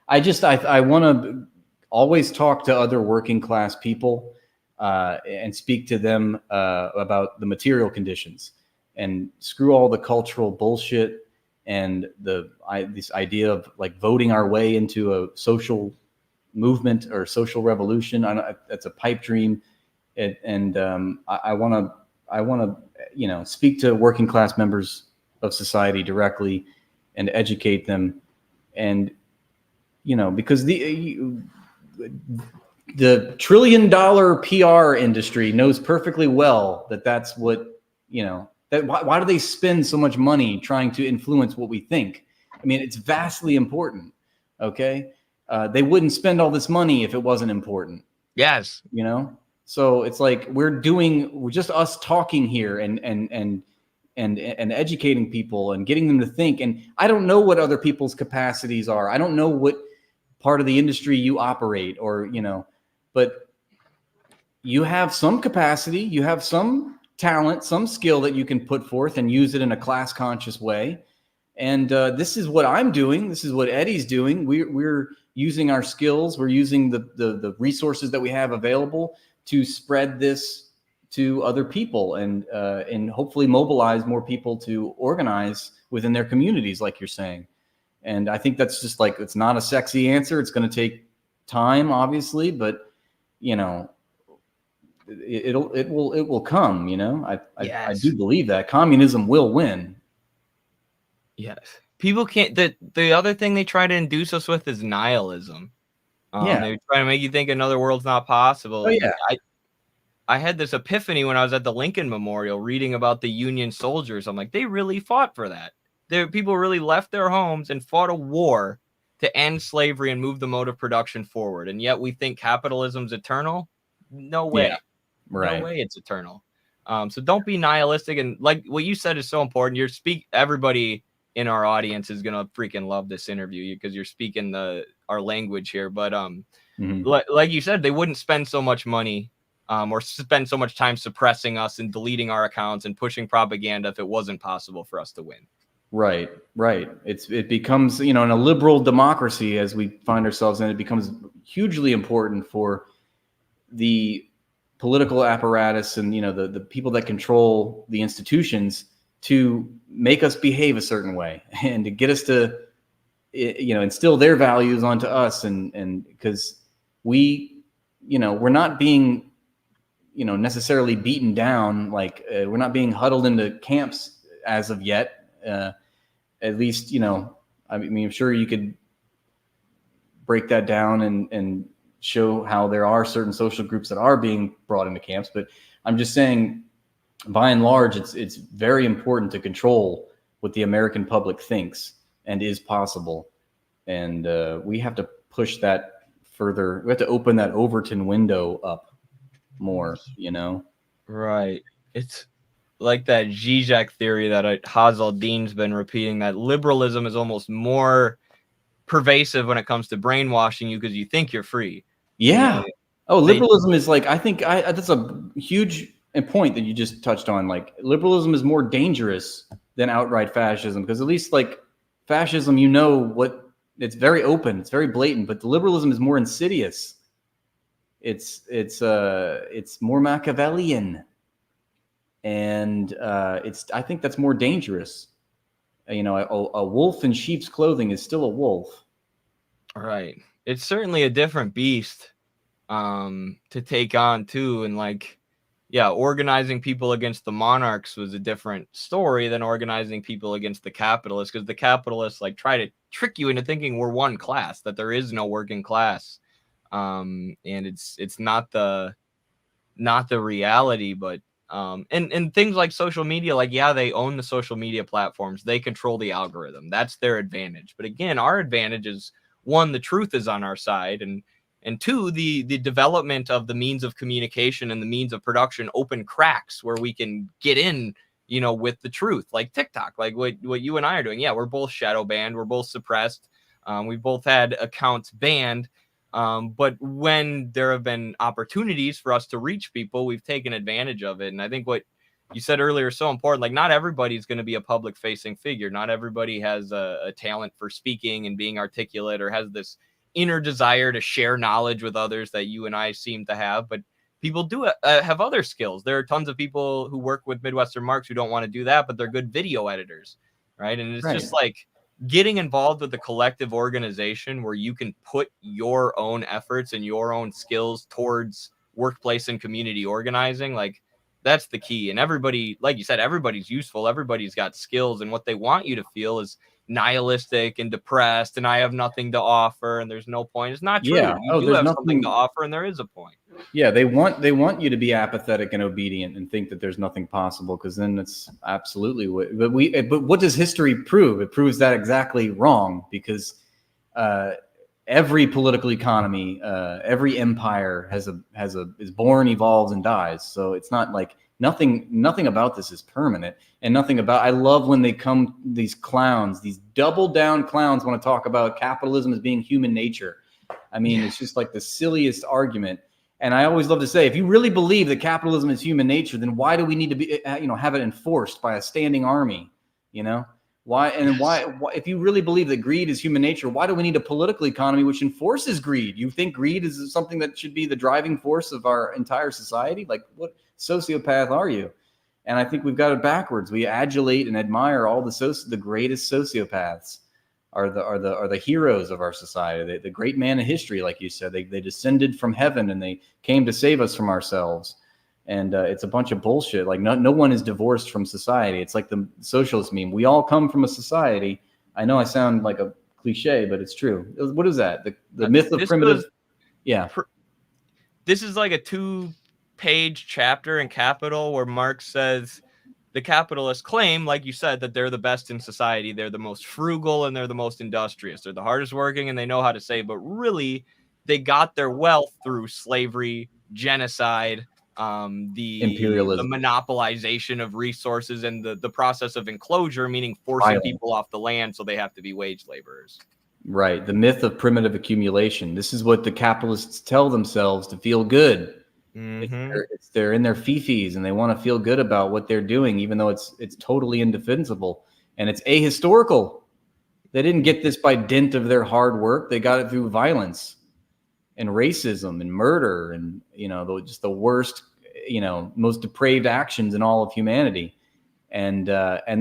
[SPEAKER 2] I want to always talk to other working class people. And speak to them about the material conditions, and screw all the cultural bullshit and this idea of like voting our way into a social movement or social revolution. That's a pipe dream. And I want to speak to working class members of society directly and educate them, and because the $1 trillion PR industry knows perfectly well that's what, why do they spend so much money trying to influence what we think? I mean, it's vastly important. Okay. They wouldn't spend all this money if it wasn't important.
[SPEAKER 1] Yes.
[SPEAKER 2] So it's like, we're just us talking here and educating people and getting them to think. And I don't know what other people's capacities are. I don't know what part of the industry you operate, or, but you have some capacity, you have some talent, some skill that you can put forth and use it in a class conscious way. And this is what I'm doing. This is what Eddie's doing. We're using our skills. We're using the resources that we have available to spread this to other people, and hopefully mobilize more people to organize within their communities, like you're saying. And I think that's just like, it's not a sexy answer. It's going to take time, obviously, but it will come. I do believe that communism will win.
[SPEAKER 1] Yes, people can't. The other thing they try to induce us with is nihilism. They try to make you think another world's not possible.
[SPEAKER 2] Oh yeah.
[SPEAKER 1] I had this epiphany when I was at the Lincoln Memorial reading about the Union soldiers. I'm like, they really fought for that. People really left their homes and fought a war to end slavery and move the mode of production forward. And yet we think capitalism's eternal. No way.
[SPEAKER 2] Yeah, right.
[SPEAKER 1] No way it's eternal. So don't be nihilistic. And like what you said is so important. Everybody in our audience is going to freaking love this interview because you're speaking our language here. But like you said, they wouldn't spend so much money or spend so much time suppressing us and deleting our accounts and pushing propaganda if it wasn't possible for us to win.
[SPEAKER 2] Right. It becomes, in a liberal democracy, as we find ourselves in, it becomes hugely important for the political apparatus and, the people that control the institutions to make us behave a certain way and to get us to, instill their values onto us. And because we're not being, necessarily beaten down, like we're not being huddled into camps as of yet. At least, I'm sure you could break that down and show how there are certain social groups that are being brought into camps. But I'm just saying, by and large, it's very important to control what the American public thinks and is possible. And we have to push that further. We have to open that Overton window up more,
[SPEAKER 1] Right. It's like that Zizek theory that Hazeldine's been repeating, that liberalism is almost more pervasive when it comes to brainwashing you because you think you're free.
[SPEAKER 2] Yeah. Liberalism is like, I think that's a huge point that you just touched on. Like, liberalism is more dangerous than than outright fascism, because at least like fascism, you know what, it's very open, it's very blatant, but the liberalism is more insidious. It's more Machiavellian, and I think that's more dangerous. You know, a wolf in sheep's clothing is still a wolf.
[SPEAKER 1] Right. It's certainly a different beast to take on too, and like, yeah, organizing people against the monarchs was a different story than organizing people against the capitalists, because the capitalists like try to trick you into thinking we're one class, that there is no working class, and it's not the reality. But and things like social media, like, yeah, they own the social media platforms, they control the algorithm, that's their advantage. But again, our advantage is, one, the truth is on our side, and two, the development of the means of communication and the means of production open cracks where we can get in, you know, with the truth, like TikTok, like what you and I are doing. Yeah, we're both shadow banned, we're both suppressed, we both had accounts banned, but when there have been opportunities for us to reach people, we've taken advantage of it. And I think what you said earlier is so important. Like, not everybody's going to be a public facing figure. Not everybody has a talent for speaking and being articulate, or has this inner desire to share knowledge with others that you and I seem to have. But people do have other skills. There are tons of people who work with Midwestern Marx who don't want to do that, but they're good video editors, right? And it's just like getting involved with a collective organization where you can put your own efforts and your own skills towards workplace and community organizing. Like, that's the key. And everybody, like you said, everybody's useful, everybody's got skills, and what they want you to feel is nihilistic and depressed and I have nothing to offer and there's no point. It's not true.
[SPEAKER 2] Yeah.
[SPEAKER 1] You do have something to offer, and there is a point.
[SPEAKER 2] Yeah, they want you to be apathetic and obedient and think that there's nothing possible, because then it's absolutely what. But what does history prove? It proves that exactly wrong, because every political economy, every empire is born, evolves, and dies. So it's not like nothing about this is permanent, and nothing about. I love when they come, these clowns, these double down clowns, want to talk about capitalism as being human nature. I mean, it's just like the silliest argument. And I always love to say, if you really believe that capitalism is human nature, then why do we need to be, have it enforced by a standing army? You know, why? And why, if you really believe that greed is human nature, why do we need a political economy which enforces greed? You think greed is something that should be the driving force of our entire society? Like, what sociopath are you? And I think we've got it backwards. We adulate and admire all the greatest sociopaths. Are the heroes of our society, the great man of history, like you said. They descended from heaven and they came to save us from ourselves. And it's a bunch of bullshit. Like, no one is divorced from society. It's like the socialist meme. We all come from a society. I know I sound like a cliche, but it's true. What is that? The myth of primitive.
[SPEAKER 1] This is like a 2-page chapter in Capital where Marx says, the capitalists claim, like you said, that they're the best in society. They're the most frugal and they're the most industrious. They're the hardest working and they know how to save. But really, they got their wealth through slavery, genocide, the
[SPEAKER 2] imperialism,
[SPEAKER 1] the monopolization of resources, and the process of enclosure, meaning forcing people off the land so they have to be wage laborers.
[SPEAKER 2] Right. The myth of primitive accumulation. This is what the capitalists tell themselves to feel good. Mm-hmm. They're in their fifis and they want to feel good about what they're doing, even though it's totally indefensible and it's ahistorical. They didn't get this by dint of their hard work. They got it through violence and racism and murder and, just the worst, most depraved actions in all of humanity. And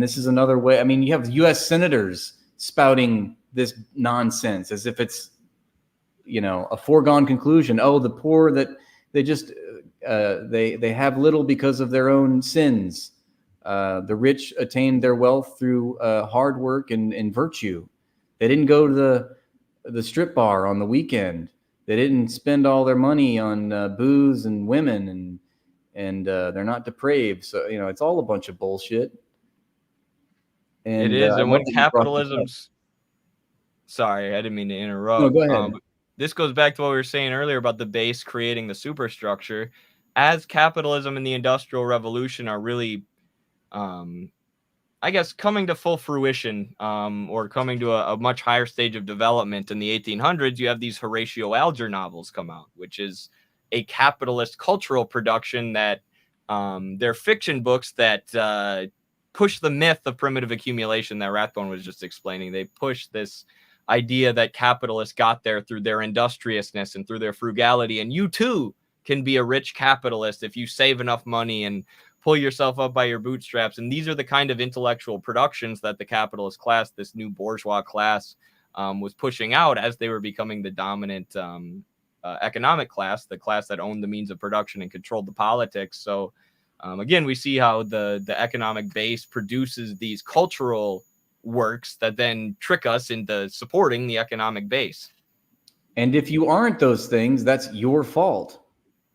[SPEAKER 2] this is another way. I mean, you have U.S. senators spouting this nonsense as if it's, a foregone conclusion. Oh, the poor, that they just they have little because of their own sins. The rich attained their wealth through hard work and virtue. They didn't go to the strip bar on the weekend. They didn't spend all their money on booze and women, and they're not depraved. So it's all a bunch of bullshit.
[SPEAKER 1] And it is. And when capitalism's, sorry, I didn't mean to interrupt.
[SPEAKER 2] No, go ahead.
[SPEAKER 1] This goes back to what we were saying earlier about the base creating the superstructure. As capitalism and the Industrial Revolution are really, coming to full fruition, or coming to a much higher stage of development in the 1800s, you have these Horatio Alger novels come out, which is a capitalist cultural production that they're fiction books that push the myth of primitive accumulation that Rathbone was just explaining. They push this idea that capitalists got there through their industriousness and through their frugality, and you too can be a rich capitalist if you save enough money and pull yourself up by your bootstraps. And these are the kind of intellectual productions that the capitalist class, this new bourgeois class, was pushing out as they were becoming the dominant economic class, the class that owned the means of production and controlled the politics. So again, we see how the economic base produces these cultural works that then trick us into supporting the economic base.
[SPEAKER 2] And if you aren't those things, that's your fault.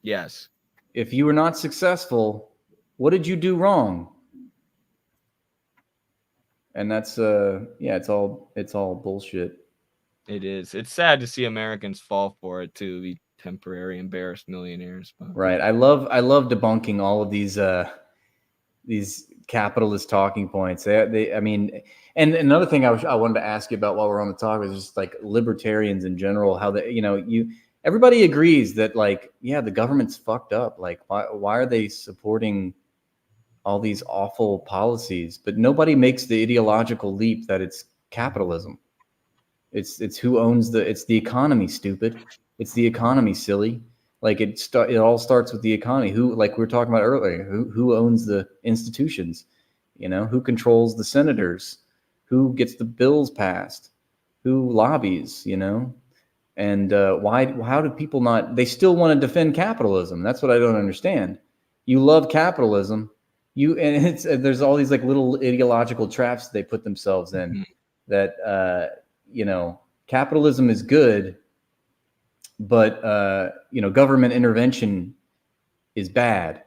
[SPEAKER 1] Yes.
[SPEAKER 2] If you were not successful, what did you do wrong? And that's it's all bullshit.
[SPEAKER 1] It is. It's sad to see Americans fall for it to be temporary embarrassed millionaires. But.
[SPEAKER 2] Right. I love debunking all of these capitalist talking points. I mean, and another thing I wanted to ask you about while we're on the talk is just like libertarians in general, how everybody agrees that like, yeah, the government's fucked up. Like, why are they supporting all these awful policies? But nobody makes the ideological leap that it's capitalism. It's who owns it's the economy, stupid. It's the economy, silly. Like it all starts with the economy. Who, like we were talking about earlier, who owns the institutions? Who controls the senators? Who gets the bills passed? Who lobbies? And how do people not? They still want to defend capitalism. That's what I don't understand. You love capitalism, there's all these like little ideological traps they put themselves in. That capitalism is good, but government intervention is bad.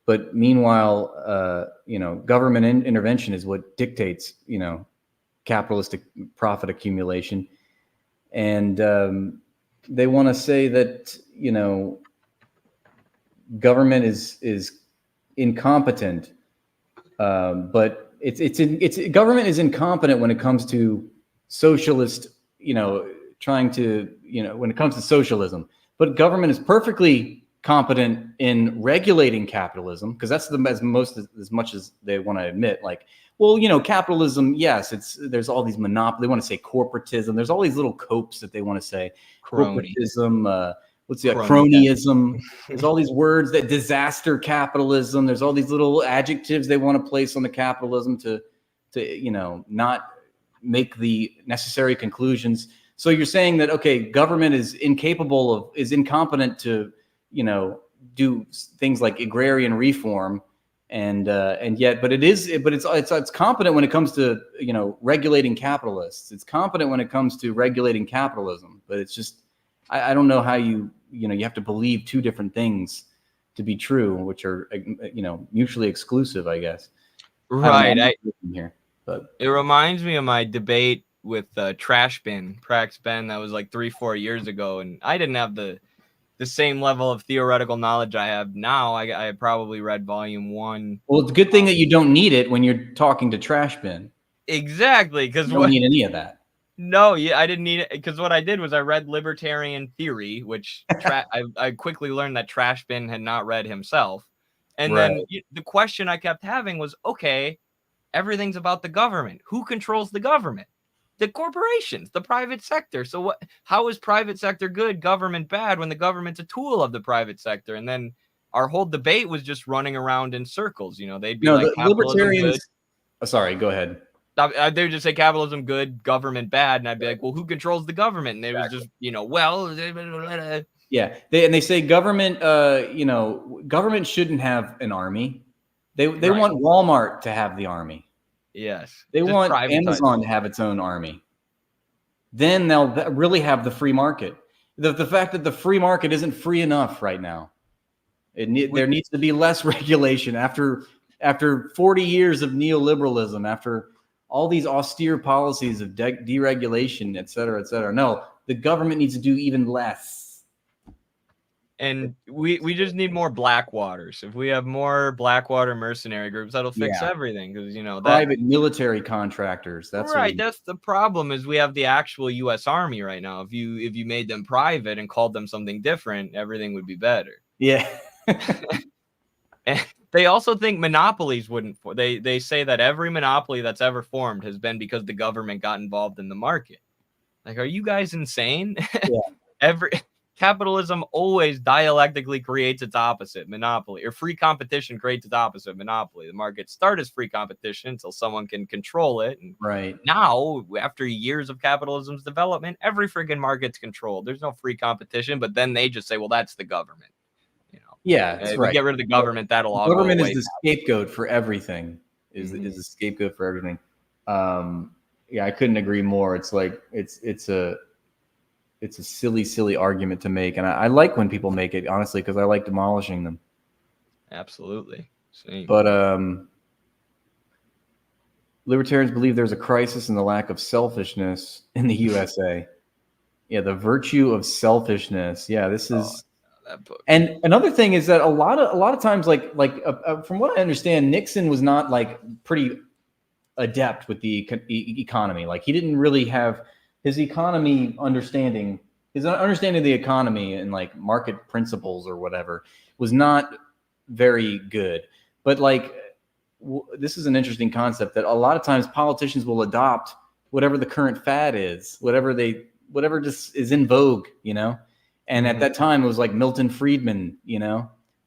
[SPEAKER 2] But meanwhile, government intervention is what dictates capitalistic profit accumulation. And they want to say that government is incompetent, but government is incompetent when it comes to socialist, trying to when it comes to socialism. But government is perfectly competent in regulating capitalism, because that's as much as they want to admit. Like, well, capitalism, yes, there's all these monopoly. They want to say corporatism. There's all these little copes that they want to say. Corporatism, cronyism. There's all these words that disaster capitalism. There's all these little adjectives they want to place on the capitalism to not make the necessary conclusions. So you're saying that, okay, government is incompetent to, do things like agrarian reform, and yet, but it's competent when it comes to, regulating capitalists. It's competent when it comes to regulating capitalism, but it's just, I don't know how you have to believe two different things to be true, which are, mutually exclusive, I guess.
[SPEAKER 1] Right.
[SPEAKER 2] But
[SPEAKER 1] it reminds me of my debate with Trash Bin, Prax Ben, that was like 3-4 years ago, and I didn't have the same level of theoretical knowledge I have now. I probably read volume 1.
[SPEAKER 2] Well, it's a good thing that you don't need it when you're talking to Trash Bin.
[SPEAKER 1] Exactly, because
[SPEAKER 2] you don't need any of that.
[SPEAKER 1] No, I didn't need it, because what I did was I read Libertarian Theory, which I quickly learned that Trash Bin had not read himself. And then the question I kept having was, okay, everything's about the government. Who controls the government? The corporations, the private sector. So how is private sector good, government bad, when the government's a tool of the private sector? And then our whole debate was just running around in circles. They'd be like,
[SPEAKER 2] libertarians. Good. Oh, sorry, go ahead.
[SPEAKER 1] They would just say capitalism good, government bad, and I'd be like, well, who controls the government? And it was just,
[SPEAKER 2] yeah. They say government, government shouldn't have an army. They want Walmart to have the army.
[SPEAKER 1] Yes.
[SPEAKER 2] They want Amazon to have its own army. Then they'll really have the free market. The fact that the free market isn't free enough right now. There needs to be less regulation after 40 years of neoliberalism, after all these austere policies of deregulation, et cetera, et cetera. No, the government needs to do even less.
[SPEAKER 1] And we just need more Blackwaters. If we have more Blackwater mercenary groups, that'll fix everything. Because
[SPEAKER 2] private military contractors. That's
[SPEAKER 1] right. That's the problem. Is we have the actual U.S. Army right now. If you made them private and called them something different, everything would be better.
[SPEAKER 2] Yeah.
[SPEAKER 1] They also think monopolies wouldn't. They say that every monopoly that's ever formed has been because the government got involved in the market. Like, are you guys insane?
[SPEAKER 2] Yeah.
[SPEAKER 1] Capitalism always dialectically creates its opposite, monopoly, or free competition creates its opposite, monopoly. The market starts as free competition until someone can control it. And
[SPEAKER 2] Right.
[SPEAKER 1] now, after years of capitalism's development, every friggin' market's controlled. There's no free competition, but then they just say, well, that's the government.
[SPEAKER 2] Yeah, that's
[SPEAKER 1] If
[SPEAKER 2] right.
[SPEAKER 1] we get rid of the government, that'll all
[SPEAKER 2] Government
[SPEAKER 1] go away.
[SPEAKER 2] is the scapegoat for everything. Is the scapegoat for everything. Yeah, I couldn't agree more. It's like it's a silly argument to make, and I like when people make it, honestly, because I like demolishing them.
[SPEAKER 1] Absolutely. Same.
[SPEAKER 2] But libertarians believe there's a crisis in the lack of selfishness in the USA. Yeah, the virtue of selfishness. Yeah, this is.
[SPEAKER 1] That book.
[SPEAKER 2] And another thing is that a lot of times, like from what I understand, Nixon was not like pretty adept with the economy. Like he didn't really have his understanding of the economy and like market principles or whatever was not very good. But like this is an interesting concept that a lot of times politicians will adopt whatever the current fad is, whatever just is in vogue, And at that time, it was like Milton Friedman,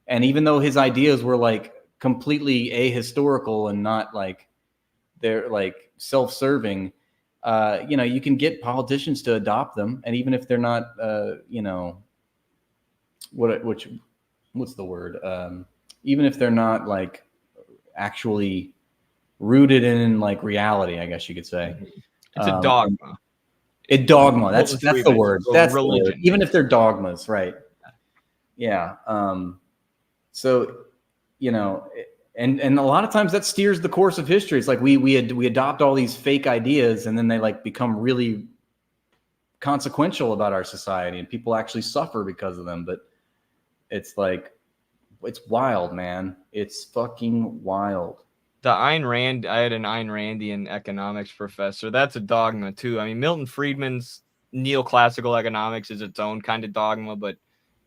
[SPEAKER 2] And even though his ideas were like completely ahistorical and not like they're like self-serving, you can get politicians to adopt them, and even if they're not, what's the word? Even if they're not like actually rooted in like reality, I guess you could say.
[SPEAKER 1] It's a dogma.
[SPEAKER 2] Dogma. That's the word. That's
[SPEAKER 1] religion.
[SPEAKER 2] The word. Even if they're dogmas, right? Yeah. So, and a lot of times that steers the course of history. It's like we adopt all these fake ideas, and then they like become really consequential about our society, and people actually suffer because of them. But it's like, it's wild, man. It's fucking wild.
[SPEAKER 1] I had an Ayn Randian economics professor. That's a dogma too. I mean, Milton Friedman's neoclassical economics is its own kind of dogma, but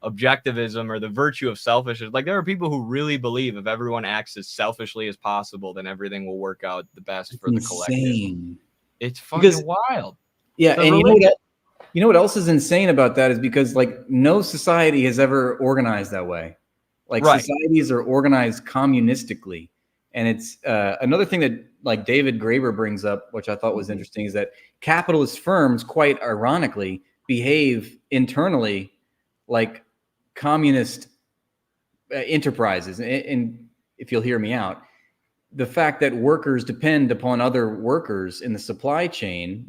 [SPEAKER 1] objectivism or the virtue of selfishness, like there are people who really believe if everyone acts as selfishly as possible, then everything will work out the best for the collective. It's fucking wild.
[SPEAKER 2] Yeah, and you know what else is insane about that is because like no society has ever organized that way. Like societies are organized communistically. And it's another thing that like David Graeber brings up, which I thought was interesting, is that capitalist firms, quite ironically, behave internally like communist enterprises. And if you'll hear me out, the fact that workers depend upon other workers in the supply chain,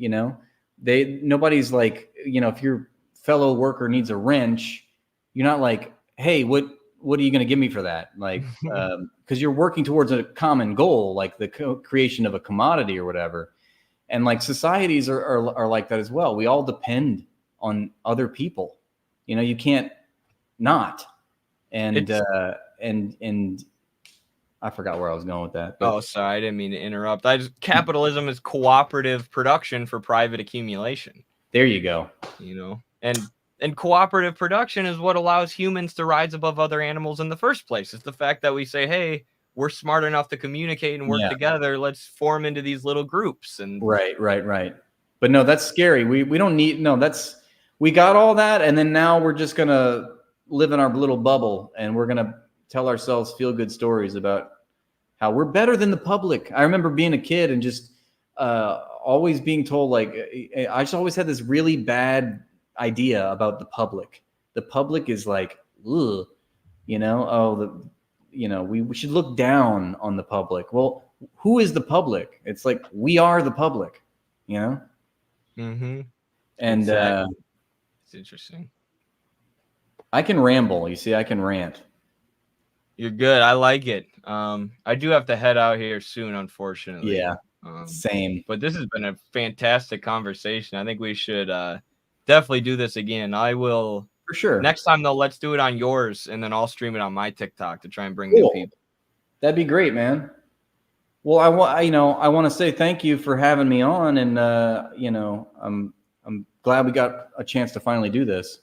[SPEAKER 2] nobody's like, if your fellow worker needs a wrench, you're not like, hey, what are you going to give me for that? Like, because you're working towards a common goal, like the creation of a commodity or whatever. And like societies are like that as well. We all depend on other people. You can't not. And I forgot where I was going with that.
[SPEAKER 1] But. Oh, sorry, I didn't mean to interrupt. Capitalism is cooperative production for private accumulation.
[SPEAKER 2] There you go.
[SPEAKER 1] And cooperative production is what allows humans to rise above other animals in the first place. It's the fact that we say, hey, we're smart enough to communicate and work together. Let's form into these little groups. And
[SPEAKER 2] Right. But no, that's scary. We don't need, we got all that. And then now we're just going to live in our little bubble and we're going to tell ourselves feel good stories about how we're better than the public. I remember being a kid and just always being told, like, I just always had this really bad idea about the public. The public is like, ugh, we should look down on the public. Well, who is the public? It's like, we are the public,
[SPEAKER 1] Mm-hmm.
[SPEAKER 2] And
[SPEAKER 1] exactly. It's interesting.
[SPEAKER 2] I can ramble. You see, I can rant.
[SPEAKER 1] You're good. I like it. I do have to head out here soon, unfortunately.
[SPEAKER 2] Yeah. Same.
[SPEAKER 1] But this has been a fantastic conversation. I think we should definitely do this again. I will
[SPEAKER 2] for sure.
[SPEAKER 1] Next time though, let's do it on yours, and then I'll stream it on my TikTok to try and bring new people.
[SPEAKER 2] That'd be great, man. Well, I want to say thank you for having me on, and I'm glad we got a chance to finally do this.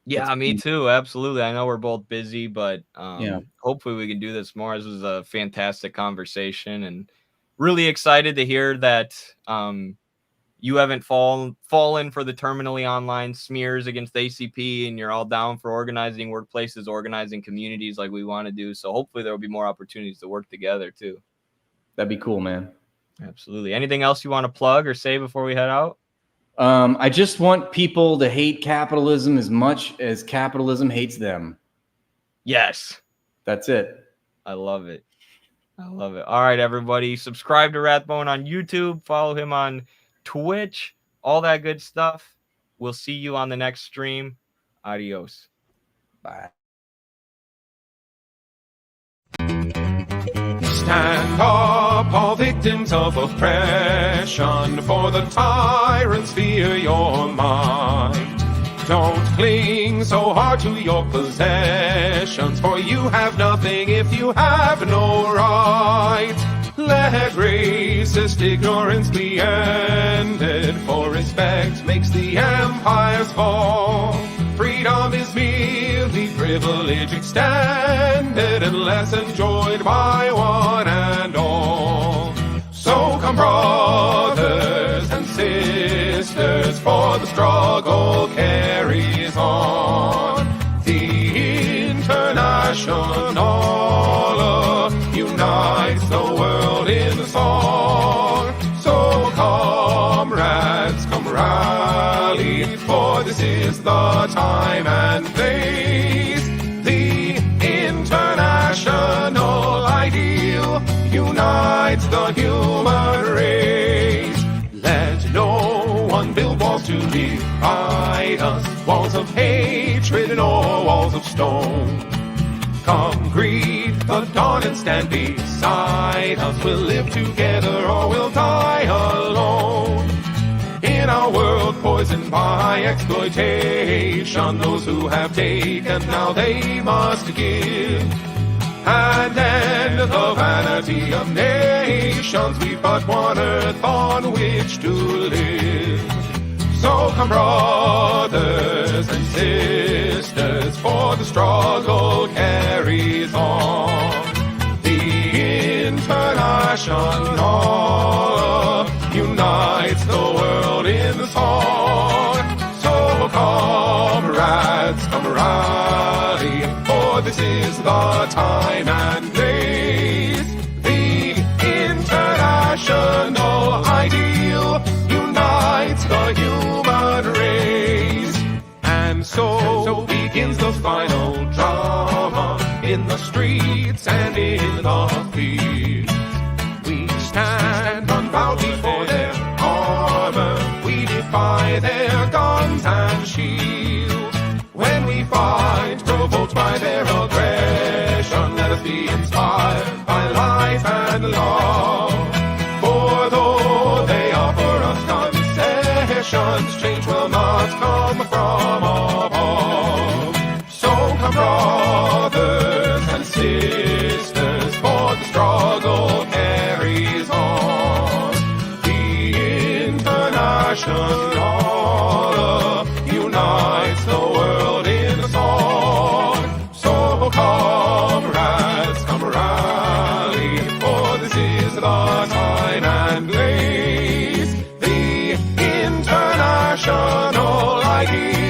[SPEAKER 1] Yeah, me too. Absolutely. I know we're both busy, but
[SPEAKER 2] Yeah.
[SPEAKER 1] hopefully we can do this more. This was a fantastic conversation, and really excited to hear that you haven't fallen for the terminally online smears against ACP, and you're all down for organizing workplaces, organizing communities like we want to do. So hopefully there will be more opportunities to work together too.
[SPEAKER 2] That'd be cool, man.
[SPEAKER 1] Absolutely. Anything else you want to plug or say before we head out?
[SPEAKER 2] I just want people to hate capitalism as much as capitalism hates them.
[SPEAKER 1] Yes.
[SPEAKER 2] That's it.
[SPEAKER 1] I love it. I love it. All right, everybody. Subscribe to Rathbone on YouTube. Follow him on Twitch. All that good stuff. We'll see you on the next stream. Adios.
[SPEAKER 2] Bye.
[SPEAKER 4] Stand up, all victims of oppression, for the tyrants fear your might. Don't cling so hard to your possessions, for you have nothing if you have no right. Let racist ignorance be ended, for respect makes the empires fall. Freedom is merely privilege extended, unless enjoyed by one and all. So come, brothers and sisters, for the struggle carries on. The International unites the world in song. So comrades, come rally, for this is the time and place. The international ideal unites the human race. Let no one build walls to divide us, walls of hatred nor walls of stone. Come greet the dawn and stand beside us. We'll live together or we'll die alone. In our world poisoned by exploitation, those who have taken, now they must give. And end the vanity of nations, we've but one earth on which to live. So come, brothers and sisters, for the struggle carries on. The International unites the world in song. So comrades, come rally, for this is the time and place. The international ideal unites the human race. And so begins the final drama, in the streets and in the fields. We stand unbowed before their armor, we defy their guns and shields. When we fight, provoked by their aggression, let us be inspired by life and love. For though they offer us concessions, change will not come from above. So come, brothers and sisters, for the struggle carries on. The International unites the world in song. So comrades, come rally, for this is the time and place. The international ideal